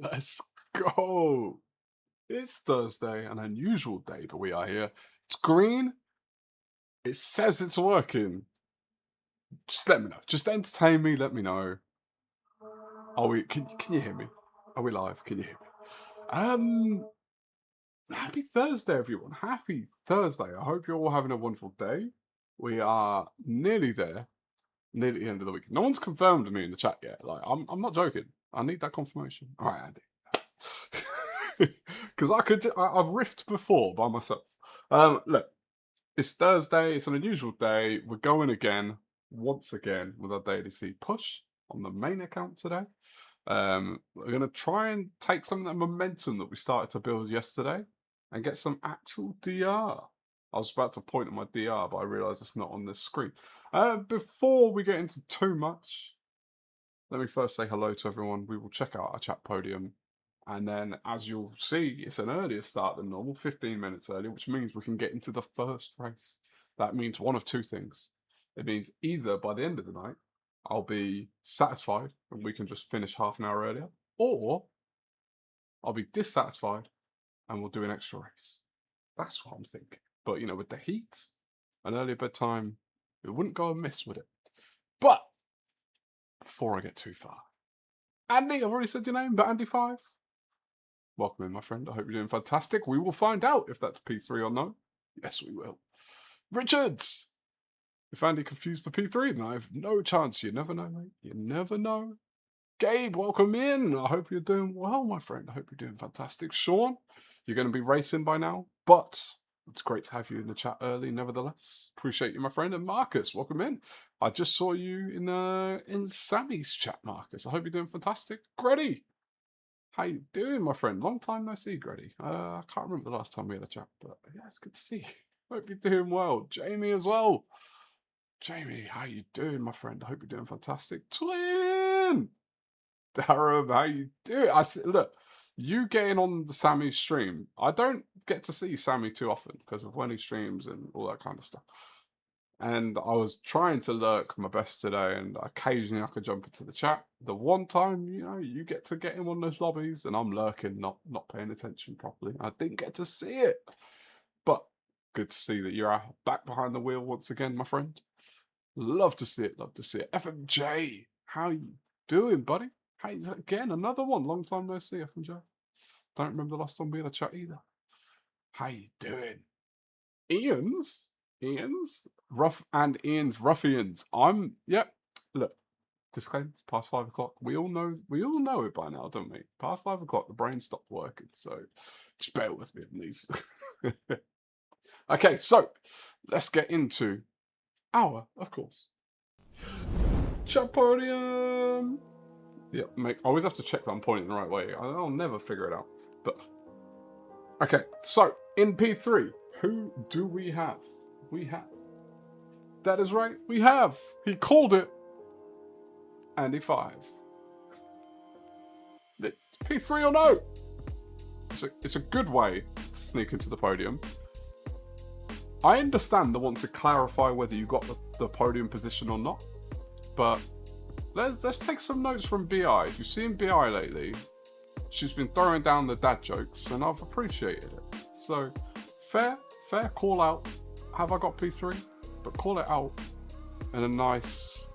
Let's go. It's Thursday, an unusual day, but we are here. It's green. It says it's working. Just let me know. Just entertain me. Let me know. Are we? Can you hear me? Are we live? Can you hear me? Happy Thursday, everyone. Happy Thursday. I hope you're all having a wonderful day. We are nearly there. Nearly the end of the week. No one's confirmed me in the chat yet. Like, I'm not joking. I need that confirmation. All right, Andy. Because I've riffed before by myself. Look, it's Thursday. It's an unusual day. We're going again, once again, with our daily C push on the main account today. We're going to try and take some of that momentum that we started to build yesterday and get some actual DR. I was about to point at my DR, but I realised it's not on this screen. Before we get into too much, let me first say hello to everyone. We will check out our chat podium. And then, as you'll see, it's an earlier start than normal, 15 minutes early, which means we can get into the first race. That means one of two things. It means either by the end of the night, I'll be satisfied and we can just finish half an hour earlier, or I'll be dissatisfied and we'll do an extra race. That's what I'm thinking. But, you know, with the heat, an earlier bedtime, it wouldn't go amiss, would it? But, before I get too far, Andy, I've already said your name, but Andy5. Welcome in, my friend. I hope you're doing fantastic. We will find out if that's P3 or no. Yes, we will. Richards! If Andy confused for P3, then I have no chance. You never know, mate. You never know. Gabe, welcome in. I hope you're doing well, my friend. I hope you're doing fantastic. Sean, you're going to be racing by now, but it's great to have you in the chat early, nevertheless. Appreciate you, my friend. And Marcus, welcome in. I just saw you in Sammy's chat, Marcus. I hope you're doing fantastic. Greddy, how you doing, my friend? Long time no see, Greddy. I can't remember the last time we had a chat, but yeah, it's good to see you. Hope you're doing well. Jamie as well. Jamie, how you doing, my friend? I hope you're doing fantastic. Twin! Darren, how you doing? Look, you getting on the Sammy stream. I don't get to see Sammy too often because of when he streams and all that kind of stuff. And I was trying to lurk my best today, and occasionally I could jump into the chat. The one time, you know, you get to get in one of those lobbies, and I'm lurking, not paying attention properly. I didn't get to see it. But good to see that you're back behind the wheel once again, my friend. Love to see it, love to see it. FMJ, how you doing, buddy? Hey, again, another one. Long time no see, FMJ. Don't remember the last time we had a chat either. How you doing? Ian's, Ian's Ruffians. Yep. Look, disclaimer, it's past 5 o'clock. We all know it by now, don't we? Past 5 o'clock, the brain stopped working. So just bear with me on these. Okay, so let's get into our, of course, chat podium. Yeah, mate, I always have to check that I'm pointing the right way. I'll never figure it out. But okay, so in P3, who do we have? That is right, we have. He called it Andy5. P3 or no? It's a good way to sneak into the podium. I understand the want to clarify whether you got the podium position or not, but let's take some notes from BI. If you've seen BI lately, she's been throwing down the dad jokes, and I've appreciated it. So, fair call out. Have I got P3? But call it out in a nice,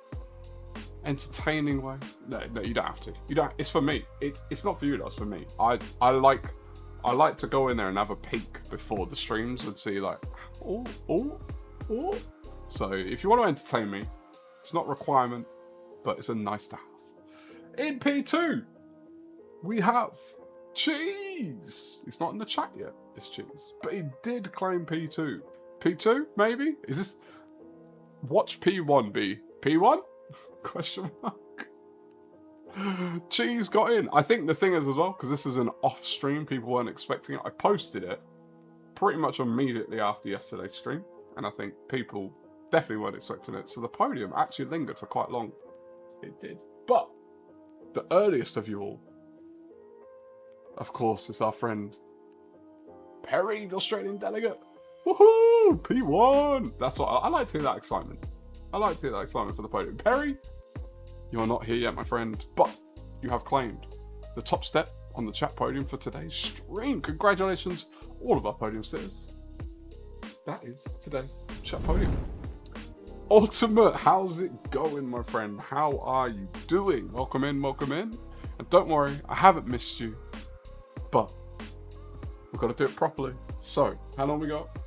entertaining way. No, you don't have to. You don't. It's for me. It's not for you. That's for me. I like to go in there and have a peek before the streams and see like, oh. So if you want to entertain me, it's not a requirement, but it's a nice to have. In P2, we have Cheese. He's not in the chat yet, it's Cheese. But he did claim P2. P2, maybe? Is this... Watch P1 be P1? Question mark. Cheese got in. I think the thing is as well, because this is an off stream, people weren't expecting it. I posted it pretty much immediately after yesterday's stream, and I think people definitely weren't expecting it. So the podium actually lingered for quite long. It did. But the earliest of you all, of course, is our friend Perry, the Australian delegate. Woohoo! P1! That's what I like to hear that excitement. I like to hear that excitement for the podium. Perry, you're not here yet, my friend, but you have claimed the top step on the chat podium for today's stream. Congratulations, all of our podium sitters. That is today's chat podium. Ultimate, how's it going, my friend? How are you doing? Welcome in, welcome in. And don't worry, I haven't missed you, but we've got to do it properly. So, how long we got?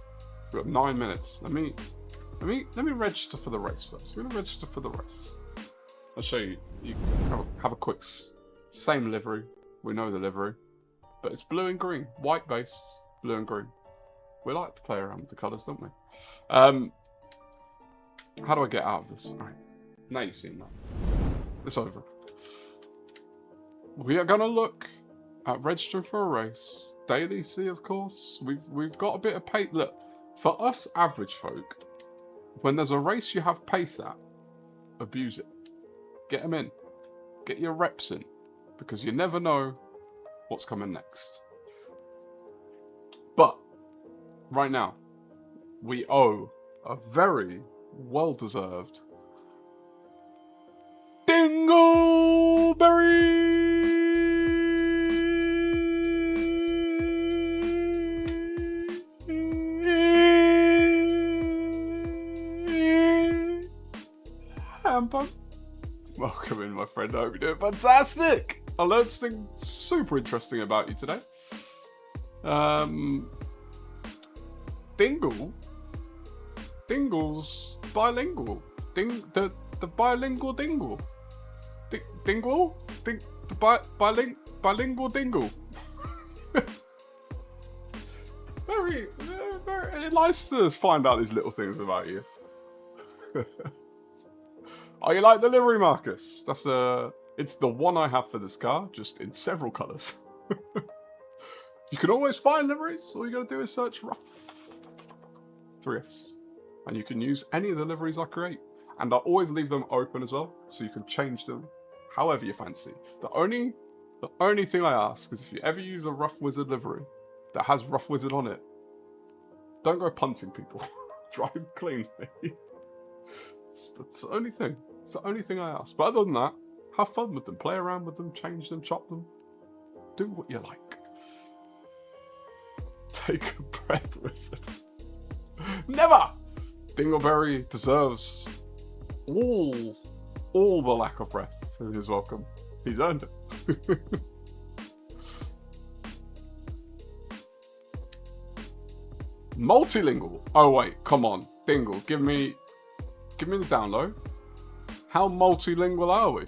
We've got 9 minutes. Let me register for the race first. We're gonna register for the race. I'll show you. You have a quick same livery. We know the livery, but it's blue and green, white based, blue and green. We like to play around with the colours, don't we? How do I get out of this? All right, now you've seen that. It's over. We are gonna look at registering for a race. Daily C, of course. We've got a bit of pace. Look, for us average folk, when there's a race you have pace at, abuse it. Get them in. Get your reps in, because you never know what's coming next. But right now, we owe a very well-deserved Dingleberry! Hamper. Welcome in, my friend. I hope you're doing fantastic! I learned something super interesting about you today. Dingle's bilingual. The bilingual dingle. Bilingual dingle. very nice to find out these little things about you. Oh, you like the livery, Marcus? It's the one I have for this car, just in several colours. You can always find liveries. All you gotta do is search Ruff 3Fs. And you can use any of the liveries I create. And I always leave them open as well, so you can change them however you fancy. The only thing I ask is if you ever use a RufffWizard livery that has RufffWizard on it, don't go punting people. Drive cleanly. That's the only thing. It's the only thing I ask. But other than that, have fun with them. Play around with them, change them, chop them. Do what you like. Take a breath, wizard. Never! Dingleberry deserves all the lack of breath in his welcome. He's earned it. Multilingual. Oh wait, come on. Dingle, give me the download. How multilingual are we?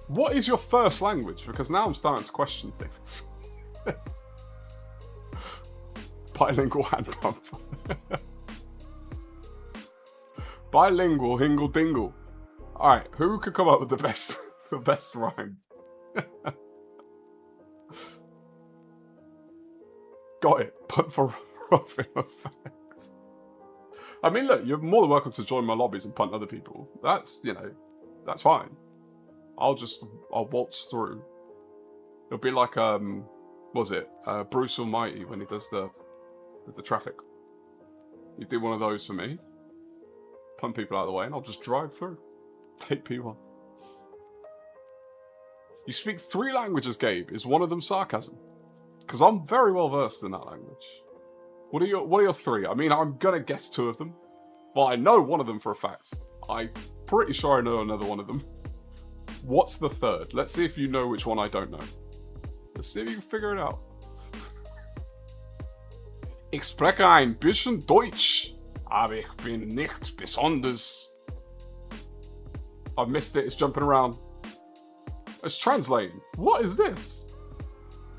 What is your first language? Because now I'm starting to question things. Bilingual hand pump. Bilingual hingle dingle. Alright, who could come up with the best rhyme? Got it. But for rough in effect. I mean, look, you're more than welcome to join my lobbies and punt other people. That's, that's fine. I'll waltz through. It'll be like, Bruce Almighty when he does the traffic. You do one of those for me. Punt people out of the way and I'll just drive through. Take P1. You speak 3 languages, Gabe. Is one of them sarcasm? Because I'm very well versed in that language. What are your 3? I mean, I'm gonna guess 2 of them. Well, I know one of them for a fact. I'm pretty sure I know another one of them. What's the 3rd? Let's see if you know which one I don't know. Let's see if you can figure it out. Ich spreche ein bisschen Deutsch, aber ich bin nicht besonders. I've missed it. It's jumping around. It's translating. What is this?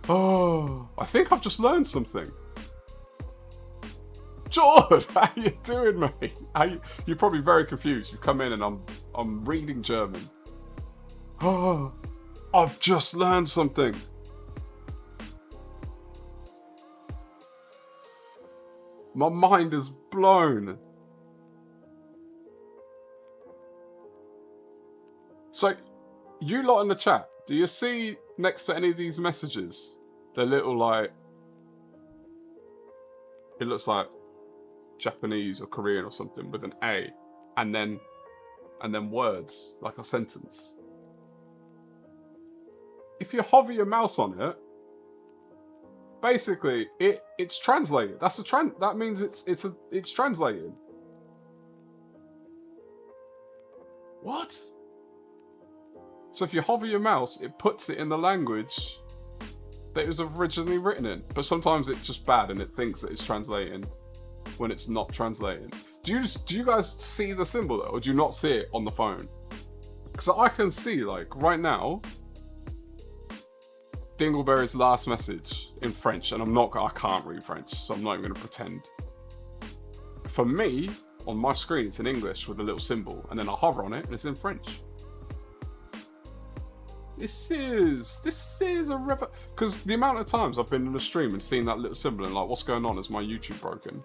Oh, I think I've just learned something. George, how you doing, mate? You're probably very confused. You've come in and I'm reading German. Oh, I've just learned something. My mind is blown. So, you lot in the chat, do you see next to any of these messages, the little it looks like Japanese or Korean or something with an A, and then words, like a sentence. if you hover your mouse on it, basically it's translated. That's a that means it's translated. What? So if you hover your mouse, it puts it in the language that it was originally written in. But sometimes it's just bad and it thinks that it's translating when it's not translating. Do you guys see the symbol though, or do you not see it on the phone? Because I can see, like, right now, Dingleberry's last message in French, and I can't read French, so I'm not even going to pretend. For me, on my screen, it's in English with a little symbol, and then I hover on it, and it's in French. This is a because the amount of times I've been in a stream and seen that little symbol and like, what's going on? Is my YouTube broken?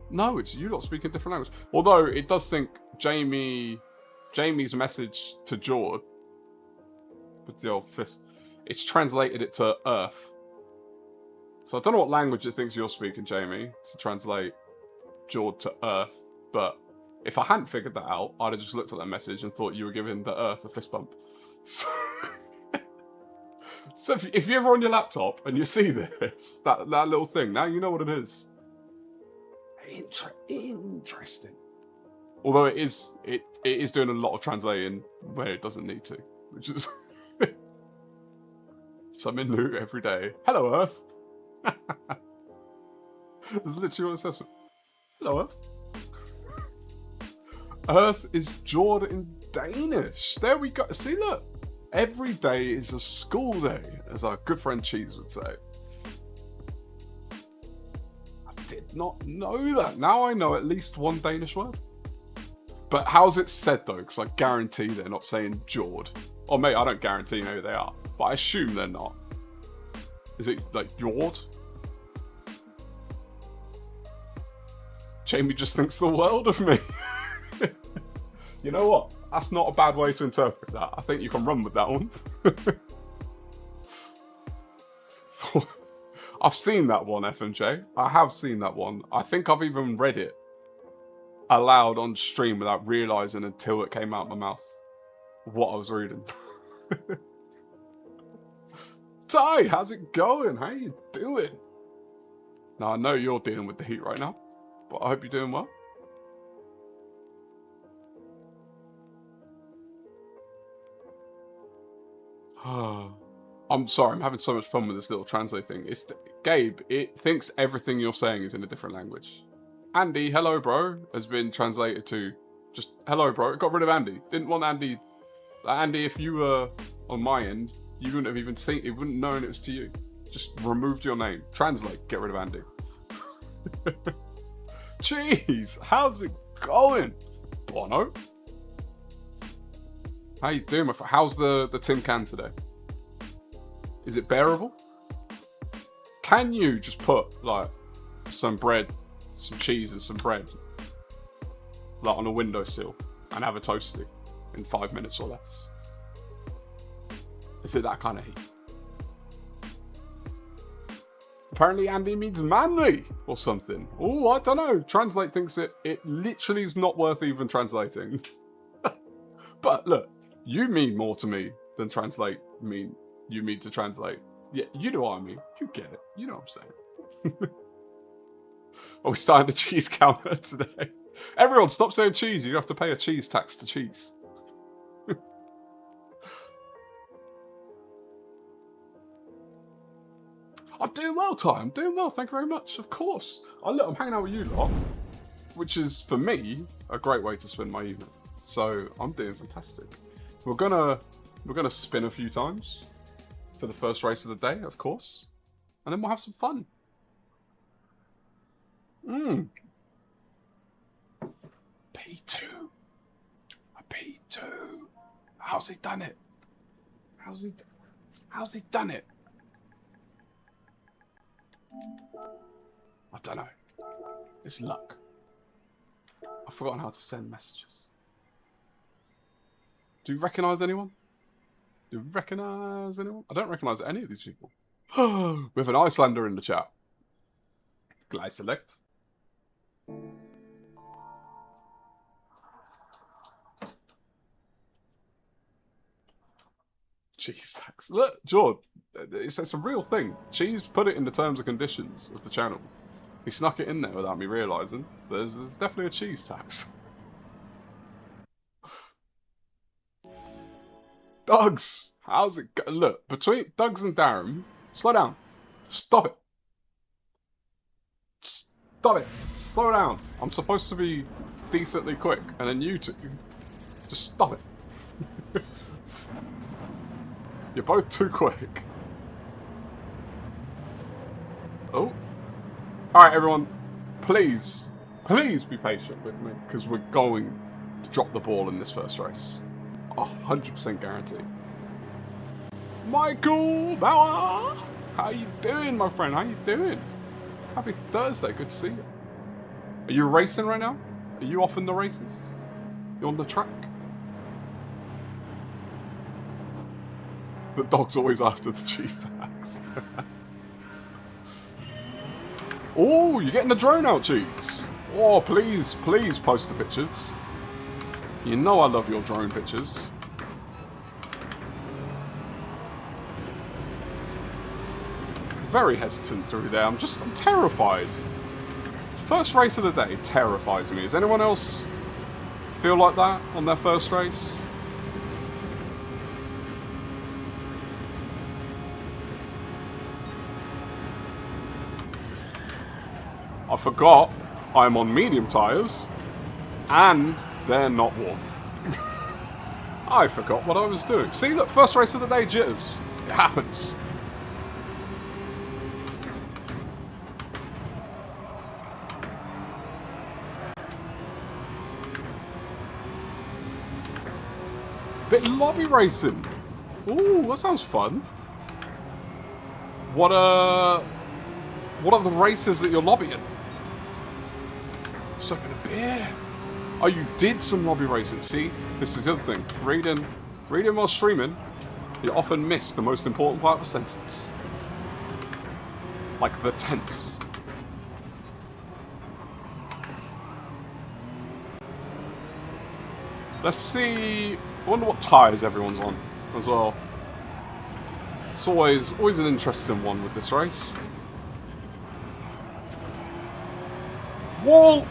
No, it's you lot speaking a different language. Although it does think Jamie's message to Jord with the old fist, it's translated it to Earth. So I don't know what language it thinks you're speaking, Jamie, to translate Jord to Earth. But if I hadn't figured that out, I'd have just looked at that message and thought you were giving the Earth a fist bump. So if you're ever on your laptop and you see this, that little thing, now you know what it is. Interesting. Although it is doing a lot of translating where it doesn't need to, which is something new every day. Hello, Earth. That's literally what it says. Hello, Earth. Earth is Jord in Danish. There we go. See, look. Every day is a school day, as our good friend Cheese would say. I did not know that. Now I know at least one Danish word. But how's it said though? Because I guarantee they're not saying Jord. Or maybe I don't guarantee maybe they are. But I assume they're not. Is it like Jord? Jamie just thinks the world of me. You know what? That's not a bad way to interpret that. I think you can run with that one. I've seen that one, FMJ. I have seen that one. I think I've even read it aloud on stream without realising until it came out of my mouth what I was reading. Ty, how's it going? How you doing? Now, I know you're dealing with the heat right now, but I hope you're doing well. I'm sorry, I'm having so much fun with this little translate thing. It's Gabe, it thinks everything you're saying is in a different language. Andy, hello bro, has been translated to just hello bro. It got rid of Andy. Didn't want Andy. Andy, if you were on my end, you wouldn't have even seen it, wouldn't known it was to you. Just removed your name. Translate, get rid of Andy. Jeez, how's it going? Bono? How you doing, my friend? How's the tin can today? Is it bearable? Can you just put like some bread, some cheese and some bread like on a windowsill and have a toasty in 5 minutes or less? Is it that kind of heat? Apparently Andy means manly or something. Oh, I don't know. Translate thinks it literally is not worth even translating. But look, you mean more to me than translate you mean to translate. Yeah, you know what I mean. You get it. You know what I'm saying. Are we starting the cheese counter today? Everyone, stop saying cheese. You have to pay a cheese tax to cheese. I'm doing well, Ty. I'm doing well. Thank you very much. Of course. Oh, look, I'm hanging out with you lot, which is, for me, a great way to spend my evening. So, I'm doing fantastic. We're gonna spin a few times for the first race of the day, of course. And then we'll have some fun. P2. A P2. How's he done it? How's he done it? I don't know. It's luck. I've forgotten how to send messages. Do you recognise anyone? Do you recognise anyone? I don't recognise any of these people. We have an Icelander in the chat. Glad select. cheese tax. Look, George, it's a real thing. Cheese put it in the terms and conditions of the channel. He snuck it in there without me realising. There's definitely a cheese tax. Dugs! How's it go? Look, between Dugs and Darren, slow down. Stop it. Stop it. Slow down. I'm supposed to be decently quick, and then you two, just stop it. You're both too quick. Oh. Alright, everyone. Please be patient with me, because we're going to drop the ball in this first race. 100% guarantee. Michael Bauer! How you doing, my friend? How you doing? Happy Thursday. Good to see you. Are you racing right now? Are you off in the races? You on the track? The dog's always after the cheese tax. Oh, you're getting the drone out, cheese. Oh, please post the pictures. You know I love your drone pictures. Very hesitant through there. I'm terrified. First race of the day terrifies me. Does anyone else feel like that on their first race? I forgot I'm on medium tyres and they're not warm. I forgot what I was doing. See, look, first race of the day jitters. It happens. Bit lobby racing. Ooh, that sounds fun. What are the races that you're lobbying? Just open a beer. Oh, you did some lobby racing. See, this is the other thing. Reading while streaming, you often miss the most important part of a sentence. Like the tense. Let's see. I wonder what tyres everyone's on as well. It's always an interesting one with this race. Wall!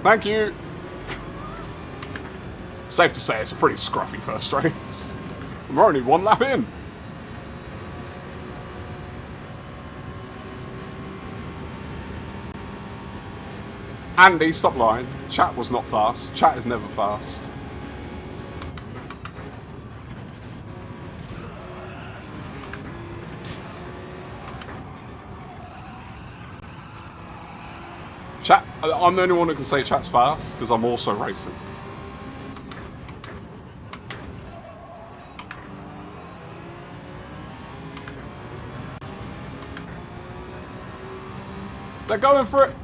Thank you! Safe to say it's a pretty scruffy first race. We're only one lap in. Andy, stop lying. Chat was not fast. Chat is never fast. Chat, I'm the only one who can say chat's fast, because I'm also racing. They're going for it.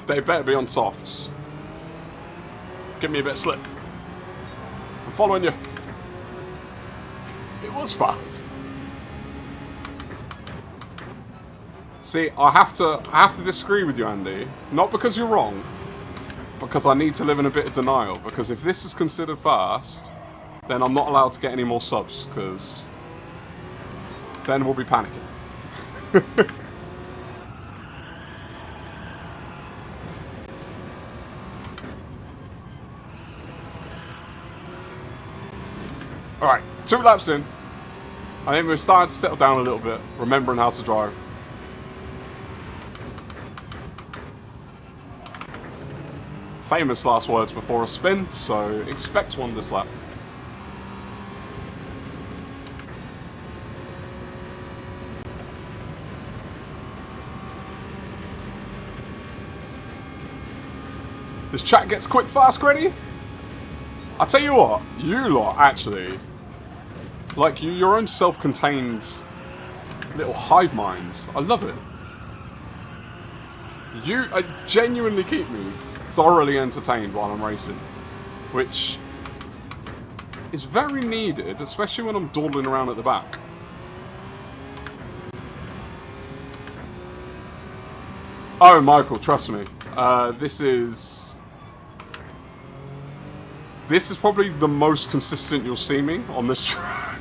They better be on softs. Give me a bit of slip. I'm following you. It was fast. See, I have to disagree with you, Andy. Not because you're wrong, because I need to live in a bit of denial. Because if this is considered fast, then I'm not allowed to get any more subs, because then we'll be panicking. Alright, 2 laps in. I think we're starting to settle down a little bit, remembering how to drive. Famous last words before a spin, so expect one this lap. This chat gets quick, fast, ready. I tell you what, you lot actually, like your own self-contained little hive minds. I love it. You genuinely keep me thoroughly entertained while I'm racing, which is very needed, especially when I'm dawdling around at the back. Oh, Michael, trust me. This is probably the most consistent you'll see me on this track.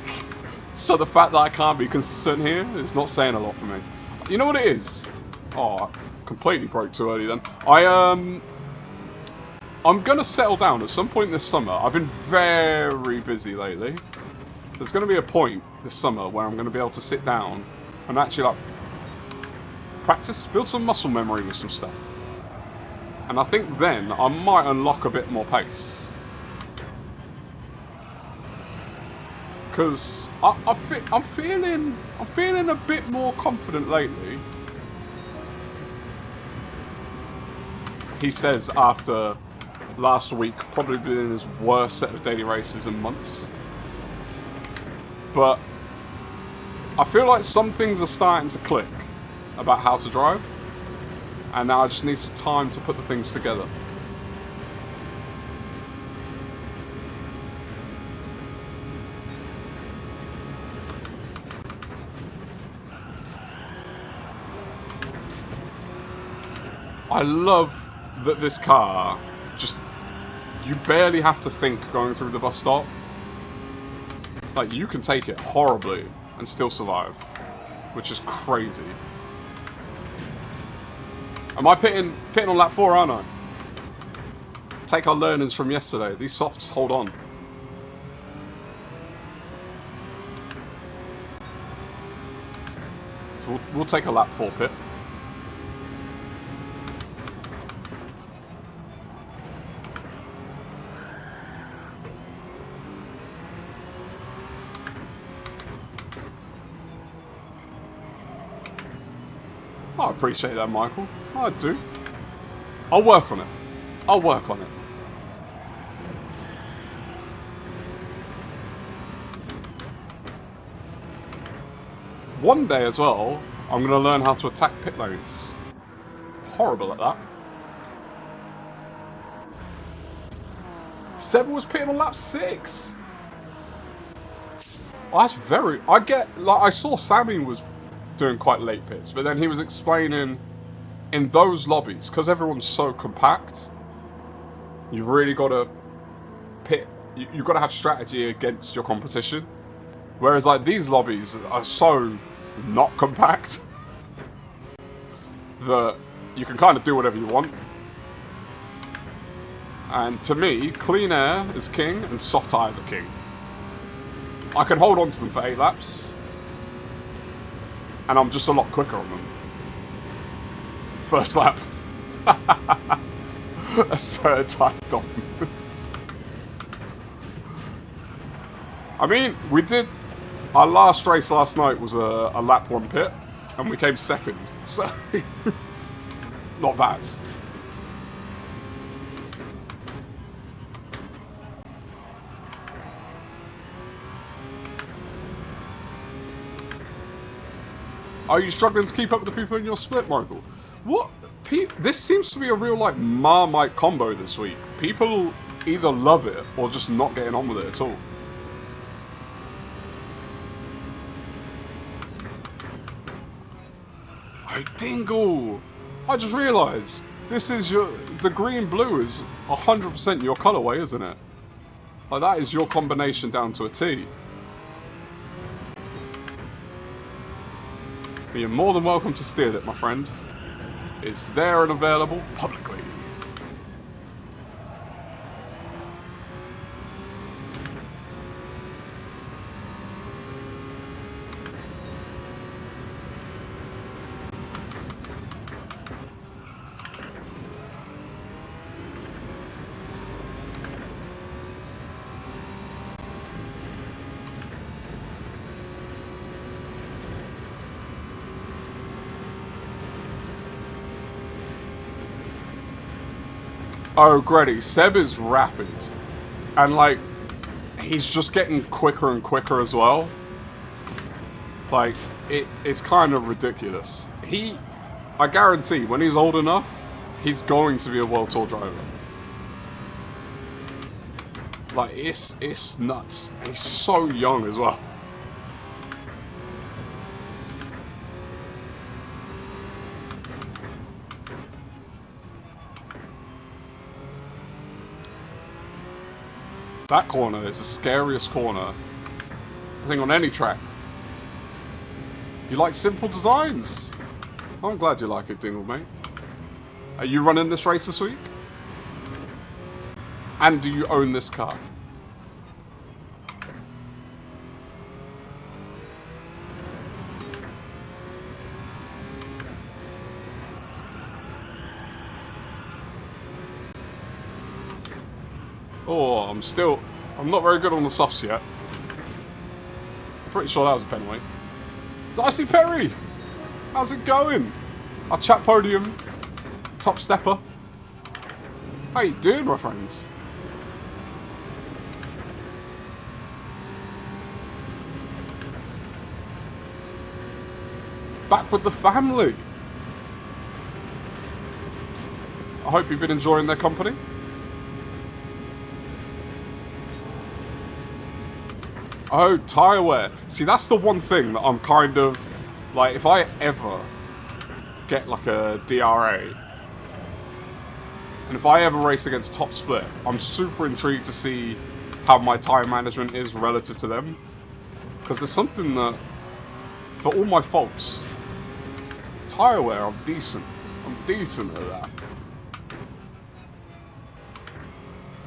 So the fact that I can't be consistent here is not saying a lot for me. You know what it is? Oh, I completely broke too early then. I'm gonna settle down at some point this summer. I've been very busy lately. There's gonna be a point this summer where I'm gonna be able to sit down and actually like practice, build some muscle memory with some stuff. And I think then I might unlock a bit more pace. Because I'm feeling a bit more confident lately. He says after last week probably been his worst set of daily races in months. But I feel like some things are starting to click about how to drive. And now I just need some time to put the things together. I love that this car just, you barely have to think going through the bus stop. Like, you can take it horribly and still survive, which is crazy. Am I pitting on lap 4, aren't I? Take our learnings from yesterday. These softs hold on. So we'll take a lap 4 pit. I appreciate that, Michael. I do. I'll work on it. I'll work on it. One day as well, I'm going to learn how to attack pit lanes. Horrible at that. Seb was pitting on lap 6. Oh, that's very... I saw Sammy was doing quite late pits, but then he was explaining in those lobbies, because everyone's so compact, you've really got to pit, you've got to have strategy against your competition, whereas like these lobbies are so not compact that you can kind of do whatever you want. And to me, clean air is king and soft tyres are king. I can hold on to them for 8 laps and I'm just a lot quicker on them. First lap. Assert type dominance. I mean, we did... Our last race last night was a lap 1 pit, and we came second, so... not bad. Are you struggling to keep up with the people in your split, Michael? What? This seems to be a real, like, Marmite combo this week. People either love it or just not getting on with it at all. Oh, Dingle! I just realised, this is the green-blue is 100% your colourway, isn't it? Like, that is your combination down to a T. But you're more than welcome to steal it, my friend. It's there and available publicly. Oh, Greddy, Seb is rapid. And, like, he's just getting quicker and quicker as well. Like, it's kind of ridiculous. I guarantee, when he's old enough, he's going to be a World Tour driver. Like, it's nuts. And he's so young as well. That corner is the scariest corner, I think, on any track. You like simple designs? I'm glad you like it, Dingle, mate. Are you running this race this week? And do you own this car? Oh, I'm not very good on the softs yet. I'm pretty sure that was a penalty. Dicey Perry! How's it going? Our chat podium, top stepper. How you doing, my friends? Back with the family. I hope you've been enjoying their company. Oh, tyre wear. See, that's the one thing that I'm kind of... Like, if I ever get, like, a DRA, and if I ever race against Top Split, I'm super intrigued to see how my tyre management is relative to them. Because there's something that, for all my faults, tyre wear, I'm decent. I'm decent at that.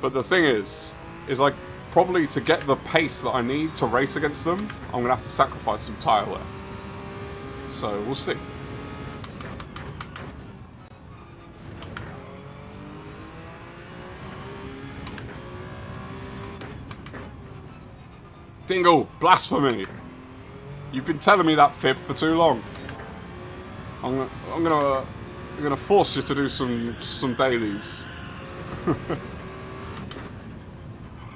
But the thing is like, probably to get the pace that I need to race against them, I'm going to have to sacrifice some tyre wear. So, we'll see. Dingle, blasphemy! You've been telling me that fib for too long. I'm gonna force you to do some dailies.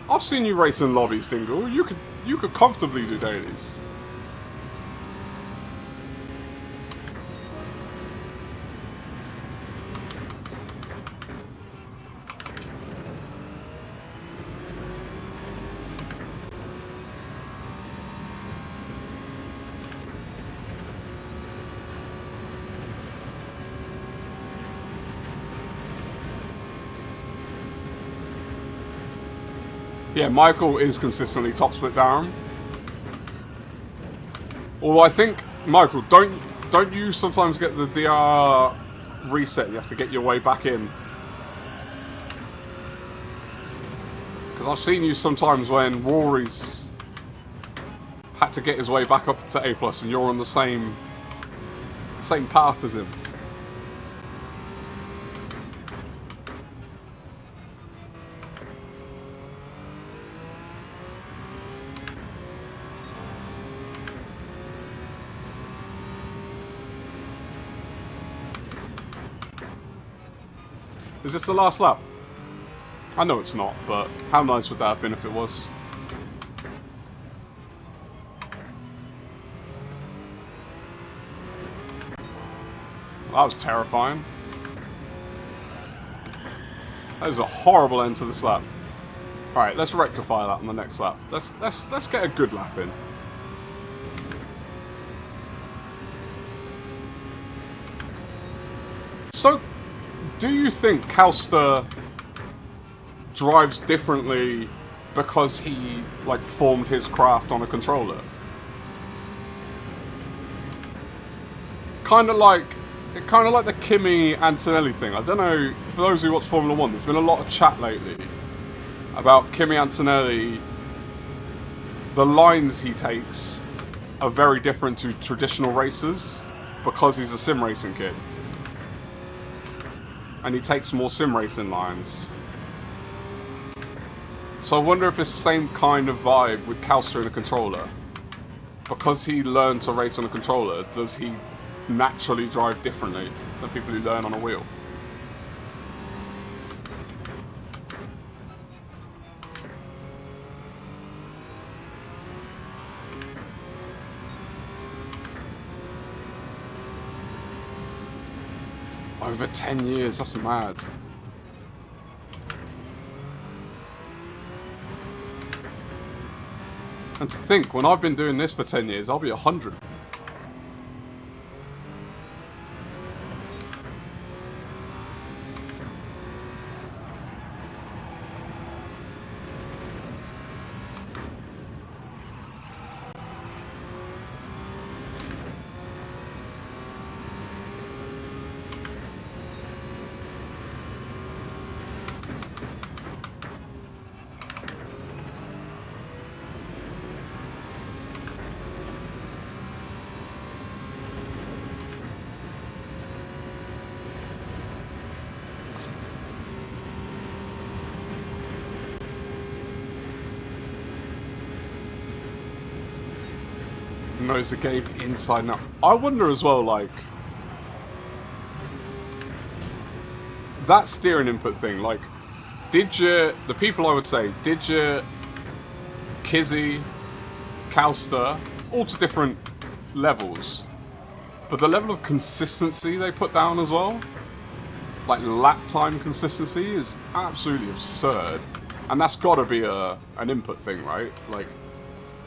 I've seen you race in lobbies, Dingle. You could comfortably do dailies. Yeah, Michael is consistently top split down. Although I think, Michael, don't you sometimes get the DR reset? You have to get your way back in. Because I've seen you sometimes when Rory's had to get his way back up to A+, and you're on the same path as him. Is this the last lap? I know it's not, but how nice would that have been if it was? Well, that was terrifying. That is a horrible end to this lap. Alright, let's rectify that on the next lap. Let's get a good lap in. So, do you think Calster drives differently because he, like, formed his craft on a controller? Kind of like the Kimi Antonelli thing. I don't know, for those who watch Formula 1, there's been a lot of chat lately about Kimi Antonelli. The lines he takes are very different to traditional racers because he's a sim racing kid. And he takes more sim racing lines. So I wonder if it's the same kind of vibe with Calster in a controller. Because he learned to race on a controller, does he naturally drive differently than people who learn on a wheel? Over 10 years, that's mad. And to think, when I've been doing this for 10 years, I'll be 100. knows the game inside and out. I wonder as well, like, that steering input thing, like, the people I would say, Digit, Kizzy, Calster, all to different levels, but the level of consistency they put down as well, like lap time consistency, is absolutely absurd. And that's got to be an input thing, right? Like,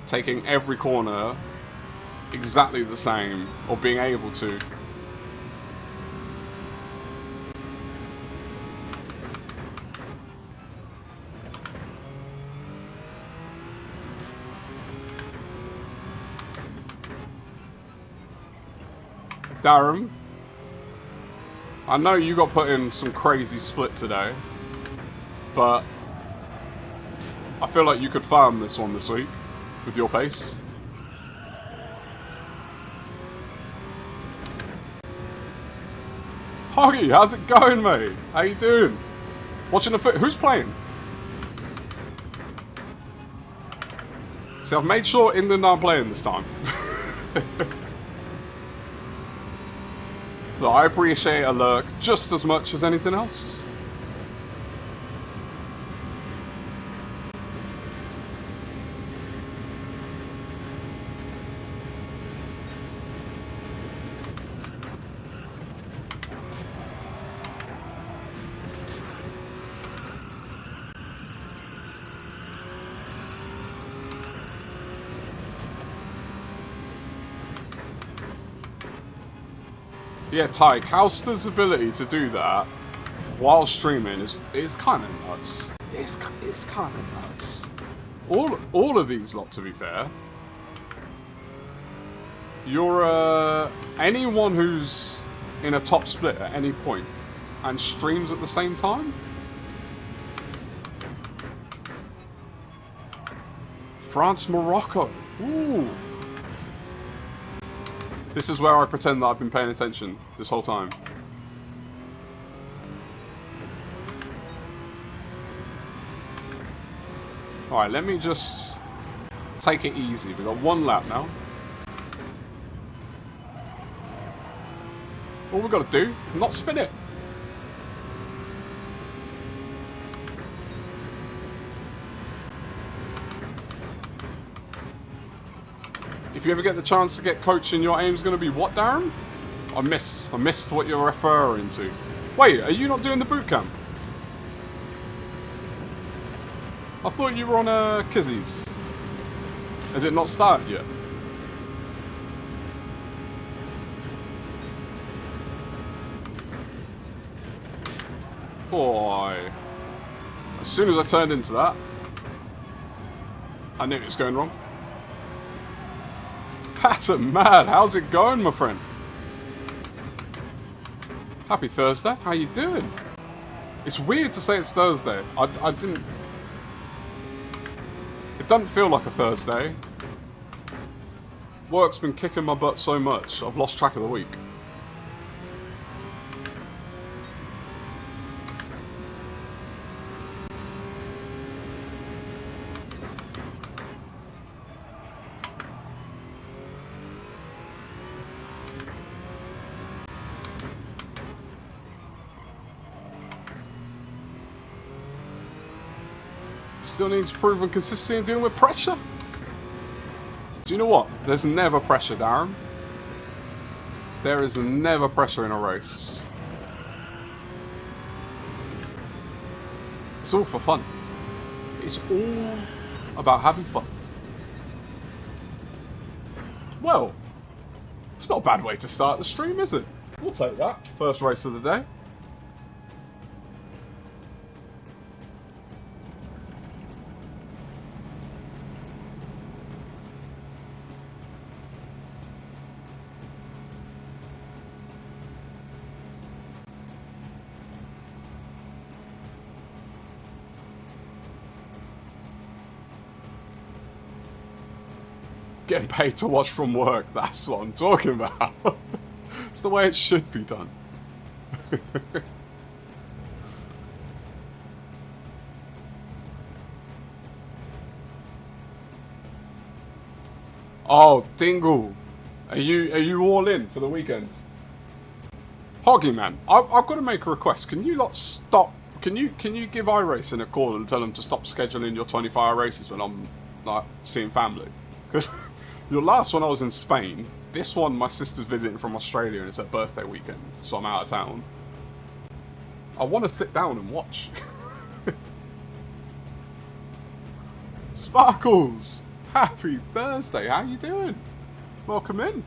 taking every corner exactly the same, or being able to. Darren, I know you got put in some crazy split today, but I feel like you could farm this one this week with your pace. Hoggy, how's it going, mate? How you doing? Watching the foot? Who's playing? See, I've made sure England aren't playing this time. Look, I appreciate a lurk just as much as anything else. Yeah, Ty, Calster's ability to do that while streaming is kind of nuts. It's kind of nuts. All of these lot, to be fair. You're anyone who's in a top split at any point and streams at the same time. France, Morocco. Ooh. This is where I pretend that I've been paying attention this whole time. Alright, let me just take it easy. We've got one lap now. All we've got to do, not spin it. If you ever get the chance to get coaching, your aim's going to be what, Darren? I missed what you're referring to. Wait, are you not doing the boot camp? I thought you were on Kizzy's. Has it not started yet? Boy. As soon as I turned into that, I knew it was going wrong. Pattern mad, how's it going, my friend? Happy Thursday, how you doing? It's weird to say it's Thursday. I didn't... It doesn't feel like a Thursday. Work's been kicking my butt so much, I've lost track of the week. Still needs proven consistency in dealing with pressure. Do you know what? There's never pressure, Darren. There is never pressure in a race. It's all for fun. It's all about having fun. Well, it's not a bad way to start the stream, is it? We'll take that. First race of the day. Getting paid to watch from work, that's what I'm talking about. It's the way it should be done. Oh, Dingle. Are you all in for the weekend? Hoggy man, I've got to make a request. Can you lot stop? Can you give iRacing a call and tell them to stop scheduling your 24-hour races when I'm like seeing family? Because your last one I was in Spain. This one my sister's visiting from Australia and it's her birthday weekend, so I'm out of town. I want to sit down and watch. Sparkles, happy Thursday. How you doing? Welcome in.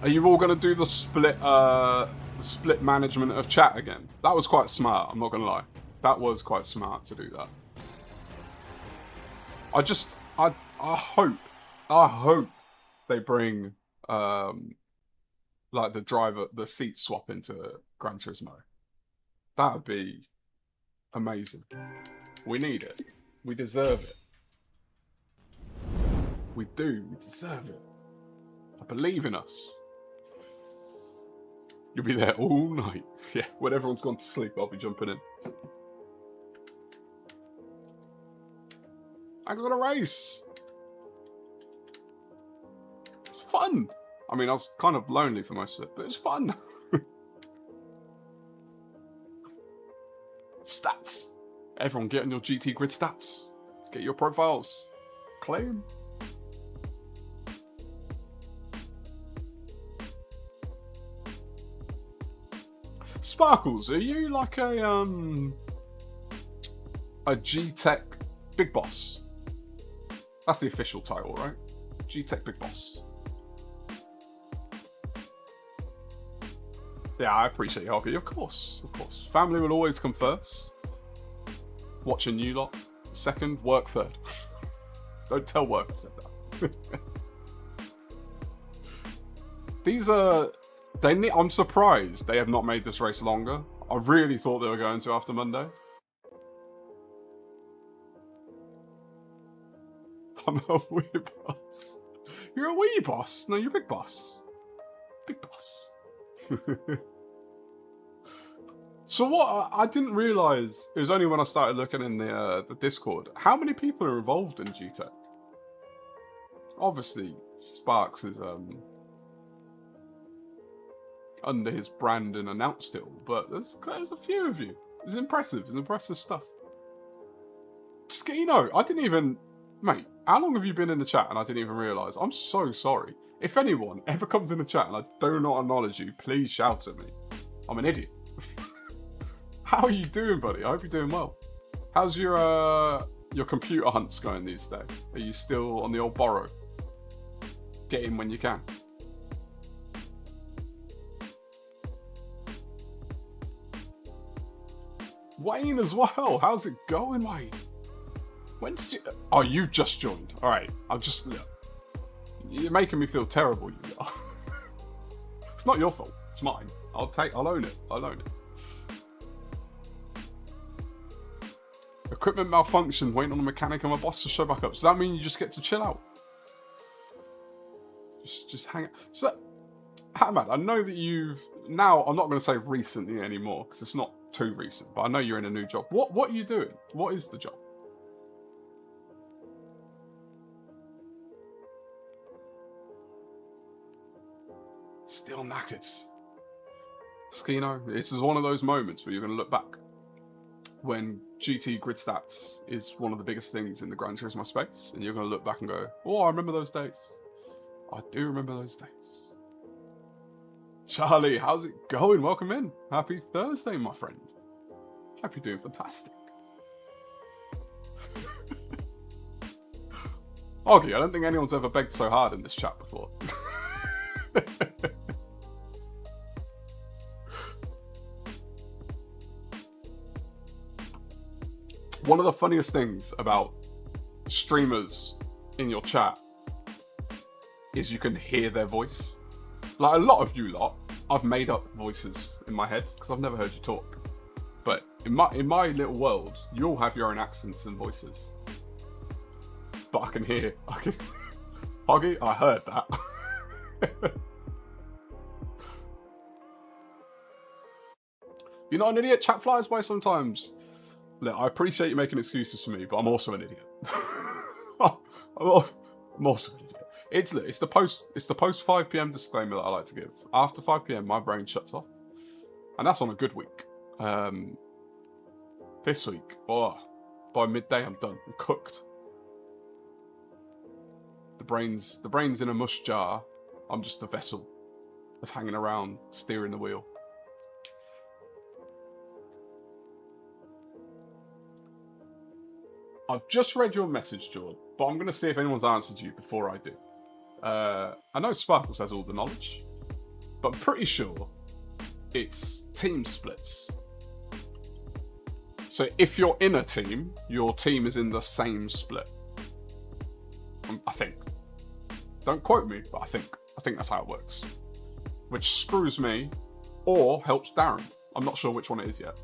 Are you all going to do the split management of chat again? That was quite smart, I'm not going to lie. That was quite smart to do that. I hope they bring like the seat swap into Gran Turismo. That would be amazing. We need it. We deserve it. We do. We deserve it. I believe in us. You'll be there all night. Yeah, when everyone's gone to sleep, I'll be jumping in. I'm gonna race. It's fun. I mean, I was kind of lonely for most of it, but it's fun. Stats. Everyone get on your GT Grid stats. Get your profiles. Claim. Sparkles, are you like a G-Tech Big Boss? That's the official title, right? G-Tech Big Boss. Yeah, I appreciate you, Hoggy. Of course, of course. Family will always come first. Watching you lot. Second, work third. Don't tell work I said that. These are... I'm surprised they have not made this race longer. I really thought they were going to after Monday. I'm a wee boss. You're a wee boss? No, you're big boss. Big boss. So what? I didn't realise. It was only when I started looking in the Discord. How many people are involved in G-Tech? Obviously, Sparks is under his brand and announced it all, but there's a few of you. It's impressive. It's impressive stuff. Skino, I didn't even... Mate, how long have you been in the chat and I didn't even realise? I'm so sorry. If anyone ever comes in the chat and I do not acknowledge you, please shout at me. I'm an idiot. How are you doing, buddy? I hope you're doing well. How's your computer hunts going these days? Are you still on the old borrow? Get in when you can. Wayne as well. How's it going, Wayne? When did you... Oh, you've just joined. All right. I'm just... You're making me feel terrible, you are. It's not your fault. It's mine. I'll own it. I'll own it. Equipment malfunction. Waiting on the mechanic and my boss to show back up. Does that mean you just get to chill out? Just hang out. So, Hamad, I know that you've... Now, I'm not going to say recently anymore, because it's not too recent, but I know you're in a new job. What are you doing? What is the job? Still knackered. Skino, this is one of those moments where you're going to look back when GT Grid Stats is one of the biggest things in the Gran Turismo space, and you're going to look back and go, oh, I remember those days. I do remember those days. Charlie, how's it going? Welcome in. Happy Thursday, my friend. Hope you're doing fantastic. Oggy, I don't think anyone's ever begged so hard in this chat before. One of the funniest things about streamers in your chat is you can hear their voice. Like a lot of you lot, I've made up voices in my head because I've never heard you talk. But in my little world, you all have your own accents and voices. But I can hear. Hoggy, I heard that. You're not an idiot. Chat flies by sometimes. Look, I appreciate you making excuses for me, but I'm also an idiot. I'm also an idiot. It's the post 5 PM disclaimer that I like to give. After 5 PM, my brain shuts off, and that's on a good week. This week, by midday, I'm done. I'm cooked. The brain's in a mush jar. I'm just a vessel that's hanging around, steering the wheel. I've just read your message, George, but I'm going to see if anyone's answered you before I do. I know Sparkles has all the knowledge, but I'm pretty sure it's team splits. So if you're in a team, your team is in the same split. I think. Don't quote me, but I think that's how it works. Which screws me, or helps Darren. I'm not sure which one it is yet.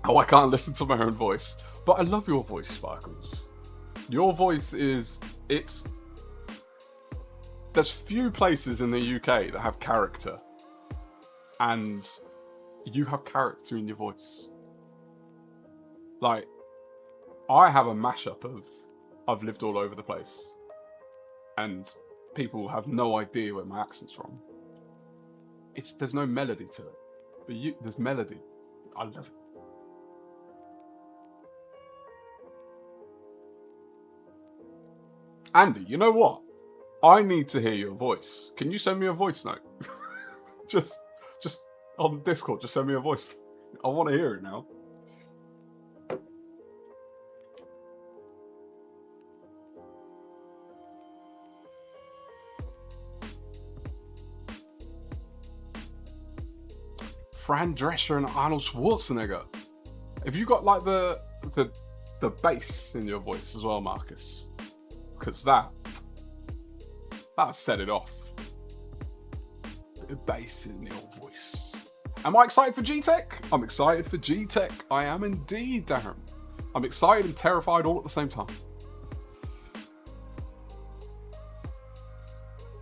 Oh, I can't listen to my own voice. But I love your voice, Sparkles. Your voice there's few places in the UK that have character. And you have character in your voice. Like, I have a mashup of I've lived all over the place. And people have no idea where my accent's from. There's no melody to it. But there's melody. I love it. Andy, you know what? I need to hear your voice. Can you send me a voice note? just on Discord, just send me a voice. I want to hear it now. Fran Drescher and Arnold Schwarzenegger. Have you got like the bass in your voice as well, Marcus? Because that set it off. The bass in your voice. Am I excited for G-Tech? I'm excited for G-Tech. I am indeed, Darren. I'm excited and terrified all at the same time.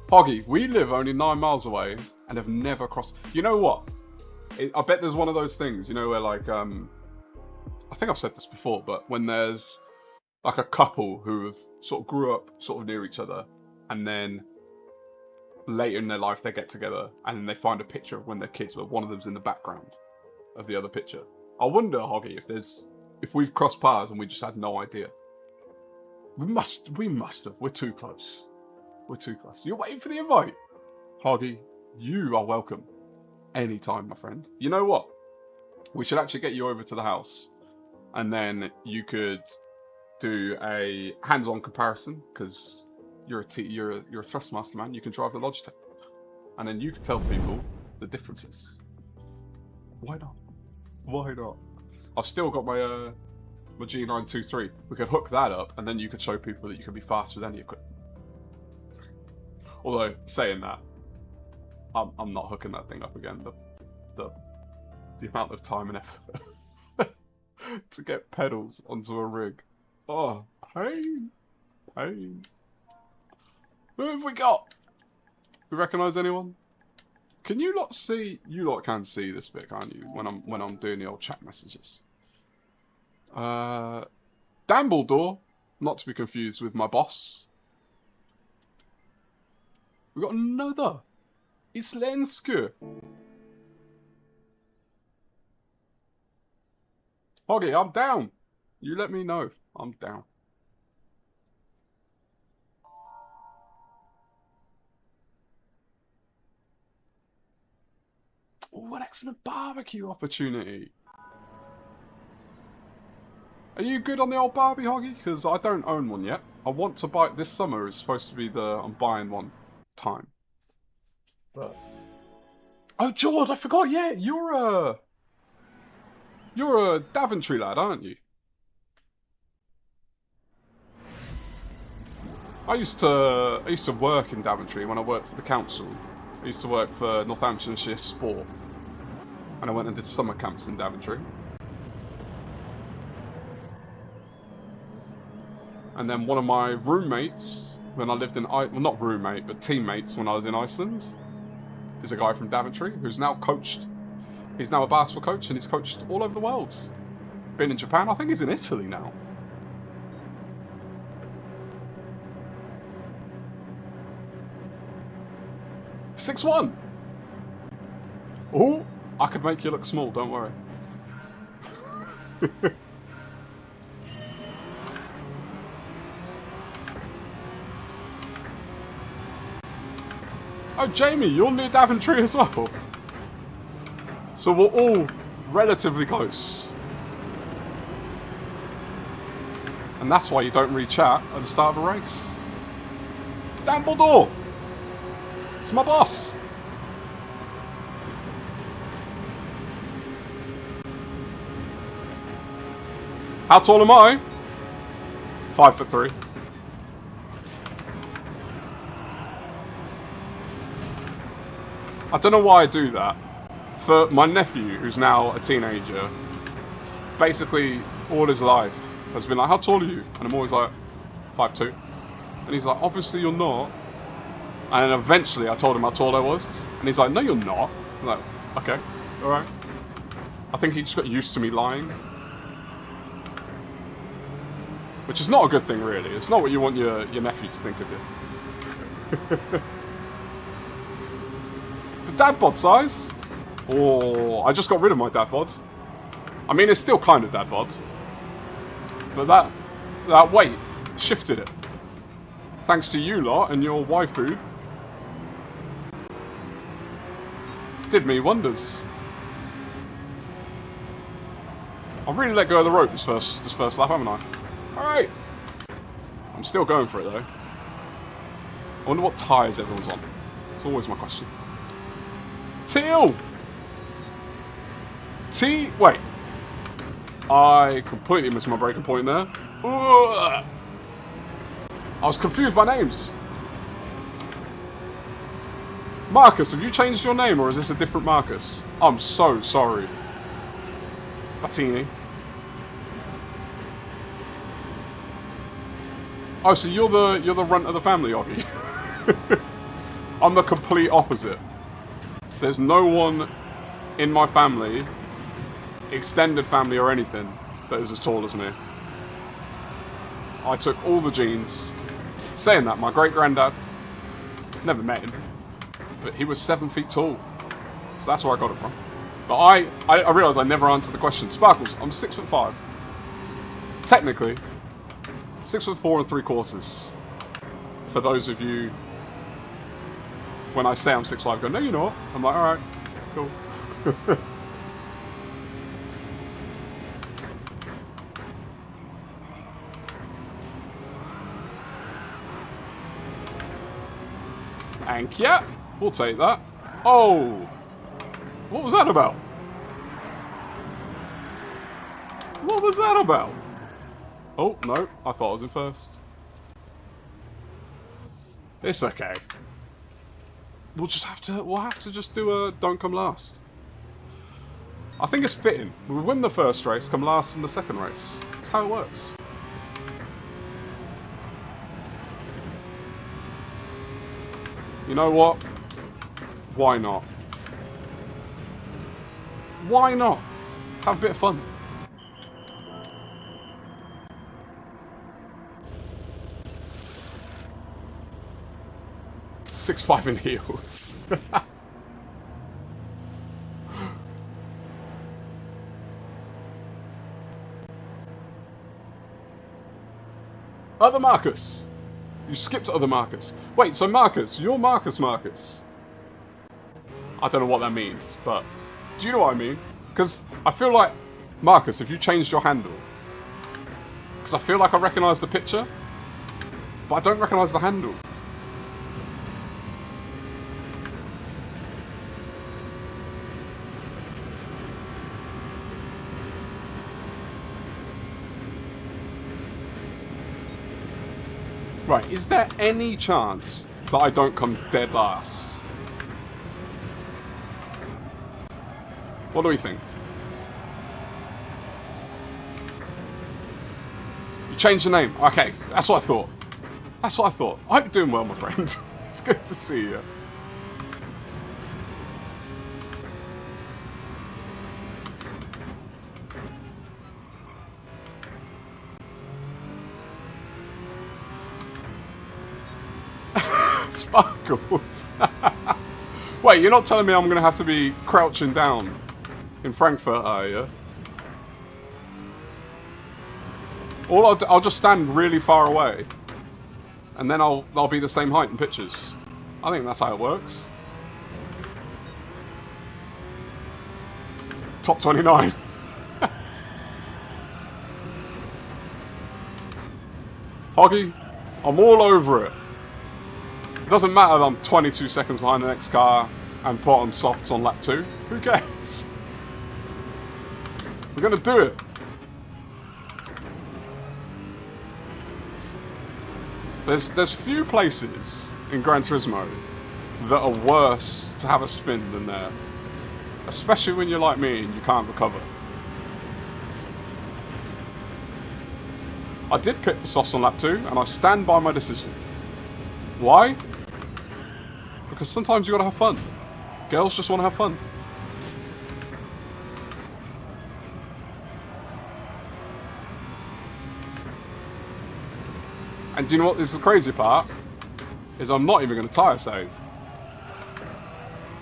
Hoggy, we live only 9 miles away and have never crossed. You know what? I bet there's one of those things, you know, where like, I think I've said this before, but when there's like a couple who have sort of grew up sort of near each other, and then later in their life they get together and then they find a picture of when they're kids where one of them's in the background of the other picture. I wonder, Hoggy, if we've crossed paths and we just had no idea. We must have. We're too close. We're too close. You're waiting for the invite. Hoggy, you are welcome. Anytime, my friend. You know what? We should actually get you over to the house, and then you could do a hands-on comparison, because you're a Thrustmaster, man. You can drive the Logitech, and then you can tell people the differences. Why not? Why not? I've still got my G923. We could hook that up, and then you could show people that you can be fast with any equipment. Although, saying that, I'm not hooking that thing up again. The amount of time and effort to get pedals onto a rig. Oh, pain. Pain. Who have we got? We recognise anyone? Can you lot see? You lot can see this bit, can't you? When I'm doing the old chat messages. Dumbledore, not to be confused with my boss. We got another Islenske. Hoggy, I'm down. You let me know. I'm down. Oh, an excellent barbecue opportunity. Are you good on the old Barbie, Hoggy? Because I don't own one yet. I want to buy it this summer. It's supposed to be I'm buying one time. But oh, George, I forgot. Yeah, you're a Daventry lad, aren't you? I used to work in Daventry when I worked for the council. I used to work for Northamptonshire Sport, and I went and did summer camps in Daventry. And then one of my roommates, when I lived in well, not roommate, but teammates when I was in Iceland, is a guy from Daventry who's now coached. He's now a basketball coach and he's coached all over the world. Been in Japan, I think he's in Italy now. "6'1". Oh, I could make you look small, don't worry. Oh, Jamie, you're near Daventry as well. So we're all relatively close. And that's why you don't read chat at the start of a race. Dumbledore! It's my boss! How tall am I? 5'3". I don't know why I do that. For my nephew, who's now a teenager, basically all his life has been like, "How tall are you?" And I'm always like, 5'2". And he's like, "Obviously you're not." And then eventually I told him how tall I was. And he's like, "No, you're not." I'm like, "Okay, alright." I think he just got used to me lying. Which is not a good thing, really. It's not what you want your nephew to think of you. The dad bod size? Oh, I just got rid of my dad bod. I mean, it's still kind of dad bod. But that weight shifted it. Thanks to you lot and your waifu. Did me wonders. I really let go of the rope this first lap, haven't I? Alright. I'm still going for it though. I wonder what tyres everyone's on. It's always my question. Teal! Wait. I completely missed my breaking point there. Ugh. I was confused by names. Marcus, have you changed your name or is this a different Marcus? I'm so sorry. Battini. Oh, so you're the runt of the family, Oggy. I'm the complete opposite. There's no one in my family, extended family or anything, that is as tall as me. I took all the genes. Saying that, my great-granddad, never met him, but he was 7 feet tall. So that's where I got it from. But I realised I never answered the question. Sparkles, I'm 6'5". Technically, 6'4" 3/4. For those of you, when I say I'm 6'5", go, "No, you're not." I'm like, alright, cool. Thank ya. We'll take that. Oh! What was that about? What was that about? Oh, no. I thought I was in first. It's okay. We'll have to just do a don't come last. I think it's fitting. We win the first race, come last in the second race. That's how it works. You know what? Why not? Why not? Have a bit of fun. "6'5" in heels. Other Marcus. You skipped other Marcus. Wait, so Marcus, you're Marcus. I don't know what that means, but do you know what I mean? Because I feel like, Marcus, if you changed your handle, because I feel like I recognise the picture, but I don't recognise the handle. Right, is there any chance that I don't come dead last? What do we think? You changed the name. Okay, that's what I thought. I hope you're doing well, my friend. It's good to see you. Sparkles. Wait, you're not telling me I'm going to have to be crouching down in Frankfurt, are you? I'll just stand really far away. And then I'll be the same height in pictures. I think that's how it works. Top 29. Hoggy, I'm all over it. It doesn't matter that I'm 22 seconds behind the next car and put on softs on lap 2. Who cares? We're gonna do it. There's few places in Gran Turismo that are worse to have a spin than there. Especially when you're like me and you can't recover. I did pit for softs on lap 2 and I stand by my decision. Why? Because sometimes you gotta have fun. Girls just wanna have fun. And do you know what is the crazy part? Is I'm not even going to tyre save.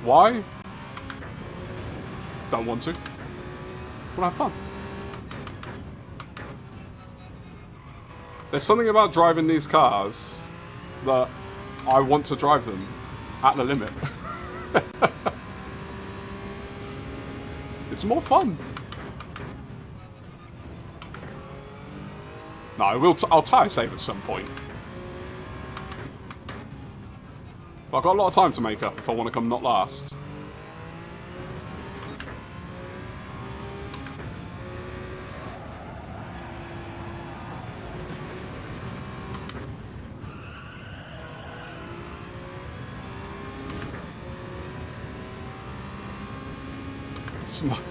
Why? Don't want to. Want to have fun. There's something about driving these cars that I want to drive them at the limit. It's more fun. No, I'll tyre save at some point. But I've got a lot of time to make up if I want to come not last.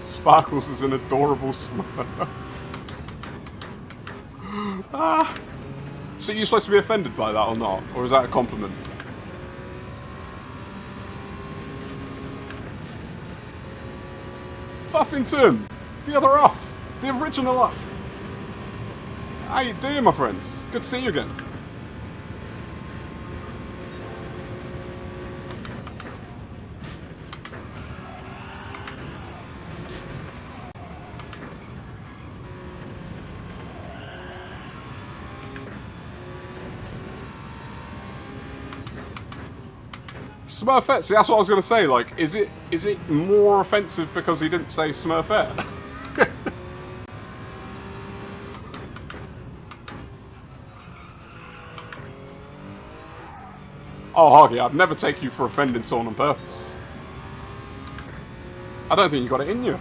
Sparkles is an adorable Smurf. Ah. So you're supposed to be offended by that or not? Or is that a compliment? Fuffington! The other Ruff! The original Ruff! How you doing, my friends? Good to see you again. Smurfette, see that's what I was going to say, like, is it more offensive because he didn't say Smurfette? Oh, Hoggy, I'd never take you for offending someone on purpose. I don't think you got it in you.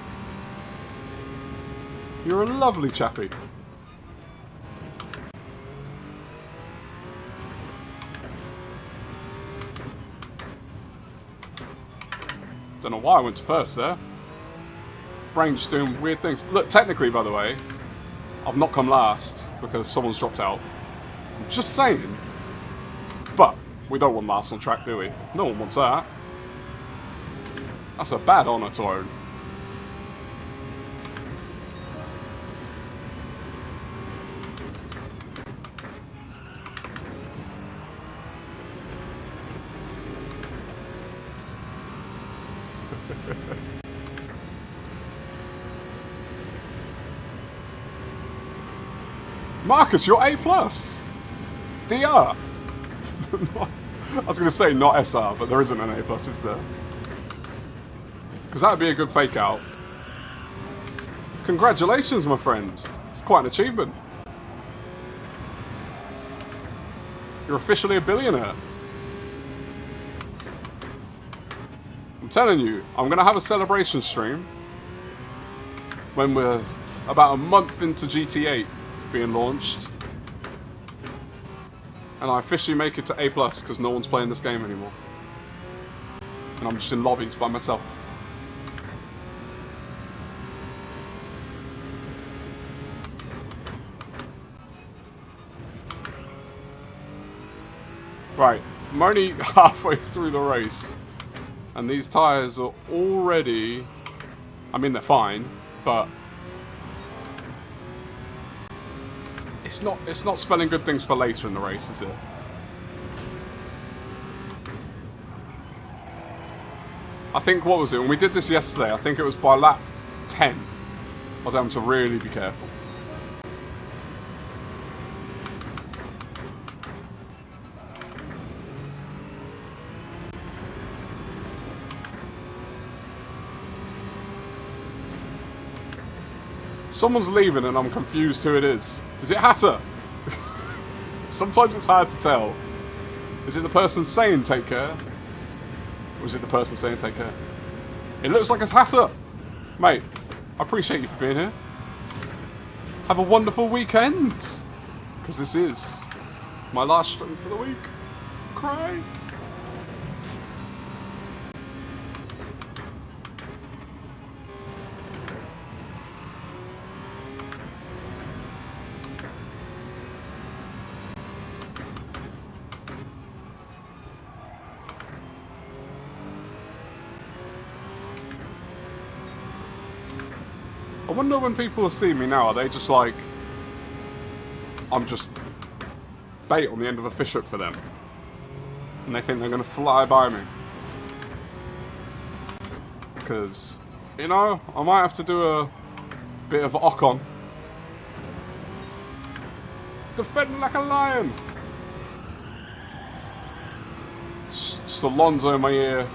You're a lovely chappie. Don't know why I went first there. Brain's just doing weird things. Look, technically, by the way, I've not come last because someone's dropped out. I'm just saying. But we don't want last on track, do we? No one wants that. That's a bad honour to own. Marcus, you're A+. DR. I was going to say not SR, but there isn't an A+, is there? Because that would be a good fake out. Congratulations, my friend. It's quite an achievement. You're officially a billionaire. I'm telling you, I'm going to have a celebration stream when we're about a month into GT8 being launched. And I officially make it to A+, because no one's playing this game anymore. And I'm just in lobbies by myself. Right, I'm only halfway through the race. And these tyres are already... I mean, they're fine, but... It's not spelling good things for later in the race, is it? I think, what was it? When we did this yesterday, I think it was by lap 10. I was having to really be careful. Someone's leaving and I'm confused who it is. Is it Hatter? Sometimes it's hard to tell. Is it the person saying take care? Or is it the person saying take care? It looks like it's Hatter. Mate, I appreciate you for being here. Have a wonderful weekend. Because this is my last stream for the week. Cry. I wonder when people see me now, are they just like, I'm just bait on the end of a fish hook for them? And they think they're going to fly by me? Because, you know, I might have to do a bit of Ocon. Defend like a lion! Just Alonso in my ear,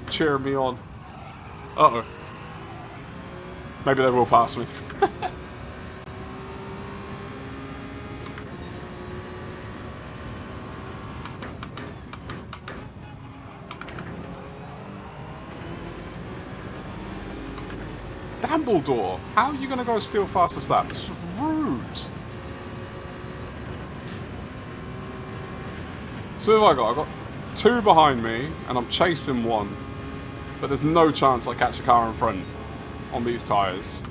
cheering me on. Uh-oh. Maybe they will pass me. Dumbledore! How are you going to go steal fastest lap? It's just rude. So who have I got? I've got 2 behind me, and I'm chasing 1. But there's no chance I catch a car in front on these tyres.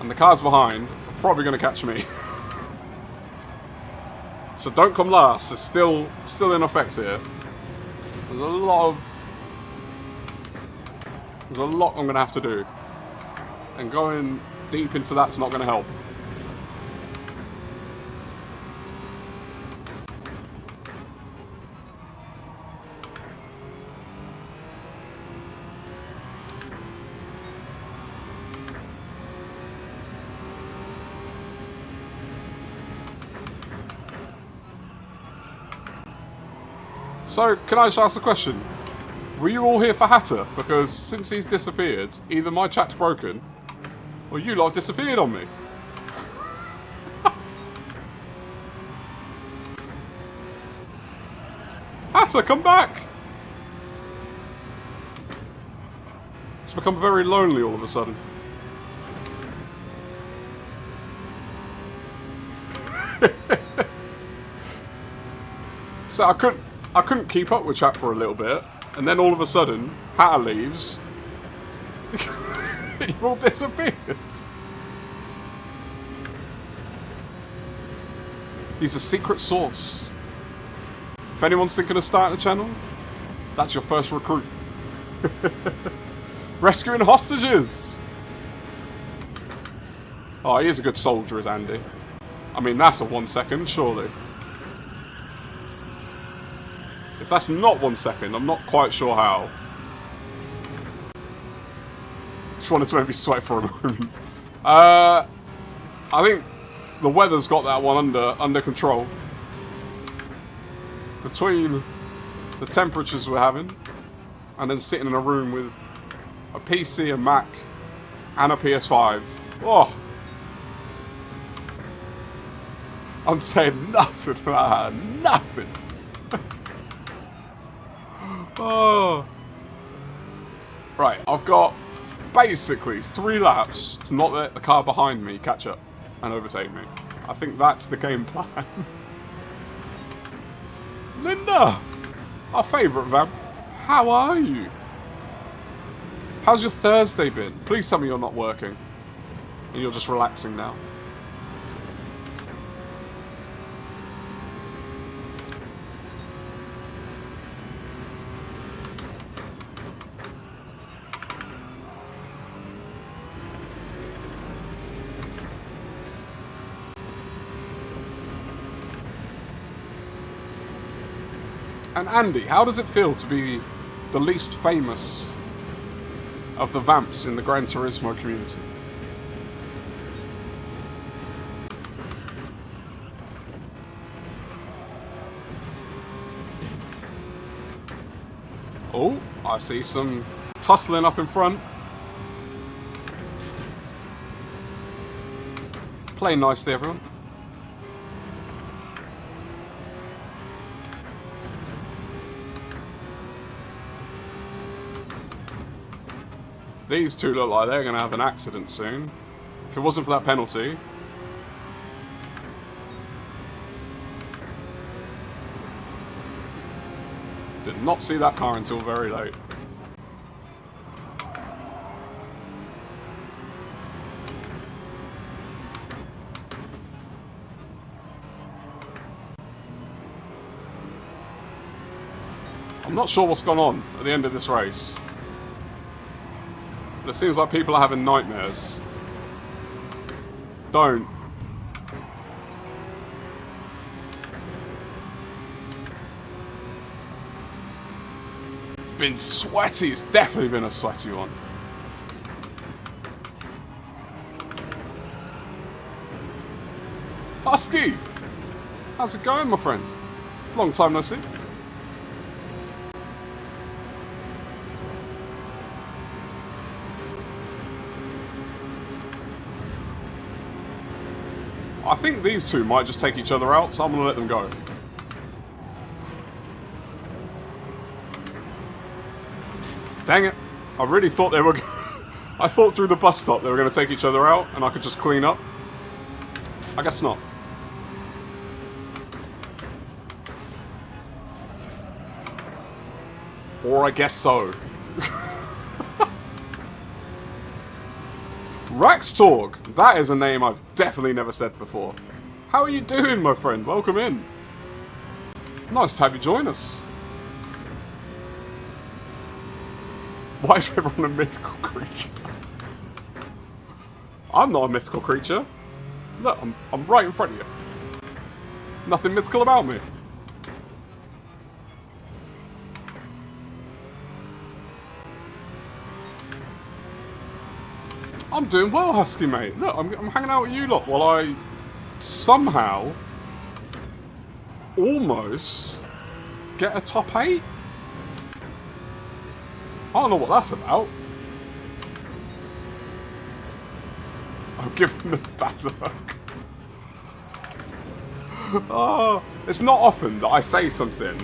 And the cars behind are probably going to catch me. So don't come last. It's still in effect here. There's a lot I'm going to have to do. And going deep into that's not going to help. So, can I just ask a question? Were you all here for Hatter? Because since he's disappeared, either my chat's broken, or you lot disappeared on me. Hatter, come back! It's become very lonely all of a sudden. So I couldn't keep up with chat for a little bit, and then all of a sudden, Hatter leaves. You all disappeared. He's a secret source. If anyone's thinking of starting a channel, that's your first recruit. Rescuing hostages! Oh, he is a good soldier, is Andy. I mean, that's a 1 second, surely. If that's not 1 second, I'm not quite sure how. Just wanted to make me sweat for a moment. I think the weather's got that one under control. Between the temperatures we're having, and then sitting in a room with a PC, a Mac, and a PS5. Oh! I'm saying nothing about that. Nothing! Oh. Right, I've got basically 3 laps to not let the car behind me catch up and overtake me. I think that's the game plan. Linda! Our favourite vamp. How are you? How's your Thursday been? Please tell me you're not working. And you're just relaxing now. And Andy, how does it feel to be the least famous of the vamps in the Gran Turismo community? Oh, I see some tussling up in front. Playing nicely, everyone. These two look like they're going to have an accident soon. If it wasn't for that penalty. Did not see that car until very late. I'm not sure what's gone on at the end of this race. But it seems like people are having nightmares. Don't. It's been sweaty. It's definitely been a sweaty one. Husky! How's it going, my friend? Long time no see. I think these two might just take each other out, so I'm going to let them go. Dang it. I really thought they were... I thought through the bus stop they were going to take each other out and I could just clean up. I guess not. Or I guess so. Raxtorg! That is a name I've definitely never said before. How are you doing, my friend? Welcome in. Nice to have you join us. Why is everyone a mythical creature? I'm not a mythical creature. Look, I'm right in front of you. Nothing mythical about me. I'm doing well, Husky, mate. Look, I'm hanging out with you lot while I somehow almost get a top 8. I don't know what that's about. I'm giving them bad luck. Oh, it's not often that I say something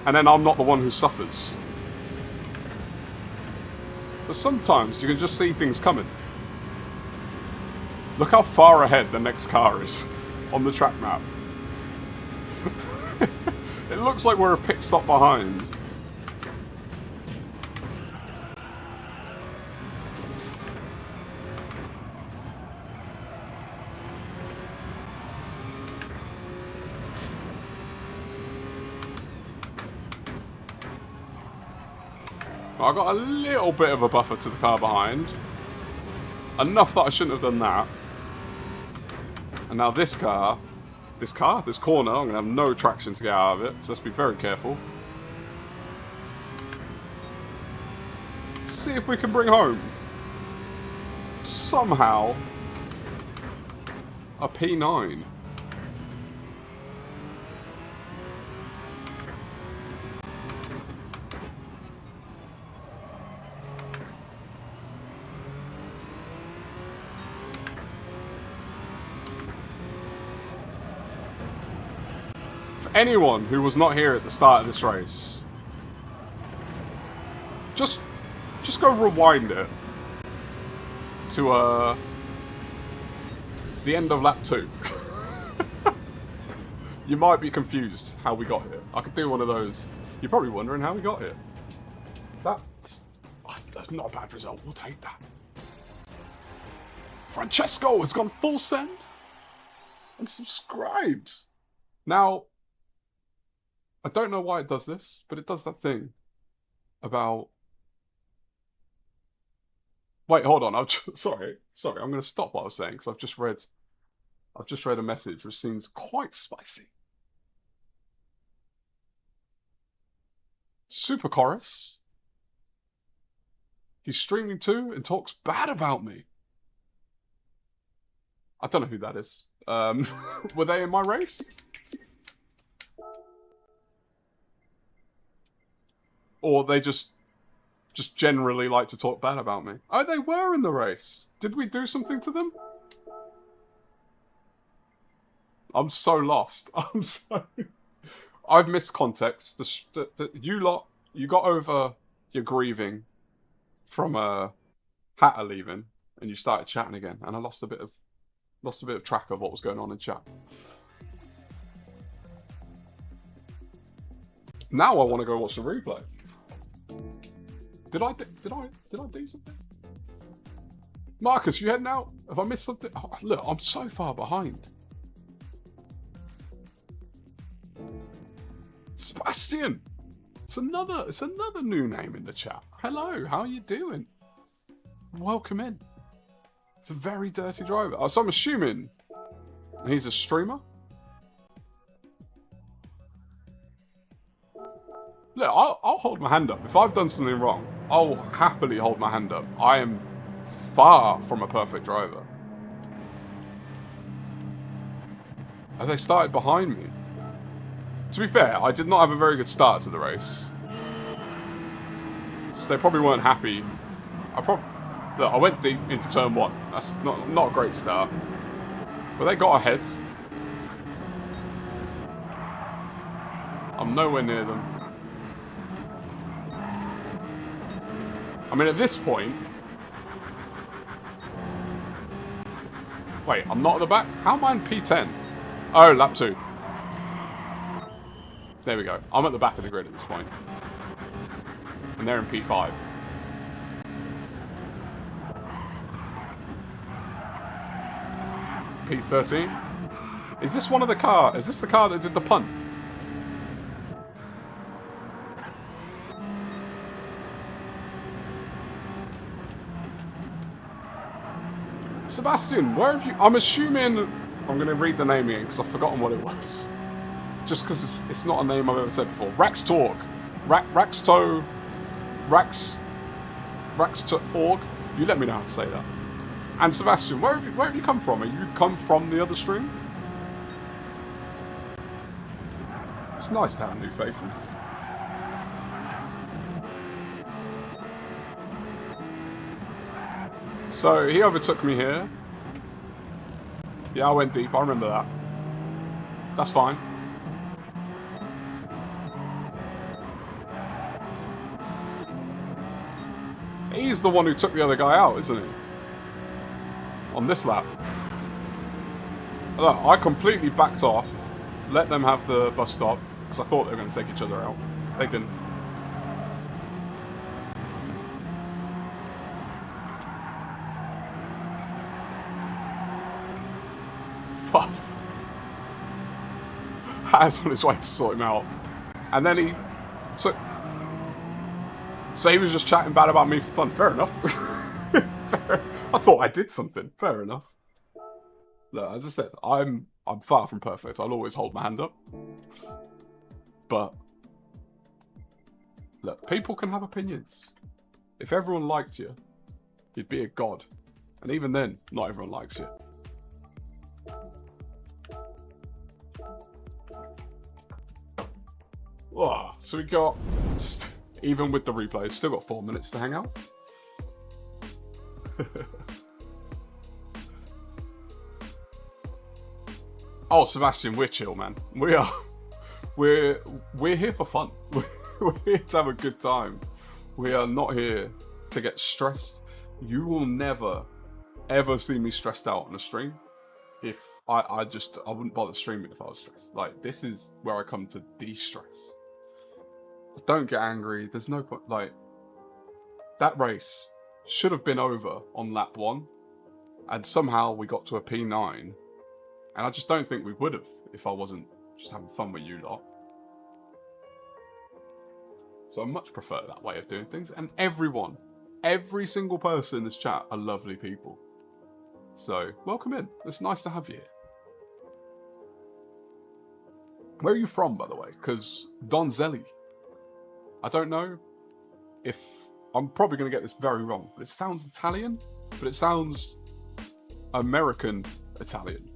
and then I'm not the one who suffers. But sometimes you can just see things coming. Look how far ahead the next car is on the track map. It looks like we're a pit stop behind. I got a little bit of a buffer to the car behind. Enough that I shouldn't have done that. And now this corner, I'm going to have no traction to get out of it. So let's be very careful. See if we can bring home, somehow, a P9. Anyone who was not here at the start of this race, just go rewind it to the end of lap 2. You might be confused how we got here. I could do one of those. You're probably wondering how we got here. That's not a bad result. We'll take that. Francesco has gone full send and subscribed. Now, I don't know why it does this, but it does that thing about... Wait, hold on. Sorry. I'm going to stop what I was saying because I've just read a message which seems quite spicy. Super Chorus. He's streaming too and talks bad about me. I don't know who that is. Were they in my race? Or they just generally like to talk bad about me? Oh, they were in the race. Did we do something to them? I'm so lost. I've missed context. You lot, you got over your grieving from Hatter leaving, and you started chatting again, and I lost a bit of track of what was going on in chat. Now I want to go watch the replay. Did I do something? Marcus, you heading out? Have I missed something? Oh, look, I'm so far behind. Sebastian! It's another new name in the chat. Hello, how are you doing? Welcome in. It's a very dirty driver. Oh, so I'm assuming he's a streamer? Look, I'll hold my hand up. If I've done something wrong, I'll happily hold my hand up. I am far from a perfect driver. Oh, they started behind me. To be fair, I did not have a very good start to the race. So they probably weren't happy. Look, I went deep into turn 1. That's not a great start. But they got ahead. I'm nowhere near them. I mean, at this point... Wait, I'm not at the back? How am I in P10? Oh, lap 2. There we go. I'm at the back of the grid at this point. And they're in P5. P13? Is this one of the car? Is this the car that did the punt? Sebastian, where have you... I'm assuming... I'm going to read the name again because I've forgotten what it was. Just because it's not a name I've ever said before. Raxtorg. Raxtorg. You let me know how to say that. And Sebastian, where have you come from? Have you come from the other stream? It's nice to have new faces. So he overtook me here. Yeah, I went deep. I remember that. That's fine. He's the one who took the other guy out, isn't he? On this lap. Look, I completely backed off, let them have the bus stop, because I thought they were going to take each other out. They didn't. Fuff. Hatter's on his way to sort him out. And then he took... So he was just chatting bad about me for fun. Fair enough. I thought I did something. Fair enough. Look, as I said, I'm far from perfect. I'll always hold my hand up. But look, people can have opinions. If everyone liked you, you'd be a god. And even then, not everyone likes you. Oh, so we got... Even with the replay, still got 4 minutes to hang out. Oh, Sebastian, we're chill, man. We're here for fun. We're here to have a good time. We are not here to get stressed. You will never, ever see me stressed out on a stream. If I wouldn't bother streaming if I was stressed. Like, this is where I come to de-stress. Don't get angry. There's no point. Like, that race should have been over on lap 1, and somehow we got to a P9, and I just don't think we would have if I wasn't just having fun with you lot. So I much prefer that way of doing things, and every single person in this chat are lovely people. So welcome in. It's nice to have you here. Where are you from, by the way? Because Donzelli. I don't know if... I'm probably going to get this very wrong, but it sounds Italian, but it sounds American Italian.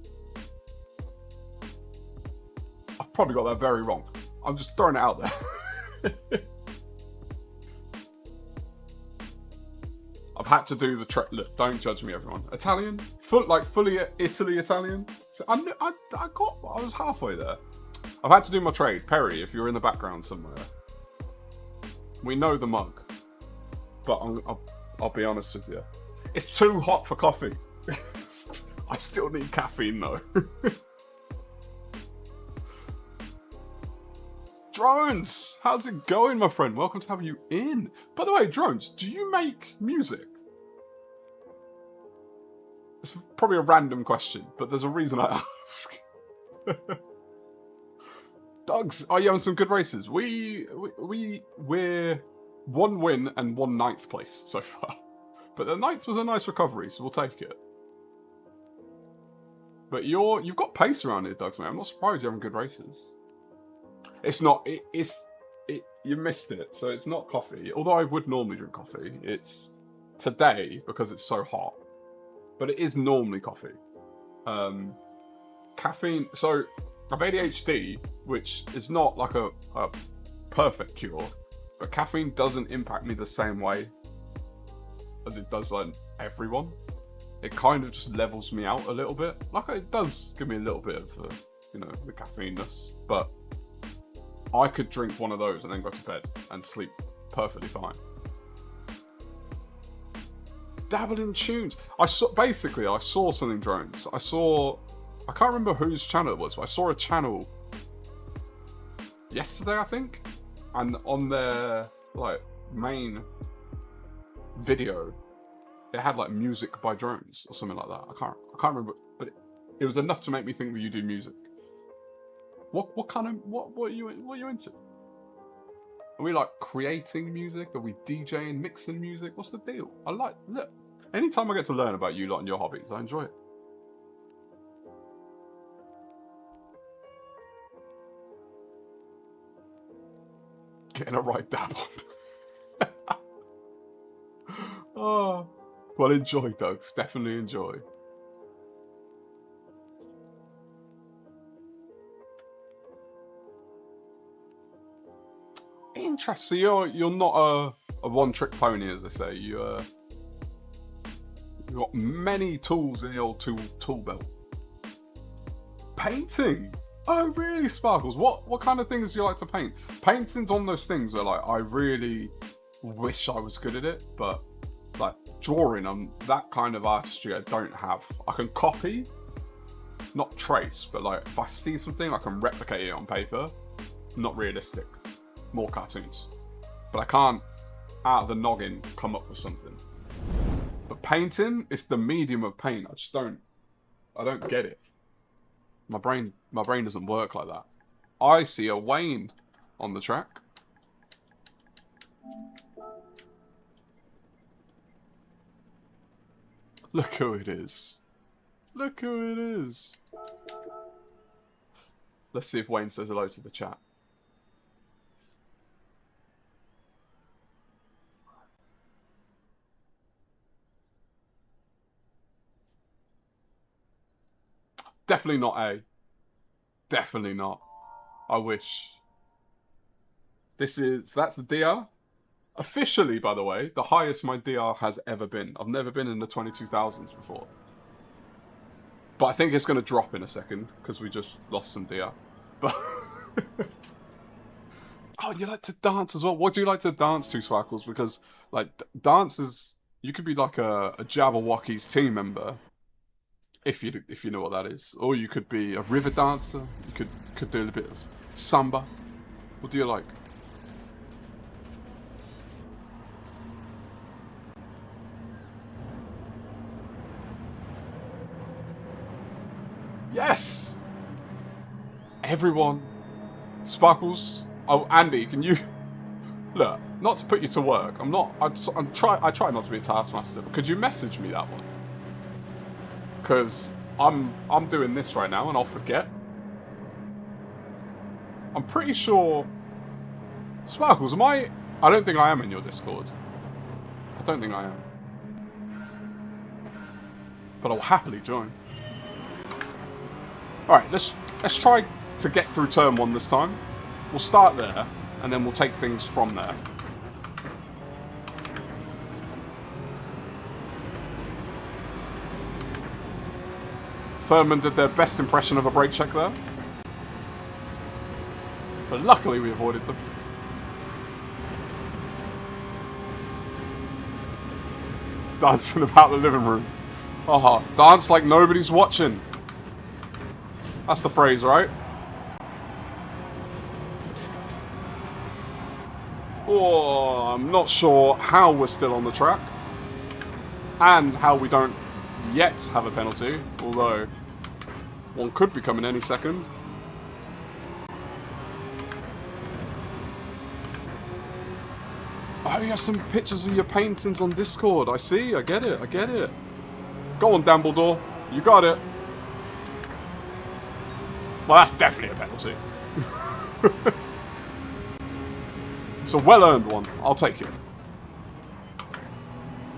I've probably got that very wrong. I'm just throwing it out there. I've had to do the trick. Look, don't judge me, everyone. Italian, fully Italy Italian. So I was halfway there. I've had to do my trade. Perry, if you're in the background somewhere, we know the mug, but I'll be honest with you, it's too hot for coffee. I still need caffeine though. Drones, how's it going, my friend? Welcome to have you in. By the way, Drones, do you make music? It's probably a random question, but there's a reason I ask. Doug's, are you having some good races? We're 1 win and 1 9th place so far. But the 9th was a nice recovery, so we'll take it. But you've got pace around here, Doug's, man. I'm not surprised you're having good races. It's not, you missed it, so it's not coffee. Although I would normally drink coffee. It's today, because it's so hot. But it is normally coffee. Caffeine, so I have ADHD, which is not like a perfect cure, but caffeine doesn't impact me the same way as it does on everyone. It kind of just levels me out a little bit. Like, it does give me a little bit of, the caffeineness, but I could drink one of those and then go to bed and sleep perfectly fine. Dabble in tunes. I saw something, Drones. I can't remember whose channel it was, but I saw a channel yesterday, I think, and on their main video, it had music by Drones or something like that. I can't remember, but it was enough to make me think that you do music. What are you into? Are we creating music? Are we DJing, mixing music? What's the deal? Look, anytime I get to learn about you lot and your hobbies, I enjoy it. Getting a right dab on. Oh, well, enjoy, Doug. Definitely enjoy. Interesting. So you're not a one-trick pony, as they say. You've got many tools in the old tool belt. Painting. Oh, really, Sparkles? What kind of things do you like to paint? Painting's one of those things where I really wish I was good at it, but drawing, that kind of artistry I don't have. I can copy, not trace, but if I see something, I can replicate it on paper. Not realistic. More cartoons. But I can't, out of the noggin, come up with something. But painting, it's the medium of paint. I don't get it. My brain doesn't work like that. I see a Wayne on the track. Look who it is. Look who it is. Let's see if Wayne says hello to the chat. Definitely not A. Definitely not. I wish. That's the DR. Officially, by the way, the highest my DR has ever been. I've never been in the 22,000s before. But I think it's going to drop in a second, because we just lost some DR. But oh, you like to dance as well? What do you like to dance to, Swackles? Because, dance is... You could be a Jabberwocky's team member. If you know what that is. Or you could be a river dancer. You could do a bit of samba. What do you like? Yes! Everyone. Sparkles. Oh, Andy, can you... Look, not to put you to work. I try not to be a taskmaster, but could you message me that one? Because I'm doing this right now and I'll forget. I'm pretty sure Sparkles, am I... I don't think I am in your Discord. I don't think I am. But I'll happily join. Alright, let's try to get through turn 1 this time. We'll start there, and then we'll take things from there. Furman did their best impression of a brake check there. But luckily we avoided them. Dancing about the living room. Oh, dance like nobody's watching. That's the phrase, right? Oh, I'm not sure how we're still on the track. And how we don't yet have a penalty. Although, one could be coming any second. Oh, you have some pictures of your paintings on Discord. I see, I get it, I get it. Go on, Dumbledore. You got it. Well, that's definitely a penalty. It's a well-earned one. I'll take it.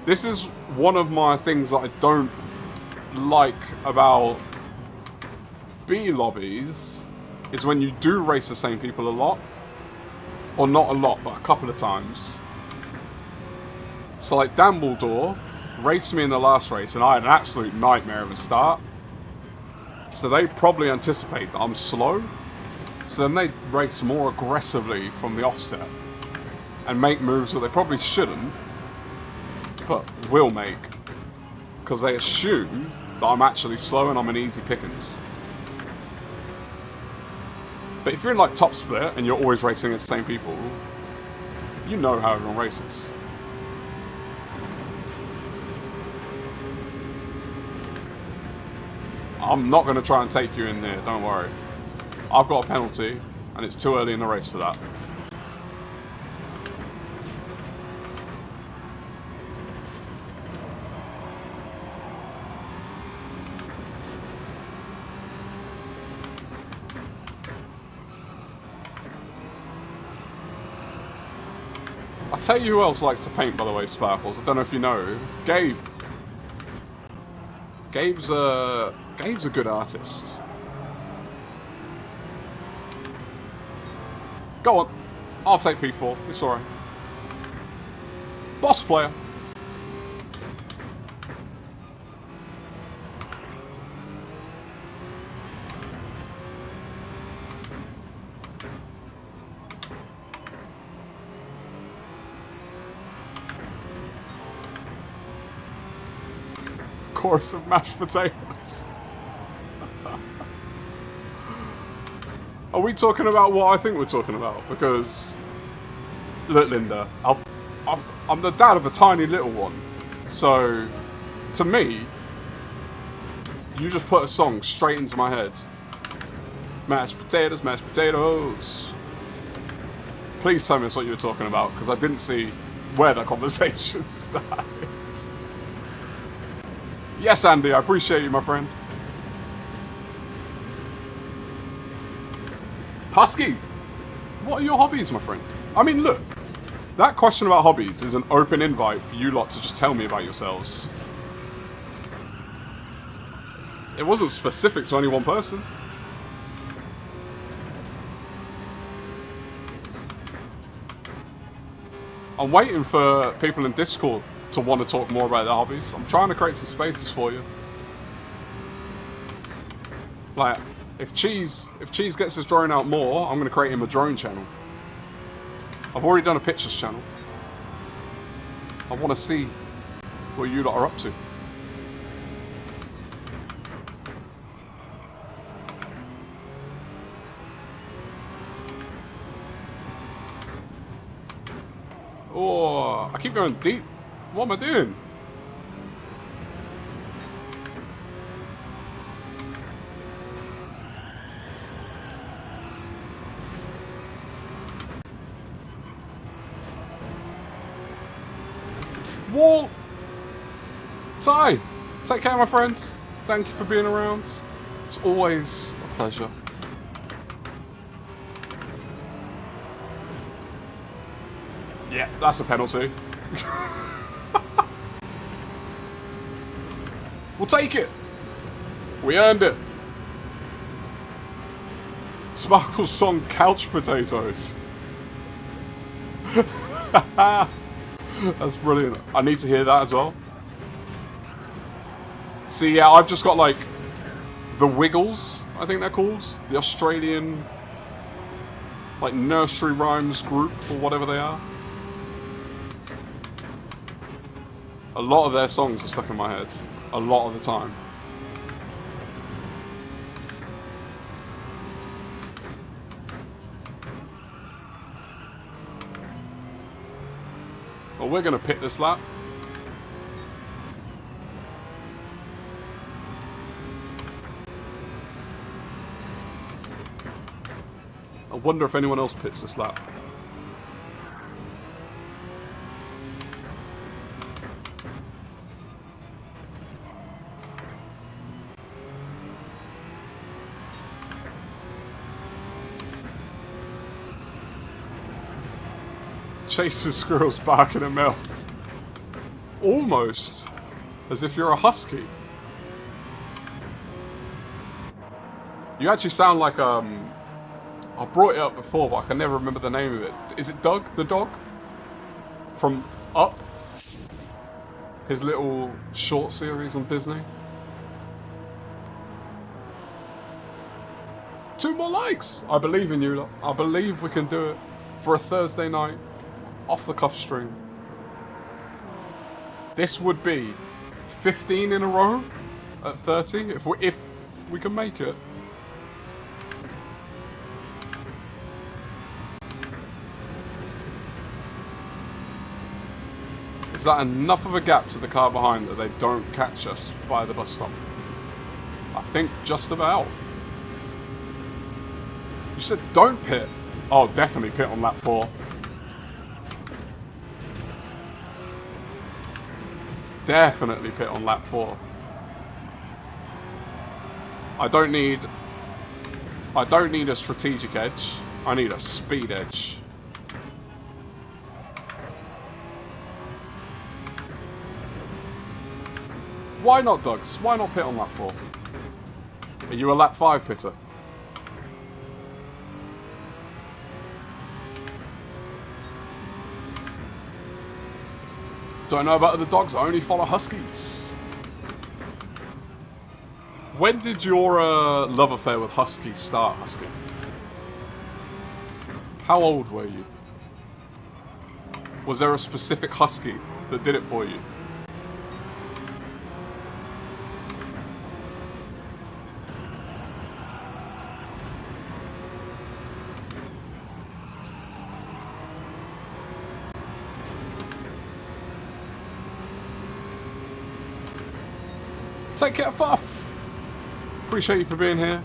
This is one of my things that I don't like about B lobbies, is when you do race the same people a lot. Or not a lot, but a couple of times. So like Dumbledore raced me in the last race and I had an absolute nightmare of a start. So they probably anticipate that I'm slow. So then they race more aggressively from the offset. And make moves that they probably shouldn't, but will make. Because they assume that I'm actually slow and I'm an easy pickings. But if you're in like top split and you're always racing against the same people, you know how everyone races. I'm not going to try and take you in there, don't worry. I've got a penalty, and it's too early in the race for that. I'll tell you who else likes to paint, by the way, Sparkles. I don't know if you know. Gabe. Gabe's a good artist. Go on. I'll take P4. It's alright. Boss player. Course of mashed potatoes. Are we talking about what I think we're talking about? Because, look, Linda, I'm the dad of a tiny little one. So, to me, you just put a song straight into my head. Mashed potatoes, mashed potatoes. Please tell me that's what you were talking about, because I didn't see where that conversation started. Yes, Andy, I appreciate you, my friend. Husky, what are your hobbies, my friend? I mean, look, that question about hobbies is an open invite for you lot to just tell me about yourselves. It wasn't specific to any one person. I'm waiting for people in Discord to want to talk more about their hobbies. I'm trying to create some spaces for you. Like, if Cheese gets his drone out more, I'm going to create him a drone channel. I've already done a pictures channel. I want to see what you lot are up to. Oh, I keep going deep. What am I doing? Wall! Ty! Take care, my friends. Thank you for being around. It's always a pleasure. Yeah, that's a penalty. We'll take it. We earned it. Sparkle's song Couch Potatoes. That's brilliant. I need to hear that as well. See, yeah, I've just got like the Wiggles, I think they're called. The Australian like nursery rhymes group or whatever they are. A lot of their songs are stuck in my head. A lot of the time. Well, we're going to pit this lap. I wonder if anyone else pits this lap. Chasing squirrels barking at Mel. Almost as if you're a husky. You actually sound like I brought it up before, but I can never remember the name of it. Is it Doug the dog? From Up? His little short series on Disney? 2 more likes! I believe in you lot. I believe we can do it for a Thursday night. Off the cuff stream. This would be 15 in a row at 30 if we can make it. Is that enough of a gap to the car behind that they don't catch us by the bus stop? I think just about. You said don't pit. Oh, definitely pit on lap 4. Definitely pit on lap 4. I don't need a strategic edge. I need a speed edge. Why not, Dugs? Why not pit on lap 4? Are you a lap 5 pitter? Don't know about other dogs, I only follow huskies. When did your love affair with huskies start, Husky? How old were you? Was there a specific husky that did it for you? Take care, Fuff! Appreciate you for being here,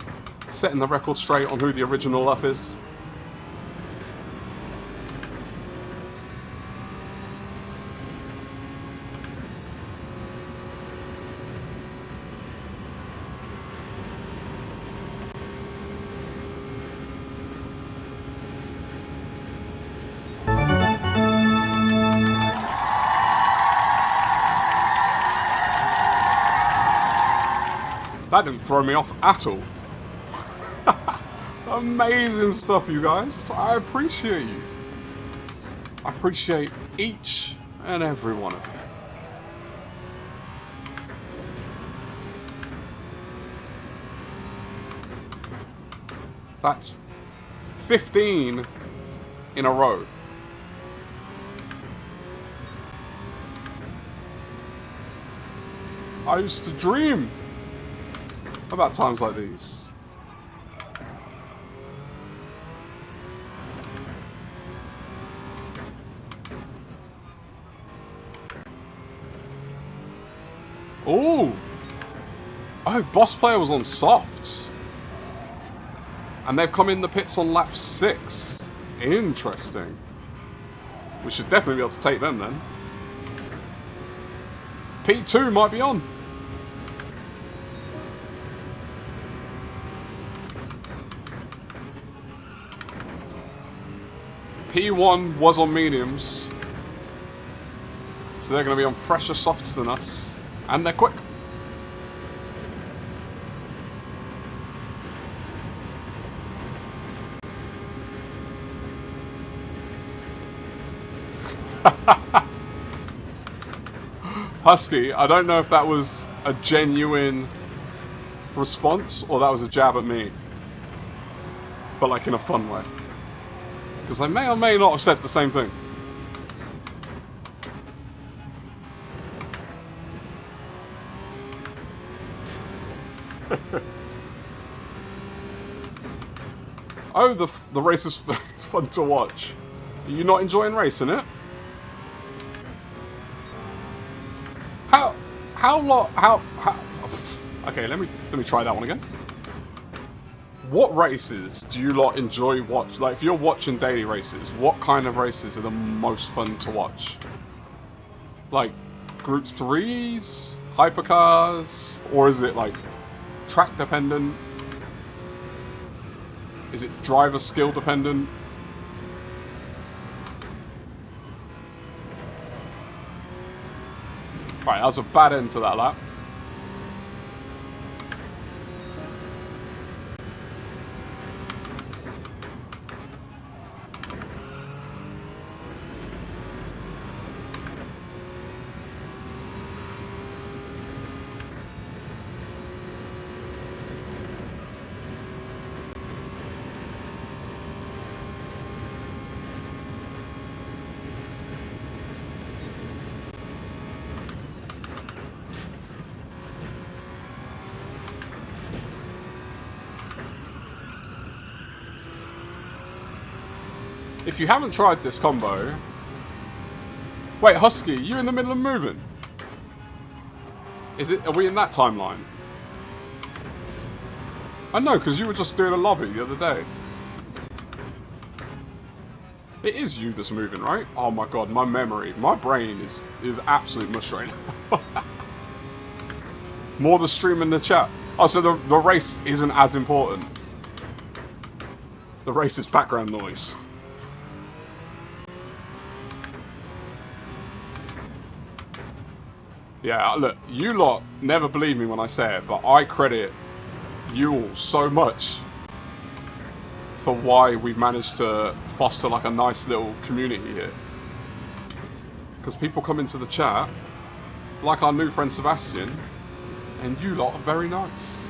setting the record straight on who the original Luff is. That didn't throw me off at all. Amazing stuff, you guys. I appreciate you. I appreciate each and every one of you. That's 15 in a row. I used to dream about times like these. Ooh! Oh, boss player was on softs. And they've come in the pits on lap 6. Interesting. We should definitely be able to take them then. P2 might be on. P1 was on mediums. So they're going to be on fresher softs than us. And they're quick. Husky, I don't know if that was a genuine response or that was a jab at me. But like in a fun way. Because I may or may not have said the same thing. Oh, the race is fun to watch. Are you not enjoying racing it? How okay, let me try that one again. What races do you lot enjoy watch? Like, if you're watching daily races, what kind of races are the most fun to watch? Like, Group 3s, hypercars, or is it like track dependent? Is it driver skill dependent? Right, that was a bad end to that lap. If you haven't tried this combo... Wait, Husky, you in the middle of moving? Are we in that timeline? I know, because you were just doing a lobby the other day. It is you that's moving, right? Oh my god, my memory, my brain is absolute mush right now. More the stream in the chat. Oh, so the race isn't as important. The race is background noise. Yeah, look, you lot never believe me when I say it, but I credit you all so much for why we've managed to foster like a nice little community here. Because people come into the chat, like our new friend Sebastian, and you lot are very nice.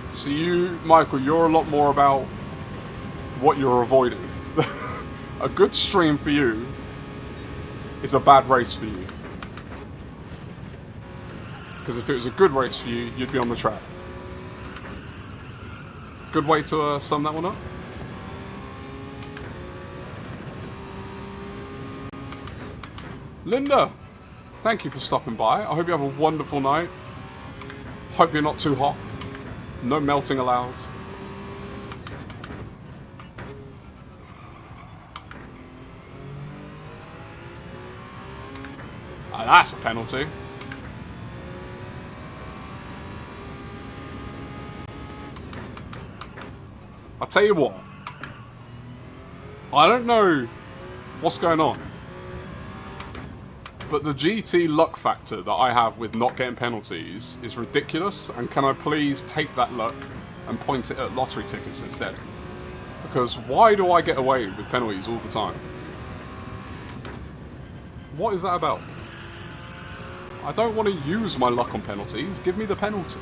So you, Michael, you're a lot more about what you're avoiding. A good stream for you is a bad race for you. Because if it was a good race for you, you'd be on the track. Good way to sum that one up. Linda, thank you for stopping by. I hope you have a wonderful night. Hope you're not too hot. No melting allowed. Ah, that's a penalty. I'll tell you what. I don't know what's going on, but the GT luck factor that I have with not getting penalties is ridiculous, and can I please take that luck and point it at lottery tickets instead? Because why do I get away with penalties all the time? What is that about? I don't want to use my luck on penalties, give me the penalty.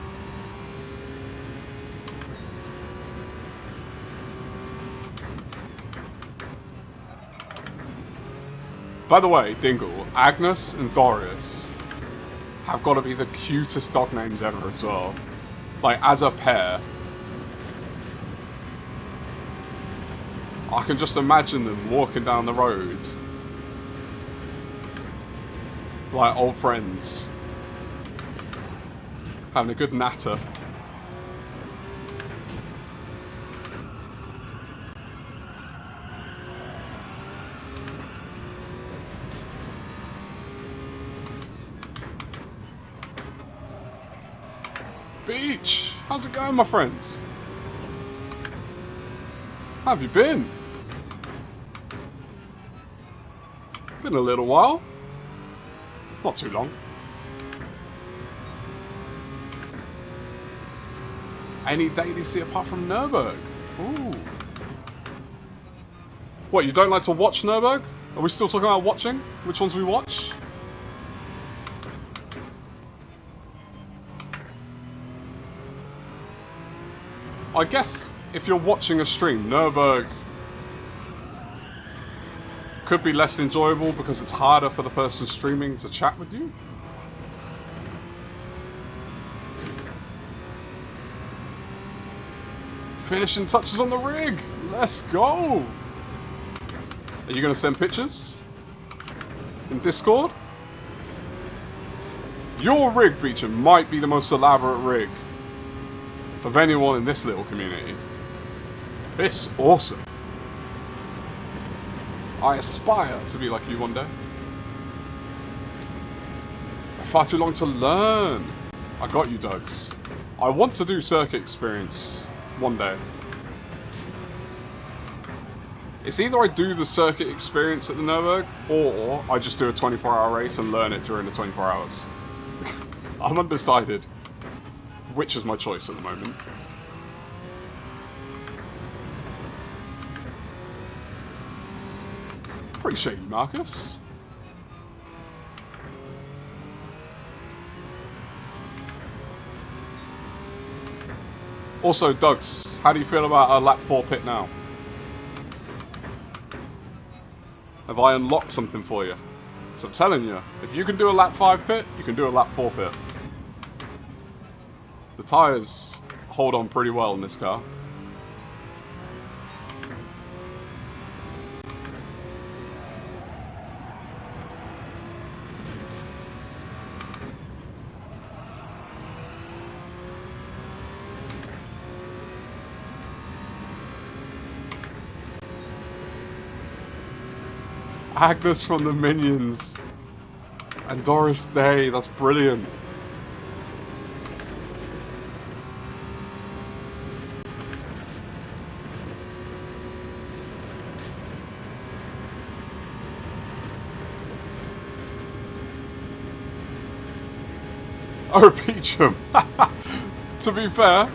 By the way, Dingle, Agnes and Doris have got to be the cutest dog names ever as well. Like, as a pair. I can just imagine them walking down the road. Like old friends. Having a good natter. Beach, how's it going, my friends? How have you been? Been a little while. Not too long. Any DDC apart from Nürburg? Ooh. What, you don't like to watch Nürburg? Are we still talking about watching? Which ones we watch? I guess if you're watching a stream, Nürburg could be less enjoyable because it's harder for the person streaming to chat with you. Finishing touches on the rig. Let's go. Are you going to send pictures in Discord? Your rig, Beecham, might be the most elaborate rig of anyone in this little community. It's awesome. I aspire to be like you one day. Far too long to learn. I got you, Dougs. I want to do circuit experience one day. It's either I do the circuit experience at the Nürburg, or I just do a 24-hour race and learn it during the 24 hours. I'm undecided which is my choice at the moment. Appreciate you, Marcus. Also, Dougs, how do you feel about a lap 4 pit now? Have I unlocked something for you? Because I'm telling you, if you can do a lap 5 pit, you can do a lap 4 pit. The tyres hold on pretty well in this car. Agnes from the Minions. And Doris Day, that's brilliant. Oh, Peachum. To be fair,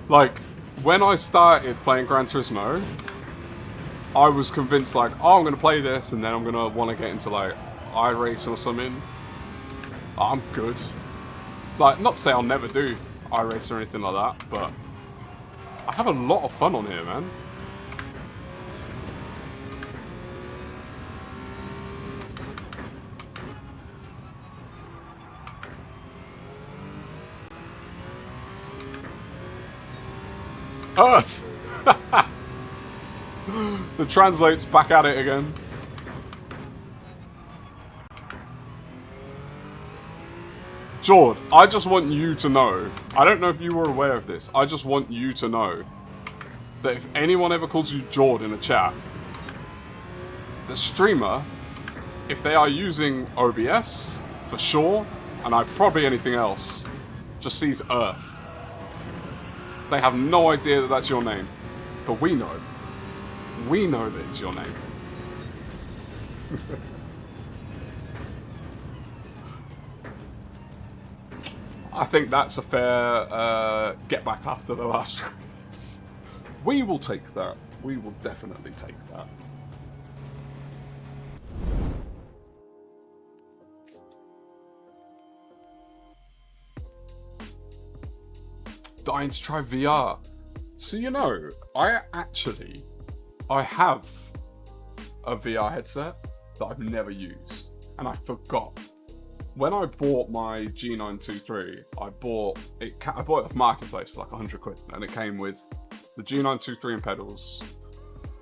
like, when I started playing Gran Turismo, I was convinced, like, oh, I'm going to play this, and then I'm going to want to get into, like, iRacing or something. I'm good. Like, not to say I'll never do iRacing or anything like that, but I have a lot of fun on here, man. Earth! The translate's back at it again. Jord, I just want you to know, I don't know if you were aware of this, I just want you to know that if anyone ever calls you Jord in a chat, the streamer, if they are using OBS, for sure, and probably anything else, just sees Earth. They have no idea that that's your name, but we know. We know that it's your name. I think that's a fair get back after the last race. We will take that. We will definitely take that. Dying to try VR. So, you know, I have a VR headset that I've never used, and I forgot. When I bought my G923, I bought it off Marketplace for like 100 quid, and it came with the G923 and pedals,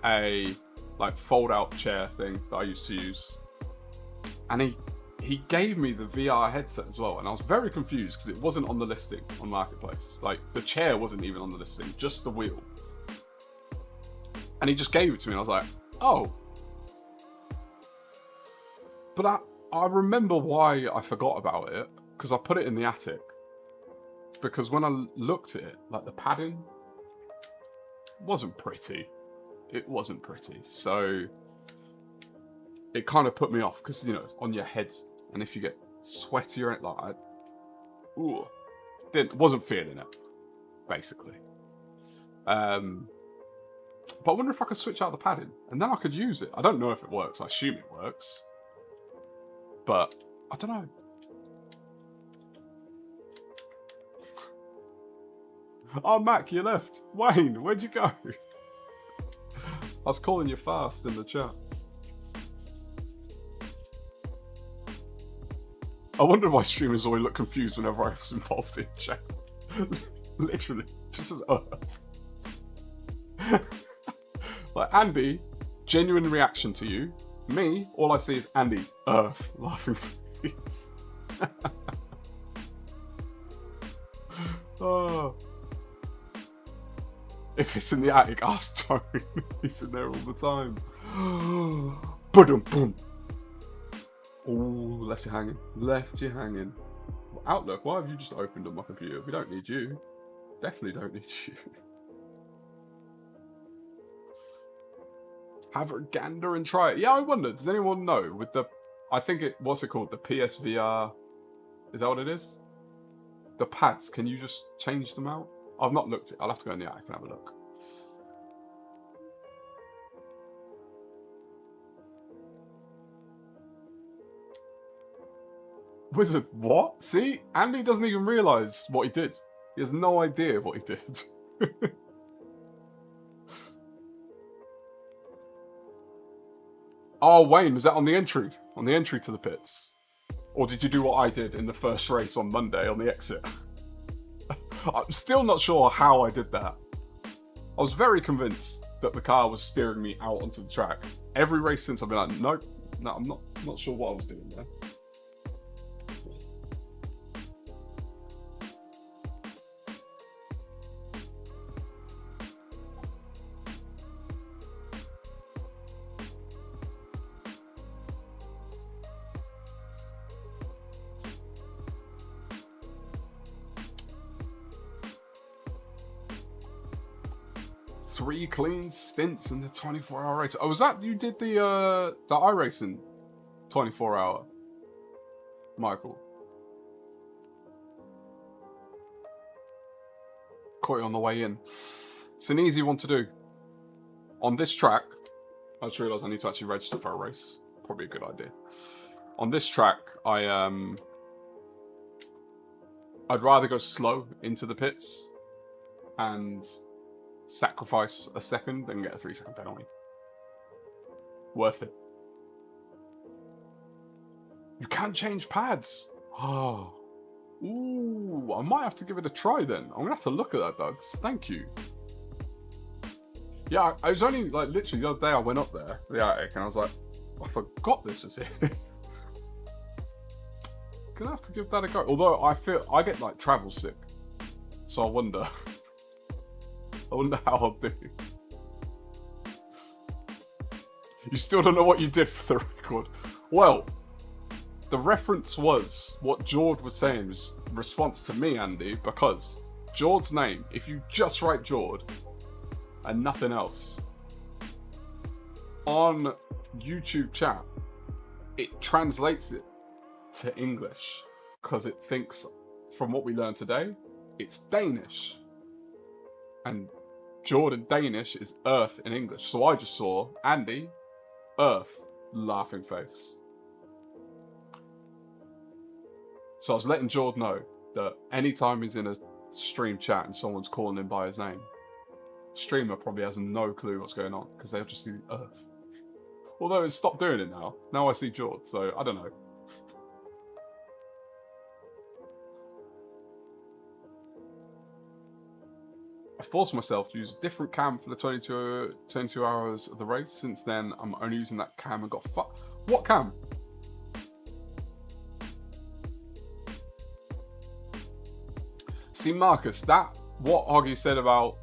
a like fold-out chair thing that I used to use, and he gave me the VR headset as well, and I was very confused because it wasn't on the listing on Marketplace. Like, the chair wasn't even on the listing, just the wheel. And he just gave it to me, and I was like, oh. But I remember why I forgot about it, because I put it in the attic. because when I looked at it, like the padding wasn't pretty. It wasn't pretty. So it kind of put me off because, you know, it's on your head. And if you get sweatier, like, wasn't feeling it, basically. But I wonder if I could switch out the padding and then I could use it. I don't know if it works. I assume it works. But I don't know. Oh, Mac, you left. Wayne, where'd you go? I was calling you fast in the chat. I wonder why streamers always look confused whenever I was involved in chat. Literally, just as like, Andy, genuine reaction to you. Me, all I see is Andy, Earth, laughing face. Oh. If it's in the attic, ask Tony. He's in there all the time. Boom. Oh, left you hanging. Left you hanging. Outlook, why have you just opened on my computer? We don't need you. Definitely don't need you. Have a gander and try it. Yeah, I wonder, does anyone know with the, I think it, what's it called? The PSVR, is that what it is? The pads, can you just change them out? I've not looked at it. I'll have to go in the attic and have a look. Wizard, what? See? Andy doesn't even realise what he did. He has no idea what he did. Oh, Wayne, was that on the entry? On the entry to the pits? Or did you do what I did in the first race on Monday on the exit? I'm still not sure how I did that. I was very convinced that the car was steering me out onto the track. Every race since I've been like, nope, no, I'm not sure what I was doing there. Three clean stints in the 24-hour race. Oh, was that you did the iRacing 24-hour, Michael? Caught you on the way in. It's an easy one to do. On this track, I just realised I need to actually register for a race. Probably a good idea. On this track, I'd rather go slow into the pits and sacrifice a second than get a 3-second penalty. Worth it. You can change pads. Oh. Ooh, I might have to give it a try then. I'm gonna have to look at that, Doug. Thank you. Yeah, I was only like literally the other day I went up there, the attic, and I was like, I forgot this was here. Gonna have to give that a go. Although I feel I get like travel sick, so I wonder. I wonder how I'll do. You still don't know what you did for the record. Well, the reference was what Jord was saying was response to me, Andy, because Jord's name, if you just write Jord and nothing else on YouTube chat, it translates it to English because it thinks, from what we learned today, it's Danish. And Jord in Danish is Earth in English. So I just saw Andy, Earth, laughing face. So I was letting Jord know that anytime he's in a stream chat and someone's calling him by his name, streamer probably has no clue what's going on because they'll just see Earth. Although it's stopped doing it now. Now I see Jord, so I don't know. I forced myself to use a different cam for the 22 hours of the race. Since then, I'm only using that cam and got fucked. What cam? See, Marcus, what Hoggy said about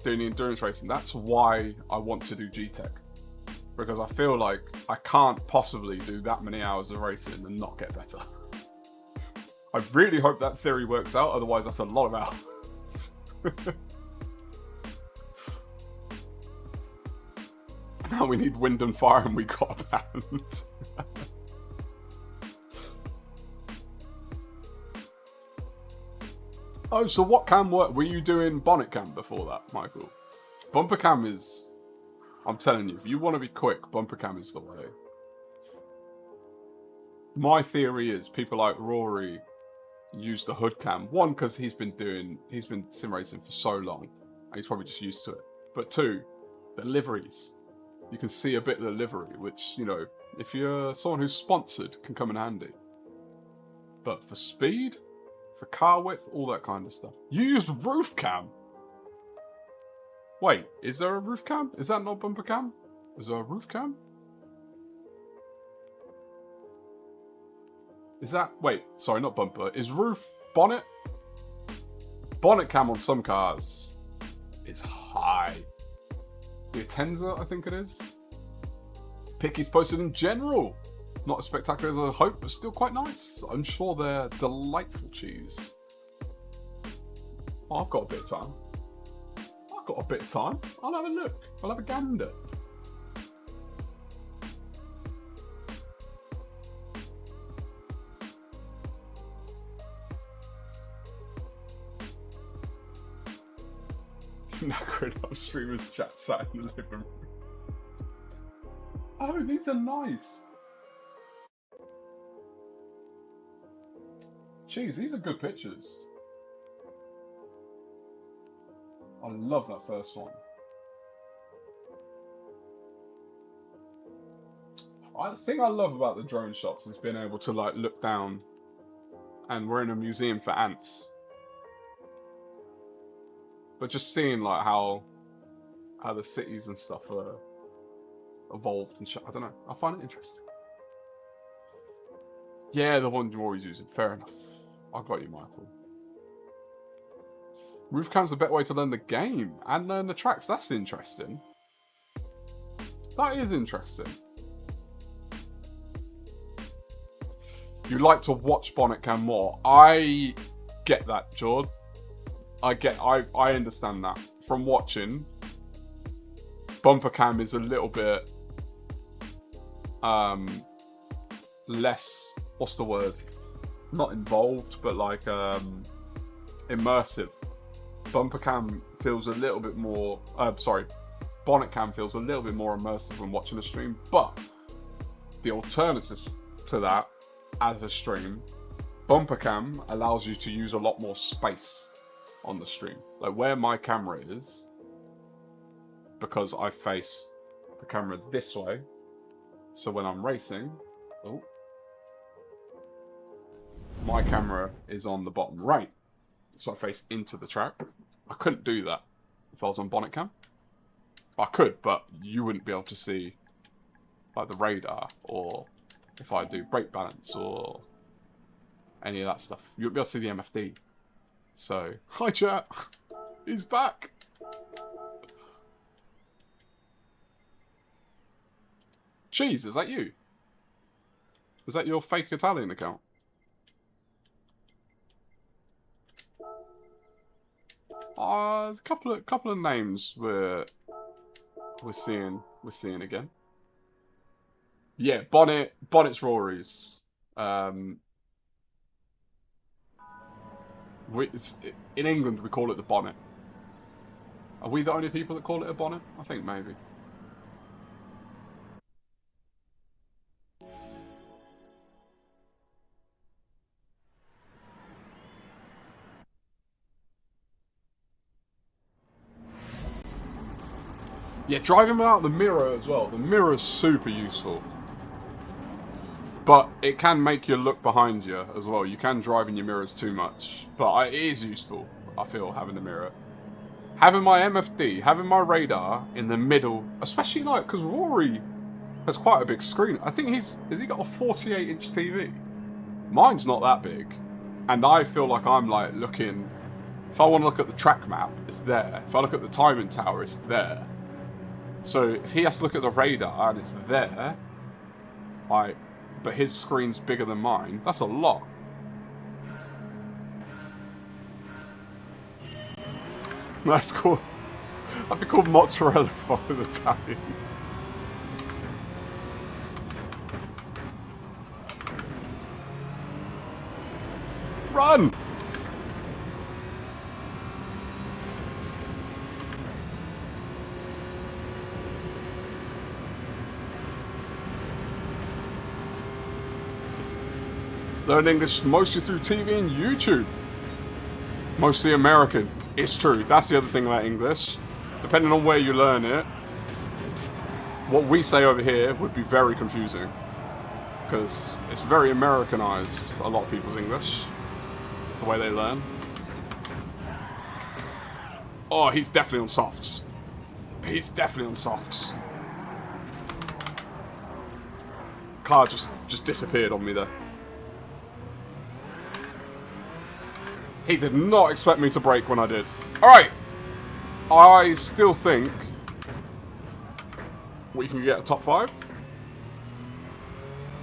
doing the endurance racing, that's why I want to do G-Tech. Because I feel like I can't possibly do that many hours of racing and not get better. I really hope that theory works out, otherwise that's a lot of hours. Now we need wind and fire and we got a band. Oh, so what cam work? Were you doing bonnet cam before that, Michael? Bumper cam is... I'm telling you, if you want to be quick, bumper cam is the way. My theory is people like Rory use the hood cam. One, because he's been sim racing for so long, and he's probably just used to it. But two, the liveries. You can see a bit of the livery, which, you know, if you're someone who's sponsored, can come in handy. But for speed, for car width, all that kind of stuff. You used roof cam? Wait, is there a roof cam? Is that not bumper cam? Is there a roof cam? Is that... Wait, sorry, not bumper. Is roof bonnet? Bonnet cam on some cars is high. The Atenza, I think it is. Picky's posted in general. Not as spectacular as I hope, but still quite nice. I'm sure they're delightful cheese. Oh, I've got a bit of time. I've got a bit of time. I'll have a look. I'll have a gander. Knackered up streamers chat sat in the living room. Oh, these are nice. Jeez, these are good pictures. I love that first one. The thing I love about the drone shots is being able to like look down, and we're in a museum for ants. But just seeing like how the cities and stuff are evolved and shit, I don't know. I find it interesting. Yeah, the one Rory's using. Fair enough. I got you, Michael. Roof cam's a better way to learn the game and learn the tracks. That's interesting. That is interesting. You like to watch bonnet cam more. I get that, Jord. I understand that. From watching, bumper cam is a little bit less, what's the word? Not involved, but like immersive. Bumper cam feels a little bit more, bonnet cam feels a little bit more immersive when watching a stream, but the alternative to that as a stream, bumper cam allows you to use a lot more space on the stream. Like where my camera is, because I face the camera this way, so when I'm racing, my camera is on the bottom right, so I face into the track. I couldn't do that if I was on bonnet cam. I could, but you wouldn't be able to see like the radar, or if I do brake balance or any of that stuff. You wouldn't be able to see the MFD. So, hi chat, he's back. Cheese, is that you? Is that your fake Italian account? There's a couple of names we're seeing again. Yeah, Bonnet's Rory's. In England we call it the bonnet. Are we the only people that call it a bonnet? I think maybe. Yeah, driving without the mirror as well. The mirror is super useful. But it can make you look behind you as well. You can drive in your mirrors too much. But it is useful, I feel, having the mirror. Having my MFD, having my radar in the middle, especially like, because Rory has quite a big screen. I think has he got a 48-inch TV? Mine's not that big. And I feel like I'm like looking, if I want to look at the track map, it's there. If I look at the timing tower, it's there. So if he has to look at the radar and it's there, but his screen's bigger than mine, that's a lot. That's cool. I'd be called mozzarella if I was Italian. Run! Learn English mostly through TV and YouTube. Mostly American. It's true. That's the other thing about English. Depending on where you learn it, what we say over here would be very confusing. Because it's very Americanized, a lot of people's English. The way they learn. Oh, he's definitely on softs. He's definitely on softs. Car just disappeared on me there. He did not expect me to brake when I did. Alright. I still think we can get a top 5.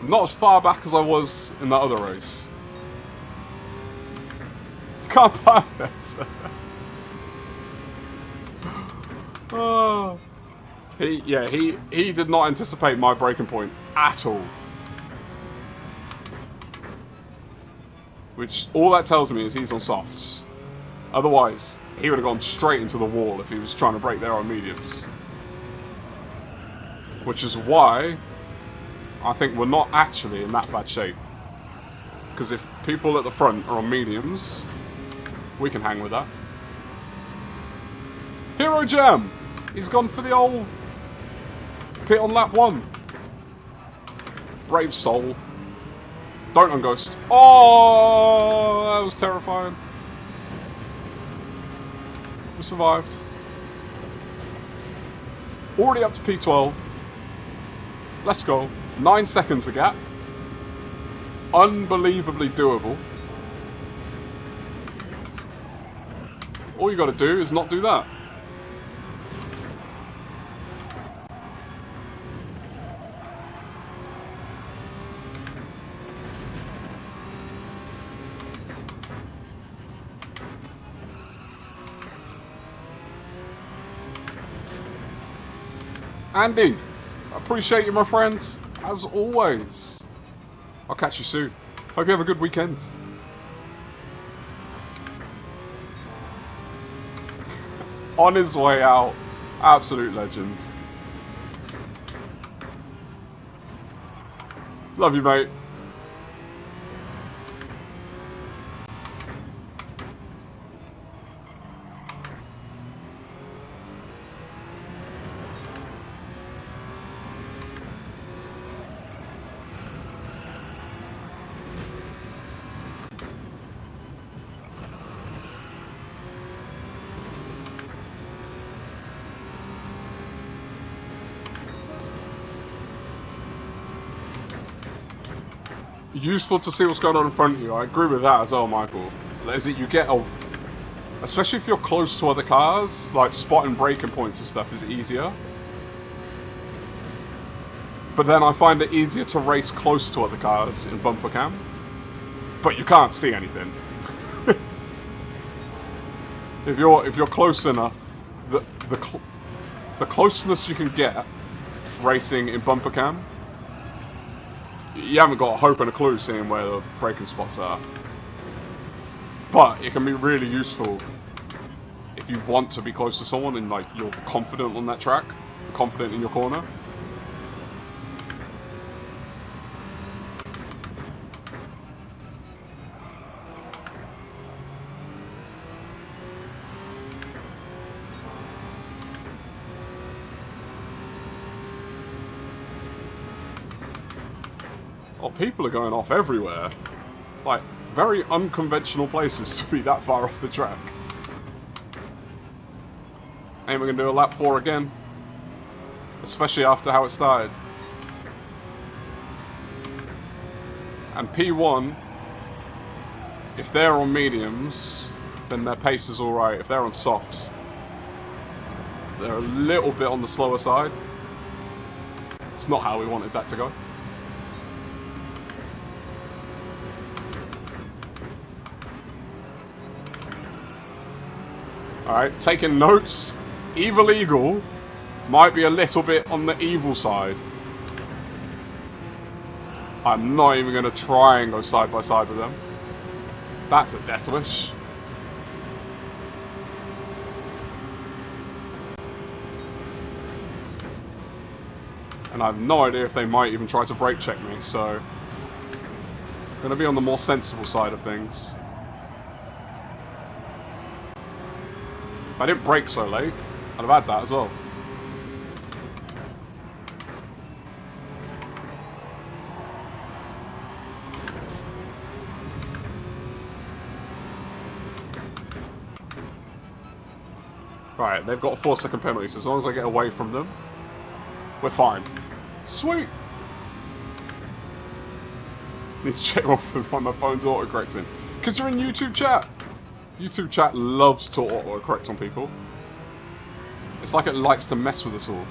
I'm not as far back as I was in that other race. You can't pass this. Oh. He did not anticipate my braking point at all. Which, all that tells me is he's on softs. Otherwise, he would have gone straight into the wall if he was trying to brake there on mediums. Which is why I think we're not actually in that bad shape. Because if people at the front are on mediums, we can hang with that. Hero Jam! He's gone for the old pit on lap 1. Brave soul. Don't unghost. Oh, that was terrifying. We survived. Already up to P12. Let's go. 9 seconds a gap. Unbelievably doable. All you got to do is not do that. Andy, I appreciate you, my friend, as always. I'll catch you soon. Hope you have a good weekend. On his way out. Absolute legend. Love you, mate. Useful to see what's going on in front of you. I agree with that as well, Michael. Is it you get a... Especially if you're close to other cars, like spotting braking points and stuff is easier. But then I find it easier to race close to other cars in bumper cam. But you can't see anything. If you're close enough, the closeness you can get racing in bumper cam, you haven't got a hope and a clue seeing where the braking spots are. But it can be really useful if you want to be close to someone and like you're confident on that track, confident in your corner. Oh, people are going off everywhere. Like, very unconventional places to be that far off the track. Ain't we gonna do a lap 4 again? Especially after how it started. And P1, if they're on mediums, then their pace is alright. If they're on softs, they're a little bit on the slower side. It's not how we wanted that to go. Alright, taking notes. Evil Eagle might be a little bit on the evil side. I'm not even going to try and go side by side with them. That's a death wish. And I have no idea if they might even try to brake check me, so I'm going to be on the more sensible side of things. If I didn't brake so late, I'd have had that as well. Right, they've got a 4-second penalty, so as long as I get away from them, we're fine. Sweet! Need to check off why my phone's autocorrecting. Because you're in YouTube chat! YouTube chat loves to autocorrect on people. It's like it likes to mess with us all.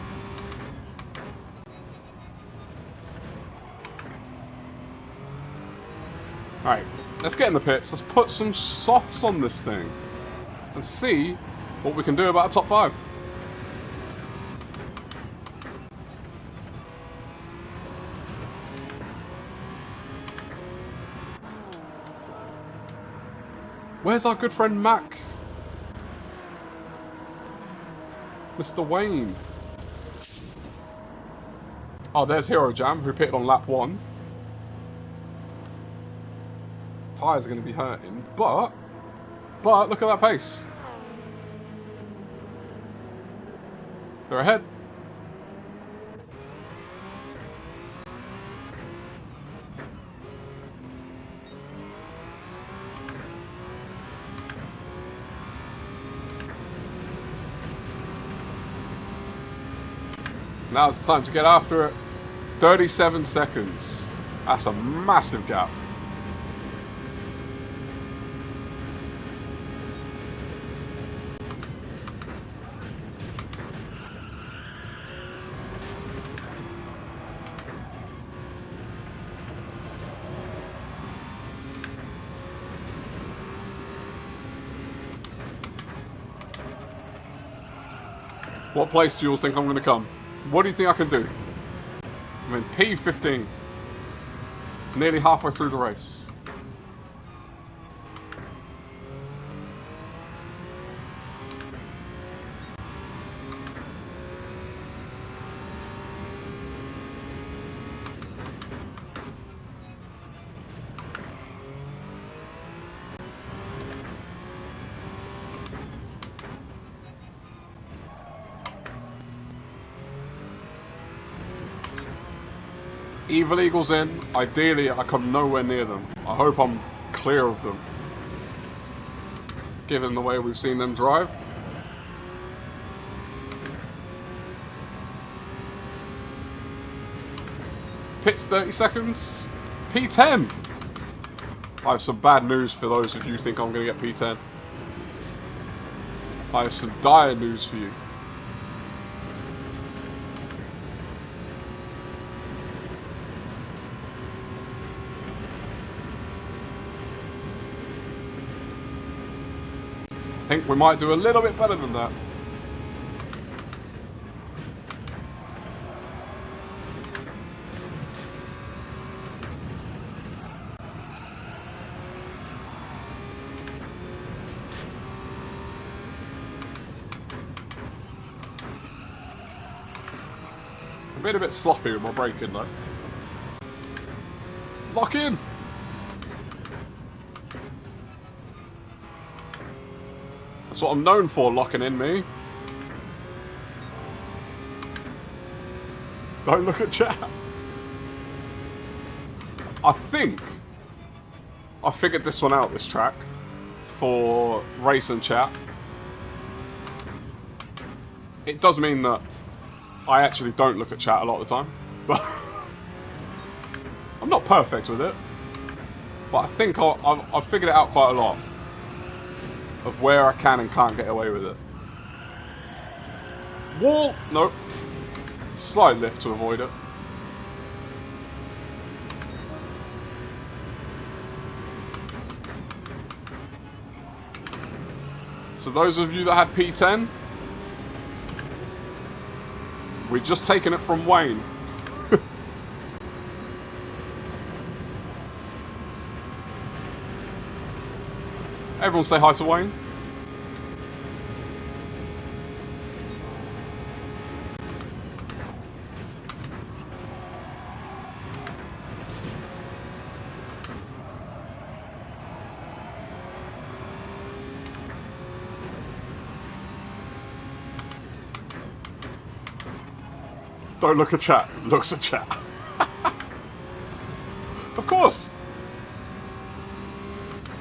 Alright, let's get in the pits. Let's put some softs on this thing. And see what we can do about a top 5. Where's our good friend Mac? Mr. Wayne. Oh, there's Hero Jam, who pitted on lap 1. Tyres are going to be hurting, but look at that pace. They're ahead. Now's the time to get after it. 37 seconds. That's a massive gap. What place do you all think I'm going to come? What do you think I can do? I'm in P15. Nearly halfway through the race. Evil Eagle's in. Ideally, I come nowhere near them. I hope I'm clear of them. Given the way we've seen them drive. Pits 30 seconds. P10! I have some bad news for those of you who think I'm going to get P10. I have some dire news for you. I think we might do a little bit better than that. I'm being a bit sloppy with my braking though. Lock in! That's what I'm known for, locking in me. Don't look at chat. I think I figured this one out, this track, for race and chat. It does mean that I actually don't look at chat a lot of the time. But I'm not perfect with it. But I think I've figured it out quite a lot. Of where I can and can't get away with it. Wall! Nope. Slight lift to avoid it. So those of you that had P10, we've just taken it from Wayne. Everyone say hi to Wayne. Don't look at chat. Looks at chat. Of course.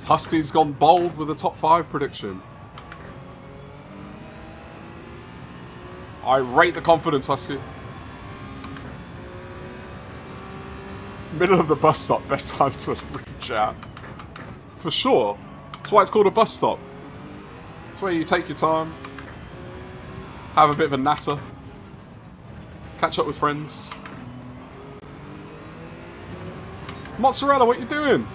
Husty's gone bold with a top 5 prediction. I rate the confidence, Husky. Middle of the bus stop. Best time to reach out. For sure. That's why it's called a bus stop. It's where you take your time. Have a bit of a natter. Catch up with friends. Mozzarella, what you doing?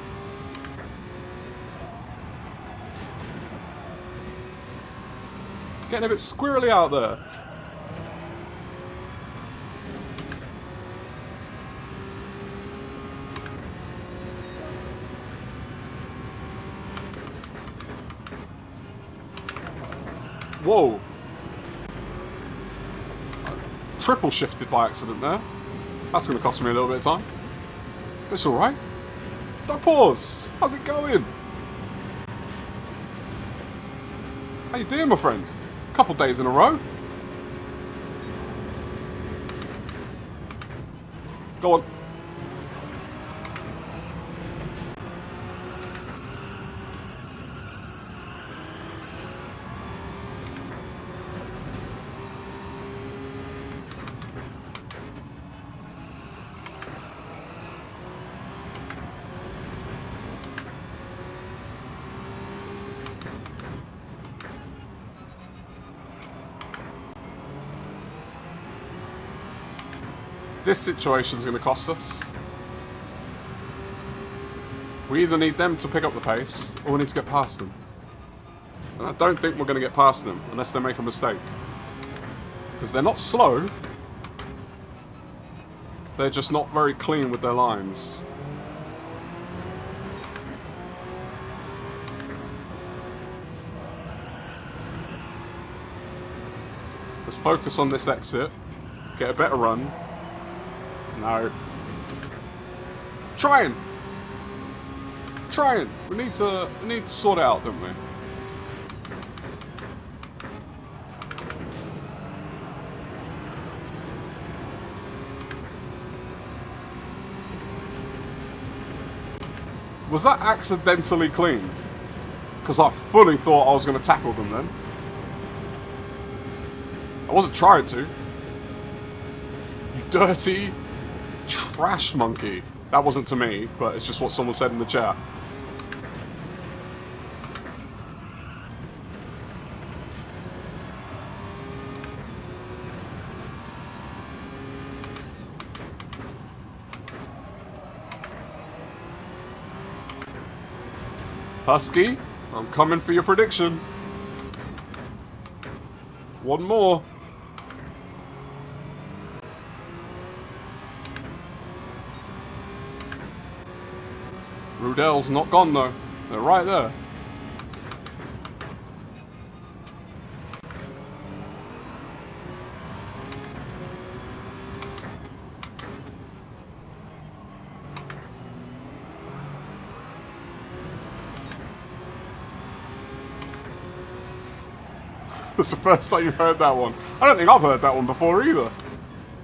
Getting a bit squirrely out there. Whoa. Triple shifted by accident there. That's going to cost me a little bit of time. But it's alright. Don't pause. How's it going? How you doing, my friend? Couple days in a row. Go on. This situation's going to cost us. We either need them to pick up the pace, or we need to get past them. And I don't think we're going to get past them, unless they make a mistake. Because they're not slow. They're just not very clean with their lines. Let's focus on this exit. Get a better run. No. Trying. We need to sort it out, don't we? Was that accidentally clean? Because I fully thought I was going to tackle them then. I wasn't trying to. You dirty trash monkey. That wasn't to me, but it's just what someone said in the chat. Husky, I'm coming for your prediction. One more. Rudell's not gone though. They're right there. That's the first time you've heard that one. I don't think I've heard that one before either.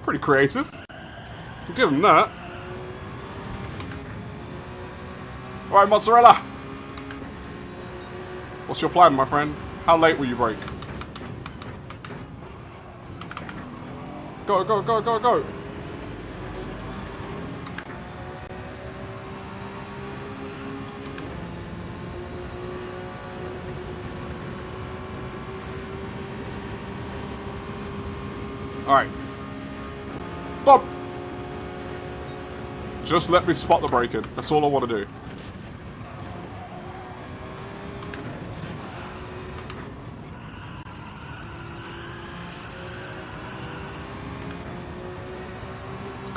Pretty creative. I'll give them that. Alright, Mozzarella. What's your plan, my friend? How late will you break? Go, go, go, go, go. Alright. Bob! Just let me spot the break-in. That's all I want to do.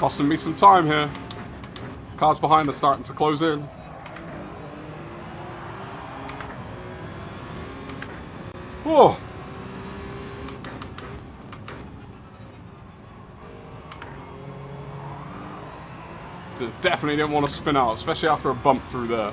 Costing me some time here. Cars behind are starting to close in. Oh! Definitely didn't want to spin out, especially after a bump through there.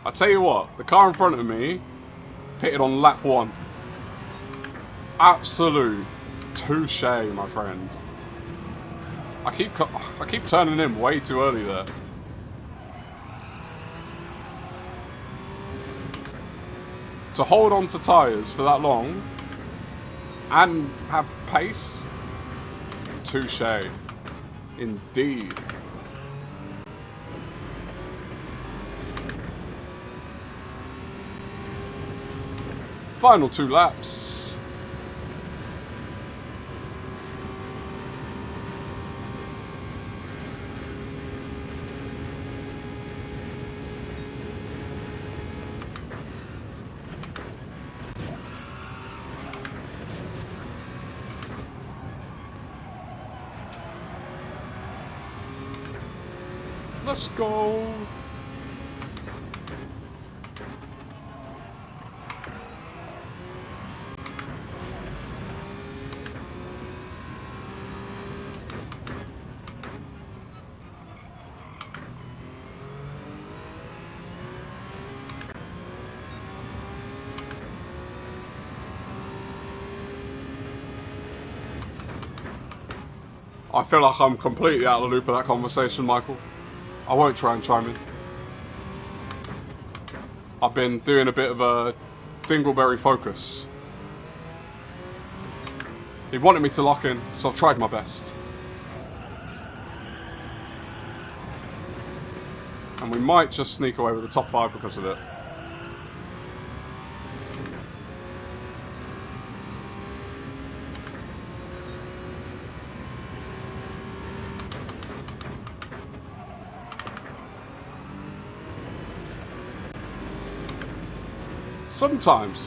I tell you what, the car in front of me pitted on lap 1. Absolute touche, my friend. I keep turning in way too early there. To hold on to tyres for that long and have pace, touche, indeed. Final 2 laps. Let's go. I feel like I'm completely out of the loop of that conversation, Michael. I won't try and chime in. I've been doing a bit of a dingleberry focus. He wanted me to lock in, so I've tried my best. And we might just sneak away with the top 5 because of it. Sometimes,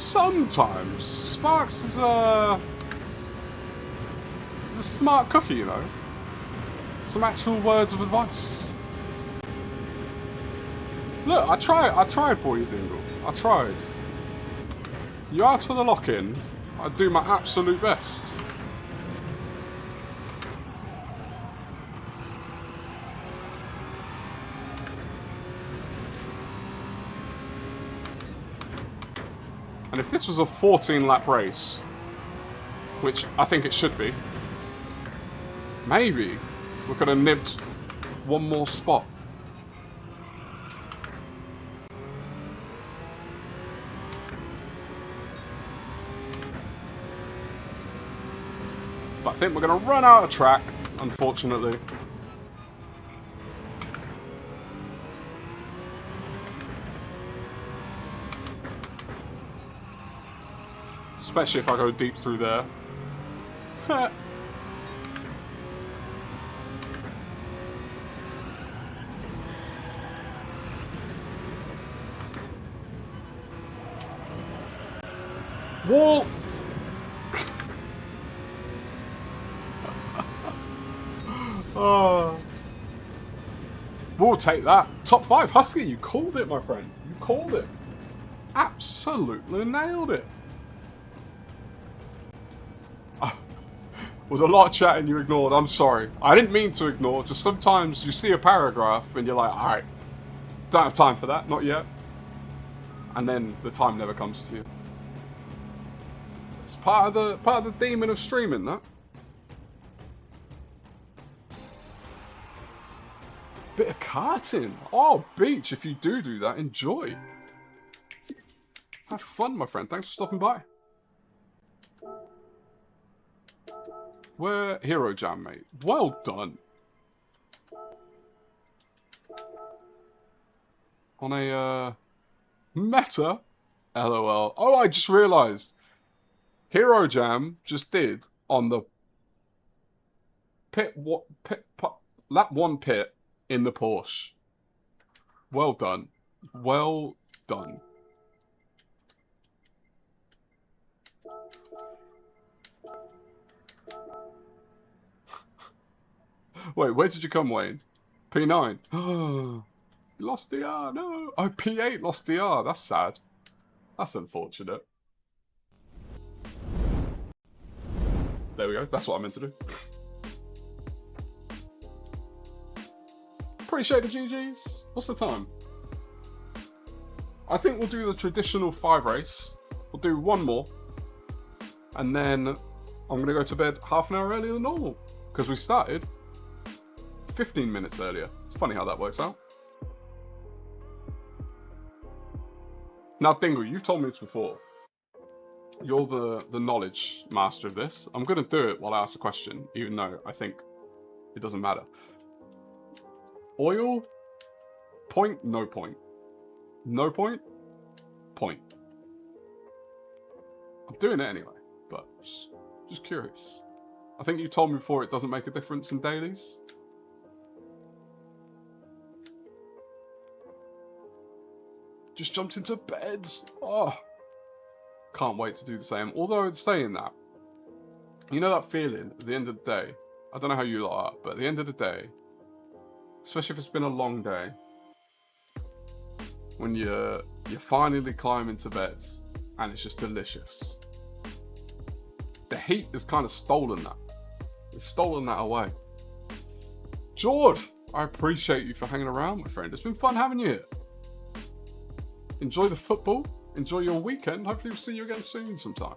Sparks is a smart cookie, you know. Some actual words of advice. Look, I tried for you, Dingle. I tried. You asked for the lock-in. I do my absolute best. And if this was a 14-lap race, which I think it should be, maybe we could have nibbed one more spot. But I think we're going to run out of track, unfortunately. Especially if I go deep through there. Wall! Oh. We'll take that. Top 5. Husky, you called it, my friend. You called it. Absolutely nailed it. Was a lot of chatting you ignored. I'm sorry. I didn't mean to ignore. Just sometimes you see a paragraph and you're like, alright, don't have time for that. Not yet. And then the time never comes to you. It's part of the demon of streaming, that. Bit of karting. Oh, beach. If you do that, enjoy. Have fun, my friend. Thanks for stopping by. We're Hero Jam, mate. Well done. On a, meta? LOL. Oh, I just realised. Hero Jam just did on the lap 1 pit in the Porsche. Well done. Well done. Wait, where did you come, Wayne? P9. You lost the R, no. Oh, P8 lost the R. That's sad. That's unfortunate. There we go. That's what I meant to do. Appreciate the GGs. What's the time? I think we'll do the traditional 5 race. We'll do one more. And then I'm going to go to bed half an hour earlier than normal. Because we started 15 minutes earlier. It's funny how that works out. Now, Dingle, you've told me this before. You're the knowledge master of this. I'm going to do it while I ask the question, even though I think it doesn't matter. Oil, point, no point. No point, point. I'm doing it anyway, but just curious. I think you told me before it doesn't make a difference in dailies. Just jumped into beds. Oh, can't wait to do the same. Although saying that, you know that feeling at the end of the day, I don't know how you lot are, but at the end of the day, especially if it's been a long day, when you finally climb into bed and it's just delicious. The heat has kind of stolen that. It's stolen that away. George, I appreciate you for hanging around, my friend. It's been fun having you here. Enjoy the football. Enjoy your weekend. Hopefully we'll see you again soon sometime.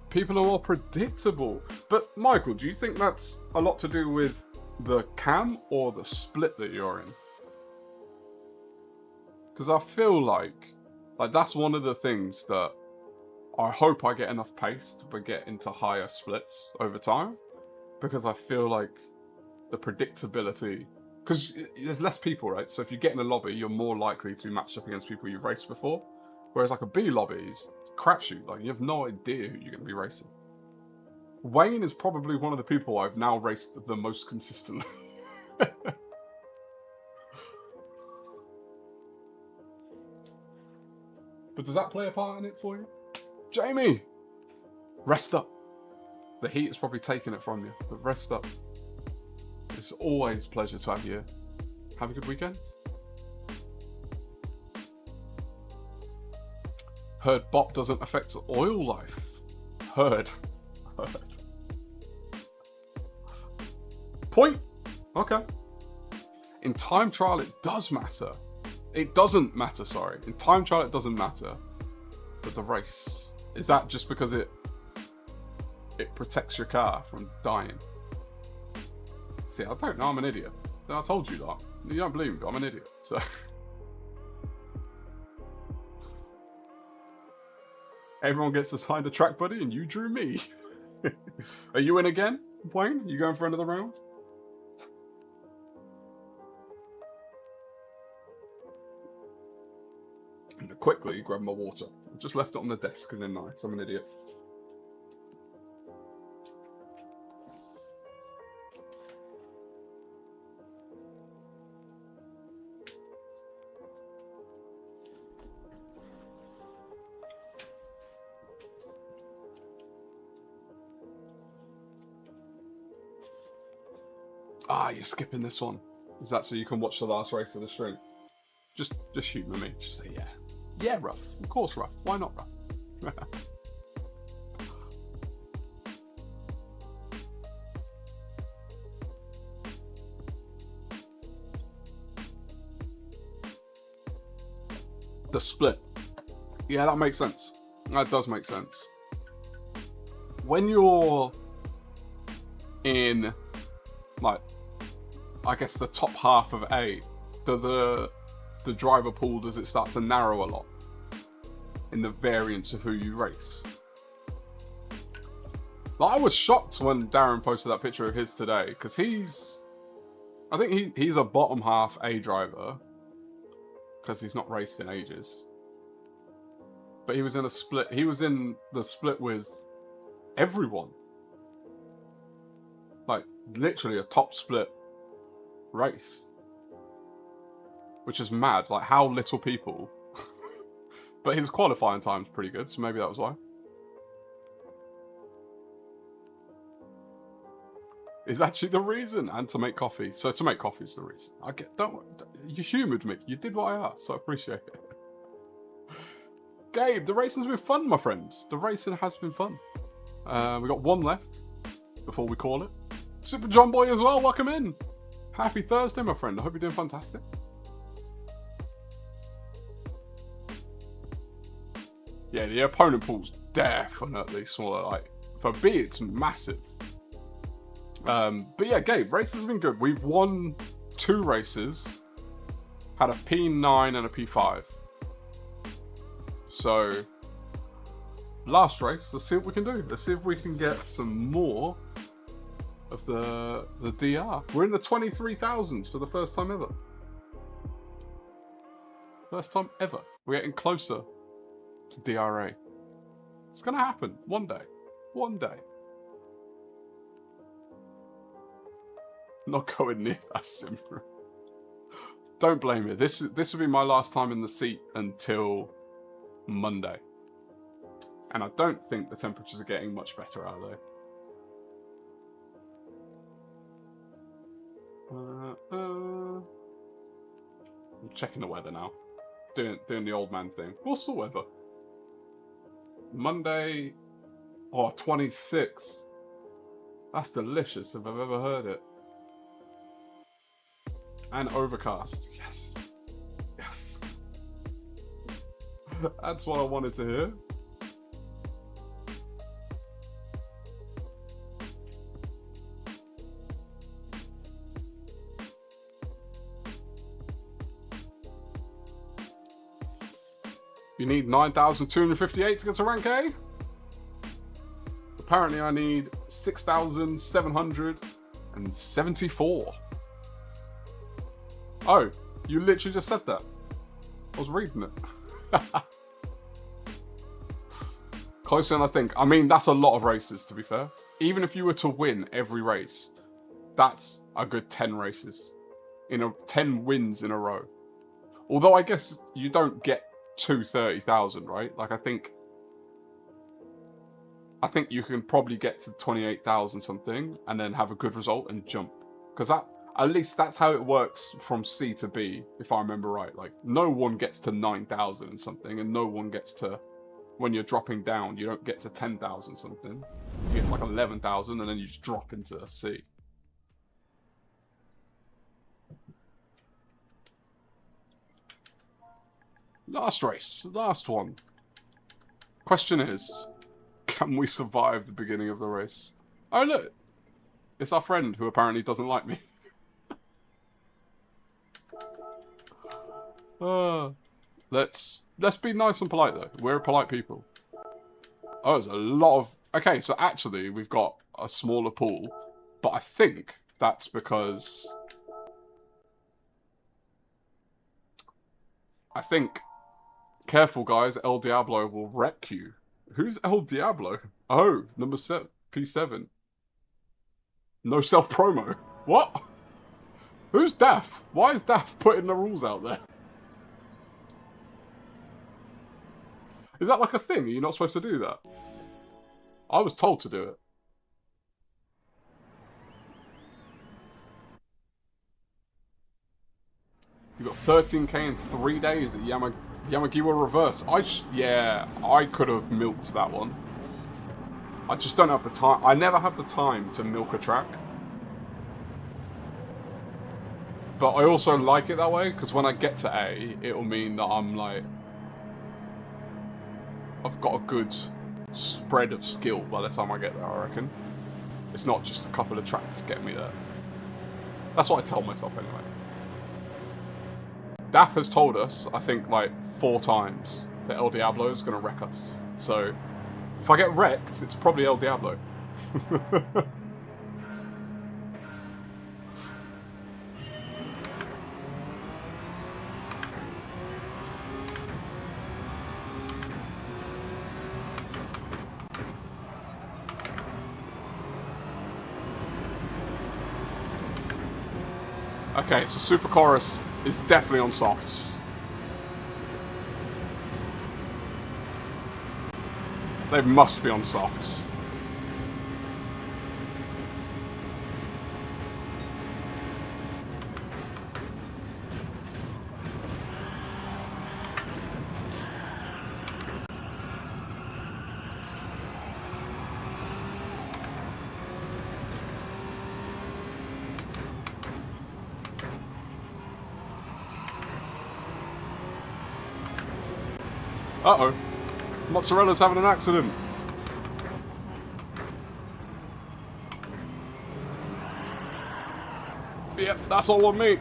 People are more predictable. But Michael, do you think that's a lot to do with the cam or the split that you're in? Because I feel like that's one of the things that I hope I get enough pace to get into higher splits over time. Because I feel like the predictability, because there's less people, right? So if you get in a lobby, you're more likely to be matched up against people you've raced before. Whereas like a B lobby is crapshoot. Like you have no idea who you're going to be racing. Wayne is probably one of the people I've now raced the most consistently. But does that play a part in it for you? Jamie! Rest up. The heat is probably taking it from you, but rest up. It's always a pleasure to have you here. Have a good weekend. Heard bop doesn't affect oil life. Heard. Point. Okay. In time trial, it does matter. It doesn't matter, sorry. In time trial, it doesn't matter. But the race, is that just because it protects your car from dying? See, I don't know. I'm an idiot. I told you that. You don't believe me, but I'm an idiot. So. Everyone gets assigned a track buddy and you drew me. Are you in again, Wayne? You going for another round? And quickly grab my water. I just left it on the desk and then night. I'm an idiot. Ah, you're skipping this one. Is that so you can watch the last race of the stream? Just humour me. Just say, yeah. Yeah, Ruff. Of course, Ruff. Why not, Ruff? The split. Yeah, that makes sense. That does make sense. When you're in, like, I guess the top half of A, the driver pool, does it start to narrow a lot in the variance of who you race? Like, I was shocked when Darren posted that picture of his today, because I think he's a bottom half A driver, because he's not raced in ages. But he was in a split. He was in the split with everyone. Like, literally a top split race. Which is mad. Like, how little people. But his qualifying time's pretty good, so maybe that was why. Is actually the reason. And to make coffee. So to make coffee is the reason. I get. You humoured me. You did what I asked, so I appreciate it. Gabe, the racing's been fun, my friends. The racing has been fun. We got one left before we call it. Super John Boy as well, welcome in. Happy Thursday, my friend. I hope you're doing fantastic. Yeah, the opponent pool's definitely smaller. Like, for B, it's massive. But yeah, Gabe, races have been good. We've won 2 races. Had a P9 and a P5. So, last race, let's see what we can do. Let's see if we can get some more of the DR. We're in the 23,000s for the first time ever. First time ever. We're getting closer to DRA. It's going to happen one day. One day. Not going near that simple. Don't blame me. This will be my last time in the seat until Monday. And I don't think the temperatures are getting much better, are they? I'm checking the weather now. Doing the old man thing. What's the weather? Monday, 26. That's delicious if I've ever heard it. And overcast. Yes. Yes. That's what I wanted to hear. You need 9,258 to get to rank A? Apparently I need 6,774. Oh, you literally just said that. I was reading it. Closer than I think. I mean, that's a lot of races, to be fair. Even if you were to win every race, that's a good 10 races. 10 wins in a row. Although I guess you don't get to 30,000, right? Like, I think you can probably get to 28,000 something and then have a good result and jump. Because at least that's how it works from C to B, if I remember right. Like, no one gets to 9,000 and something, and no one gets to, when you're dropping down, you don't get to 10,000 something. You get to like 11,000 and then you just drop into C. Last race, last one. Question is, can we survive the beginning of the race? Oh look, it's our friend who apparently doesn't like me. Let's be nice and polite though. We're polite people. Oh, there's a lot of... Okay, so actually we've got a smaller pool, but I think that's because... I think... Careful guys, El Diablo will wreck you. Who's El Diablo? Oh, number 7, P7. No self-promo. What? Who's Daff? Why is Daff putting the rules out there? Is that like a thing? Are you not supposed to do that? I was told to do it. You got 13k in 3 days at Yamagiwa Reverse. Yeah, I could have milked that one. I just don't have the time. I never have the time to milk a track. But I also like it that way, because when I get to A, it'll mean that I'm like... I've got a good spread of skill by the time I get there, I reckon. It's not just a couple of tracks getting me there. That's what I tell myself anyway. Daff has told us, I think like 4 times, that El Diablo is going to wreck us. So, if I get wrecked, it's probably El Diablo. Okay, so Super Chorus is definitely on softs. They must be on softs. Uh-oh. Mozzarella's having an accident. Yep, that's all on me.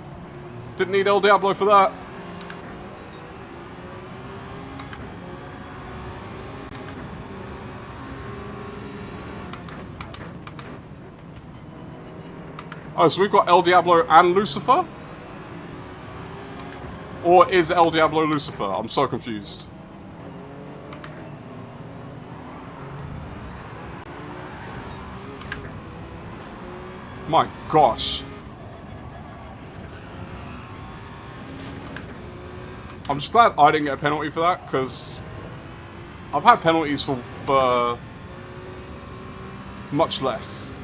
Didn't need El Diablo for that. Oh, so we've got El Diablo and Lucifer? Or is El Diablo Lucifer? I'm so confused. My gosh. I'm just glad I didn't get a penalty for that, because I've had penalties for much less.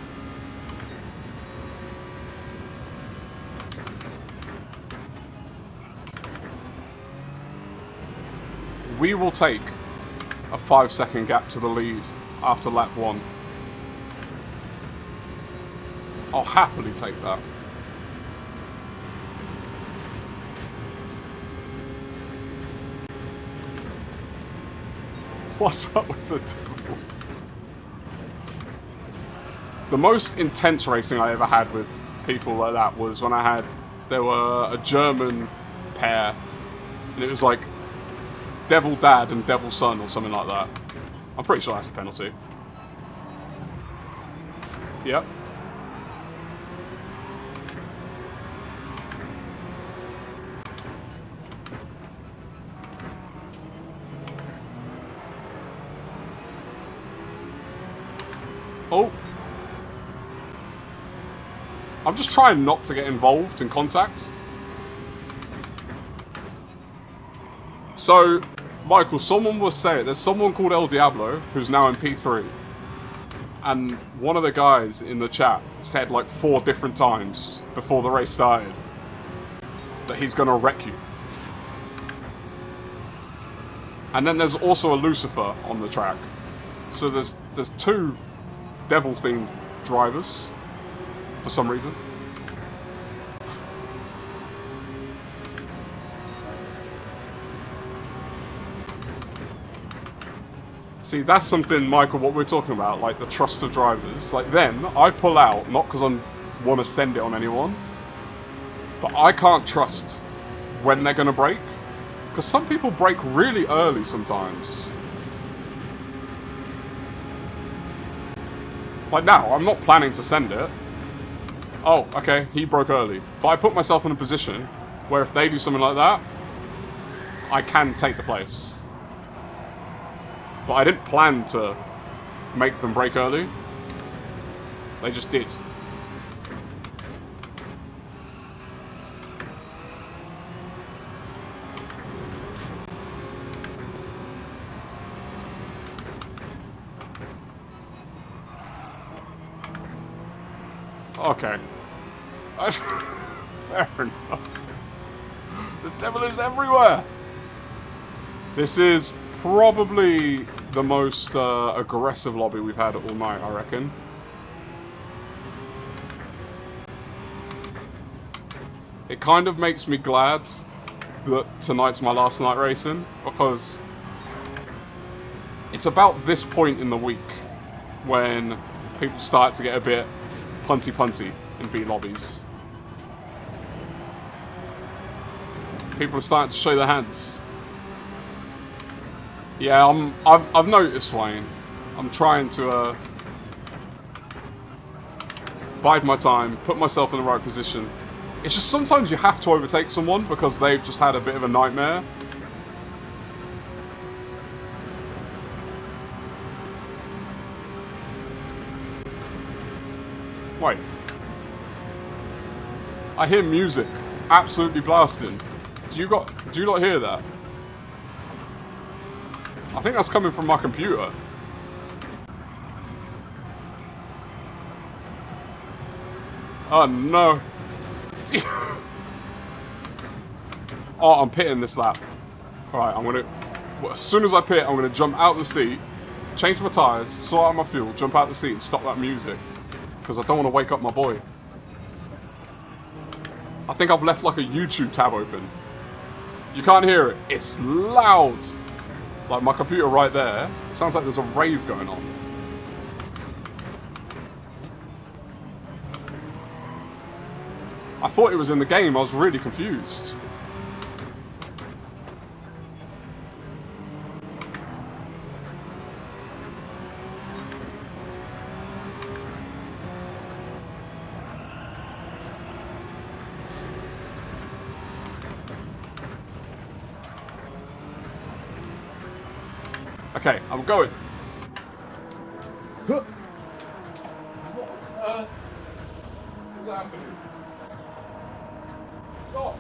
We will take a 5-second gap to the lead after lap 1. I'll happily take that. What's up with the devil? The most intense racing I ever had with people like that was when there were a German pair, and it was like Devil Dad and Devil Son or something like that. I'm pretty sure that's a penalty. Yep. Oh. I'm just trying not to get involved in contact. So, Michael, someone was saying, there's someone called El Diablo who's now in P3. And one of the guys in the chat said like 4 different times before the race started that he's gonna wreck you. And then there's also a Lucifer on the track. So there's 2 devil-themed drivers for some reason. See, that's something, Michael, what we're talking about, like the trust of drivers. Like them, I pull out, not because I want to send it on anyone, but I can't trust when they're going to brake. Because some people brake really early sometimes. Like now, I'm not planning to send it. Oh, okay, he broke early. But I put myself in a position where if they do something like that, I can take the place. But I didn't plan to make them brake early. They just did. Okay. Fair enough. The devil is everywhere! This is probably the most aggressive lobby we've had all night, I reckon. It kind of makes me glad that tonight's my last night racing, because it's about this point in the week when people start to get a bit punty in B lobbies. People are starting to show their hands. Yeah, I've noticed, Wayne. I'm trying to bide my time, put myself in the right position. It's just sometimes you have to overtake someone because they've just had a bit of a nightmare. Wait. I hear music absolutely blasting. Do you not hear that? I think that's coming from my computer. Oh no. Oh, I'm pitting this lap. Alright, as soon as I pit, I'm gonna jump out the seat, change my tyres, sort out my fuel, jump out the seat and stop that music. Because I don't want to wake up my boy. I think I've left like a YouTube tab open. You can't hear it. It's loud. Like my computer right there. It sounds like there's a rave going on. I thought it was in the game. I was really confused. Okay, I'm going. What on earth is happening? Stop.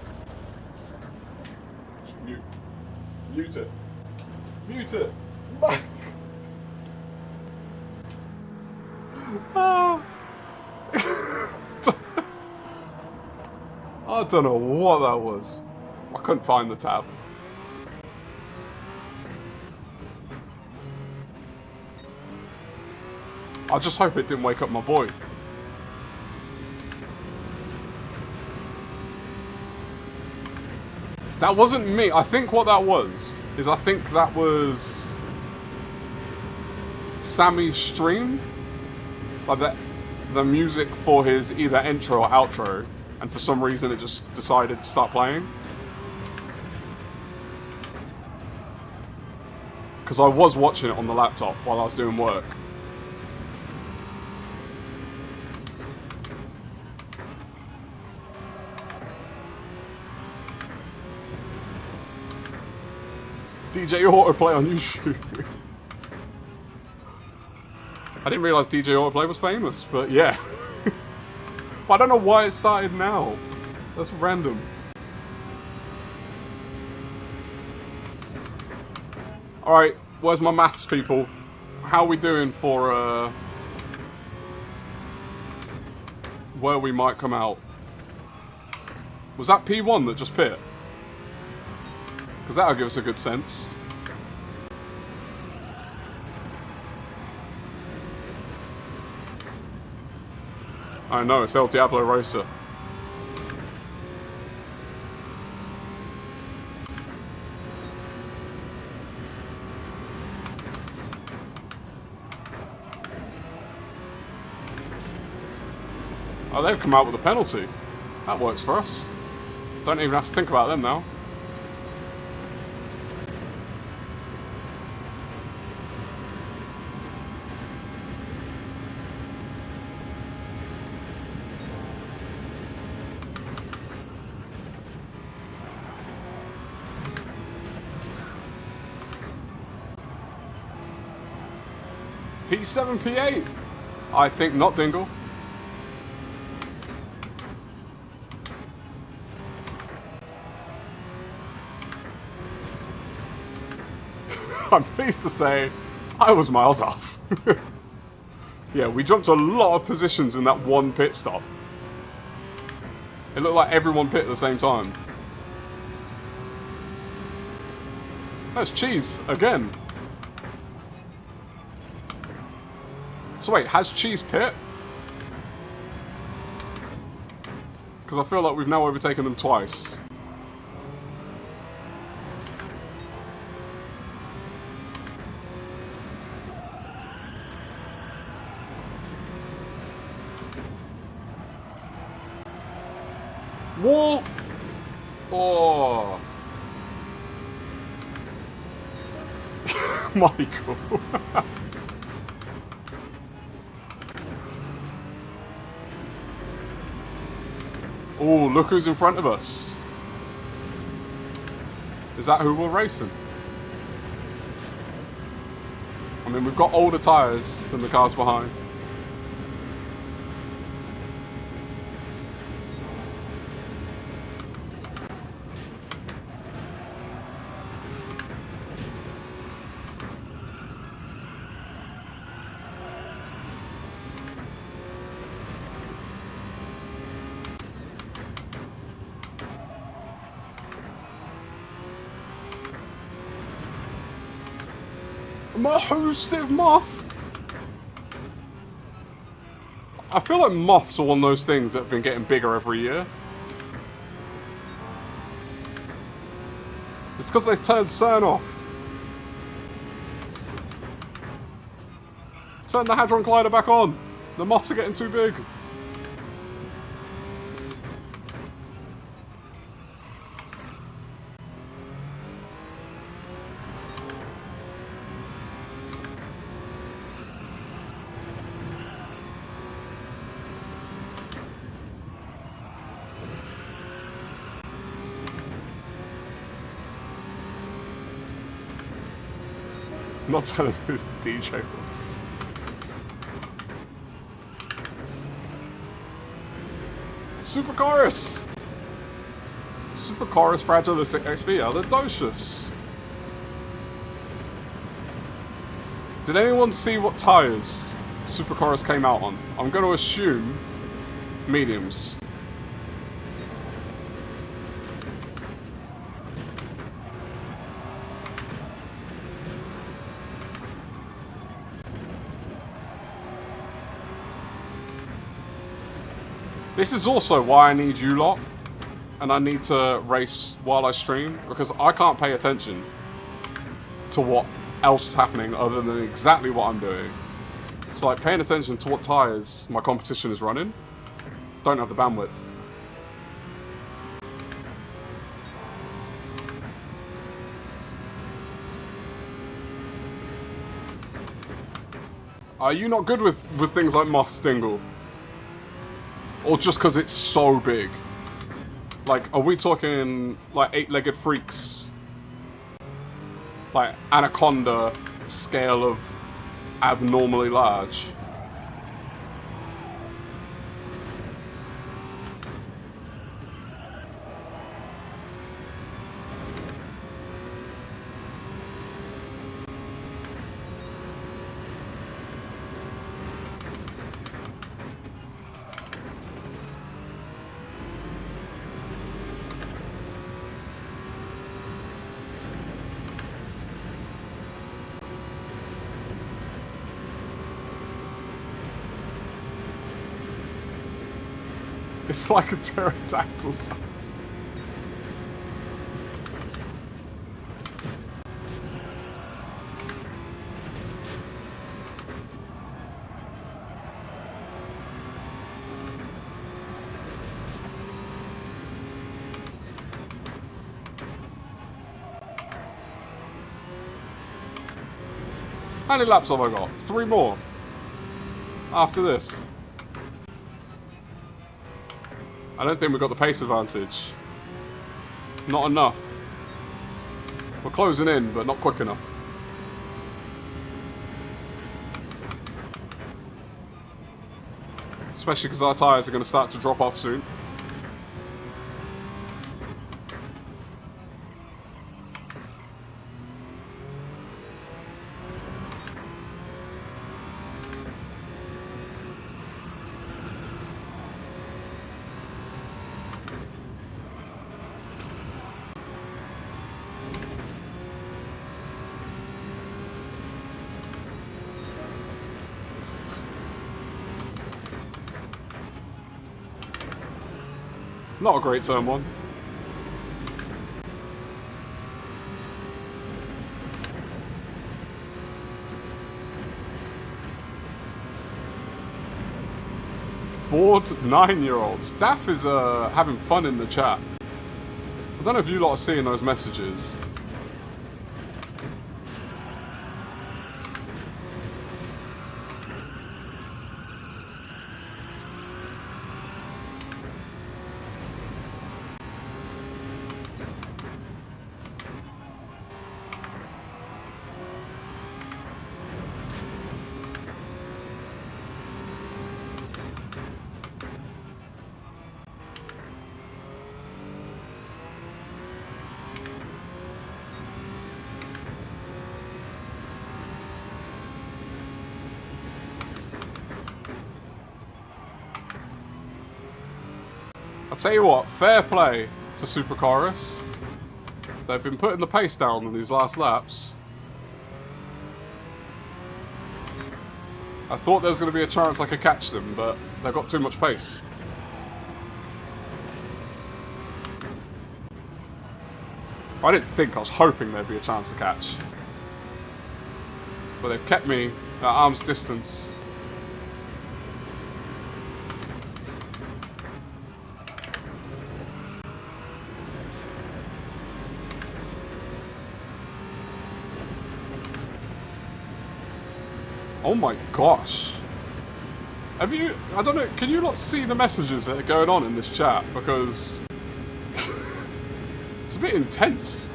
Just mute. Mute it. Mute it. Oh. I don't know what that was. I couldn't find the tab. I just hope it didn't wake up my boy. That wasn't me. I think what that was is I think that was Sammy's stream. Like the music for his either intro or outro, and for some reason it just decided to start playing. Because I was watching it on the laptop while I was doing work. DJ Autoplay on YouTube. I didn't realise DJ Autoplay was famous, but yeah. I don't know why it started now. That's random. Alright, where's my maths people? How are we doing for where we might come out? Was that P1 that just pit? Because that'll give us a good sense. I know, it's El Diablo Racer. Oh, they've come out with a penalty. That works for us. Don't even have to think about them now. P7, P8? I think not, Dingle. I'm pleased to say, I was miles off. Yeah, we jumped a lot of positions in that one pit stop. It looked like everyone pit at the same time. That's cheese, again. So wait, has Cheese pit? Because I feel like we've now overtaken them twice. Wall! Oh! Michael! Oh, look who's in front of us. Is that who we're racing? I mean, we've got older tyres than the cars behind. Mahoosive moth! I feel like moths are one of those things that have been getting bigger every year. It's because they turned CERN off. Turn the Hadron Collider back on. The moths are getting too big. I'm not telling who the DJ was. Super Chorus! Super Chorus Fragilistic XP Aladocious. Did anyone see what tyres Super Chorus came out on? I'm going to assume mediums. This is also why I need you lot, and I need to race while I stream, because I can't pay attention to what else is happening other than exactly what I'm doing. So like paying attention to what tyres my competition is running, don't have the bandwidth. Are you not good with things like Moss Dingle? Or just because it's so big? Like, are we talking, like, 8-legged freaks? Like, Anaconda scale of abnormally large? It's like a pterodactyl size. How many laps have I got? 3 more. After this. I don't think we've got the pace advantage. Not enough. We're closing in, but not quick enough. Especially because our tyres are going to start to drop off soon. Not a great turn one. Bored 9-year-olds. Daff is having fun in the chat. I don't know if you lot are seeing those messages. I'll tell you what, fair play to Super Chorus. They've been putting the pace down in these last laps. I thought there was going to be a chance I could catch them, but they've got too much pace. I didn't think, I was hoping there'd be a chance to catch. But they've kept me at arm's distance. Oh my gosh. Have you... I don't know, can you not see the messages that are going on in this chat? Because... it's a bit intense.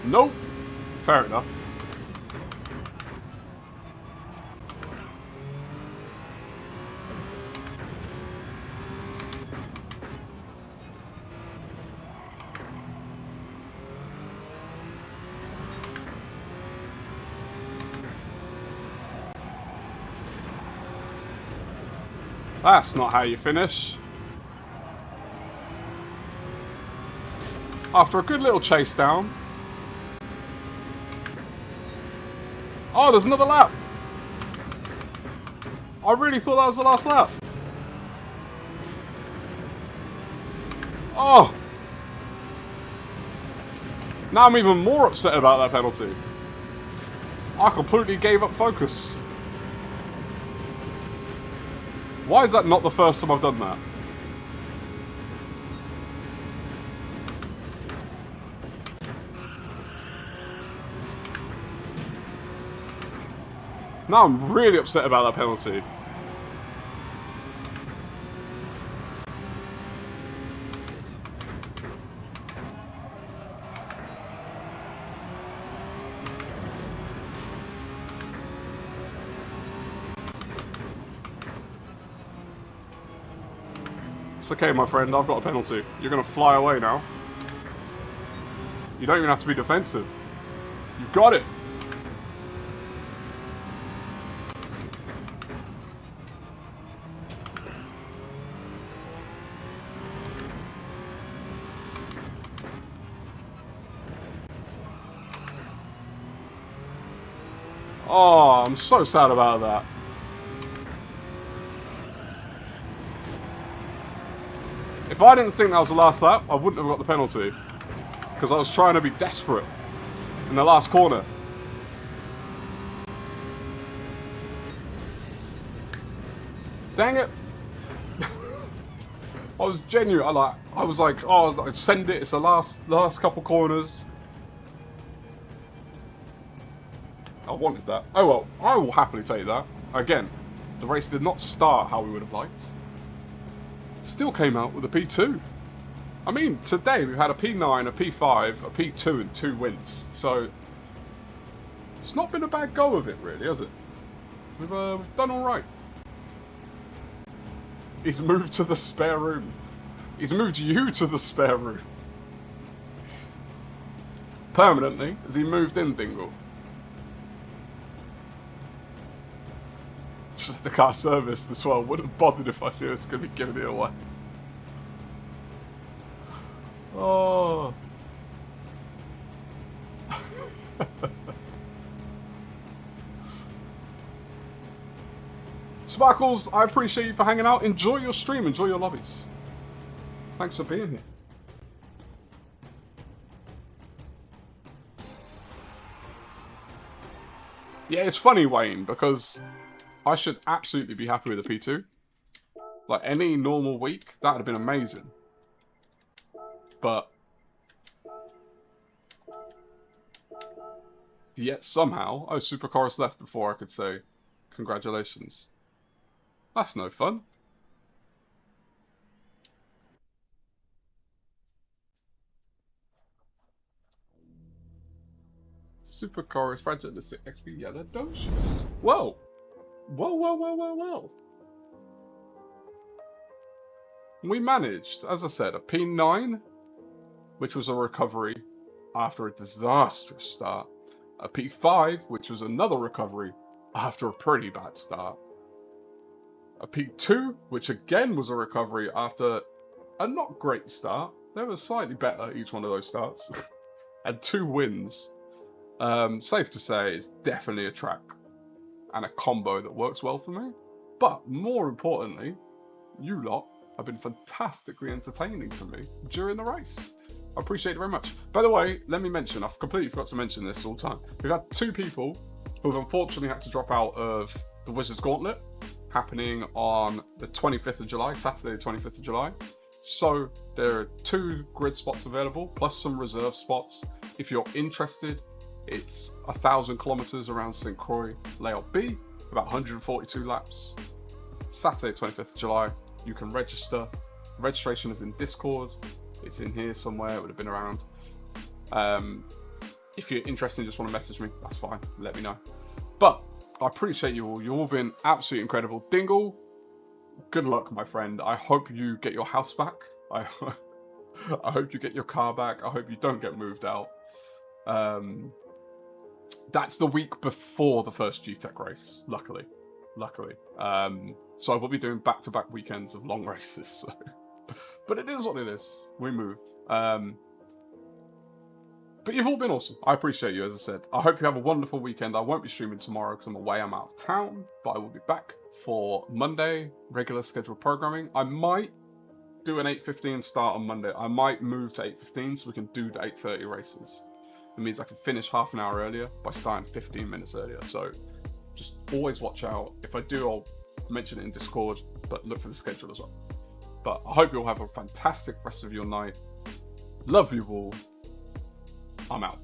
Nope. Fair enough. That's not how you finish. After a good little chase down. Oh, there's another lap. I really thought that was the last lap. Oh. Now I'm even more upset about that penalty. I completely gave up focus. Why is that not the first time I've done that? Now I'm really upset about that penalty. It's okay, my friend, I've got a penalty. You're gonna fly away now. You don't even have to be defensive. You've got it. Oh, I'm so sad about that. If I didn't think that was the last lap, I wouldn't have got the penalty. Because I was trying to be desperate in the last corner. Dang it. I was genuine. I was like, oh, I'd send it. It's the last couple corners. I wanted that. Oh well, I will happily take that. Again, the race did not start how we would have liked. Still came out with a P2. I mean, today we've had a P9, a P5, a P2 and 2 wins. So, it's not been a bad go of it really, has it? We've done alright. He's moved to the spare room. He's moved you to the spare room. Permanently, has he moved in, Dingle? Just the car serviced as well. Wouldn't have bothered if I knew I was going to be giving it away. Oh. Sparkles, I appreciate you for hanging out. Enjoy your stream. Enjoy your lobbies. Thanks for being here. Yeah, it's funny, Wayne, because I should absolutely be happy with the P2. Like, any normal week, that would have been amazing. But yet somehow, oh, Super Chorus left before I could say congratulations. That's no fun. Supercar is fragilistic XP yellow docious. Whoa. Whoa. We managed, as I said, a P9, which was a recovery after a disastrous start. A P5, which was another recovery after a pretty bad start. A P2, which again was a recovery after a not great start. They were slightly better, each one of those starts. And 2 wins. Safe to say, it's definitely a Trak and a combo that works well for me. But more importantly, you lot have been fantastically entertaining for me during the race. I appreciate it very much. By the way, let me mention, I've completely forgot to mention this all the time. We've had 2 people who have unfortunately had to drop out of the Wizards Gauntlet, happening on the 25th of July, Saturday the 25th of July. So there are 2 grid spots available, plus some reserve spots. If you're interested, it's 1,000 kilometers around St. Croix, layout B, about 142 laps. Saturday 25th of July, you can register. Registration is in Discord. It's in here somewhere, it would have been around. If you're interested and just want to message me, that's fine, let me know. But I appreciate you all. You've all been absolutely incredible. Dingle, good luck, my friend. I hope you get your house back. I hope you get your car back. I hope you don't get moved out. That's the week before the first G-Tech race, luckily. So I will be doing back-to-back weekends of long races. So. But it is what it is. We moved. But you've all been awesome. I appreciate you, as I said. I hope you have a wonderful weekend. I won't be streaming tomorrow because I'm away. I'm out of town. But I will be back for Monday, regular scheduled programming. I might do an 8:15 start on Monday. I might move to 8:15 so we can do the 8:30 races. It means I can finish half an hour earlier by starting 15 minutes earlier. So just always watch out. If I do, I'll mention it in Discord, but look for the schedule as well. But I hope you all have a fantastic rest of your night. Love you all. I'm out.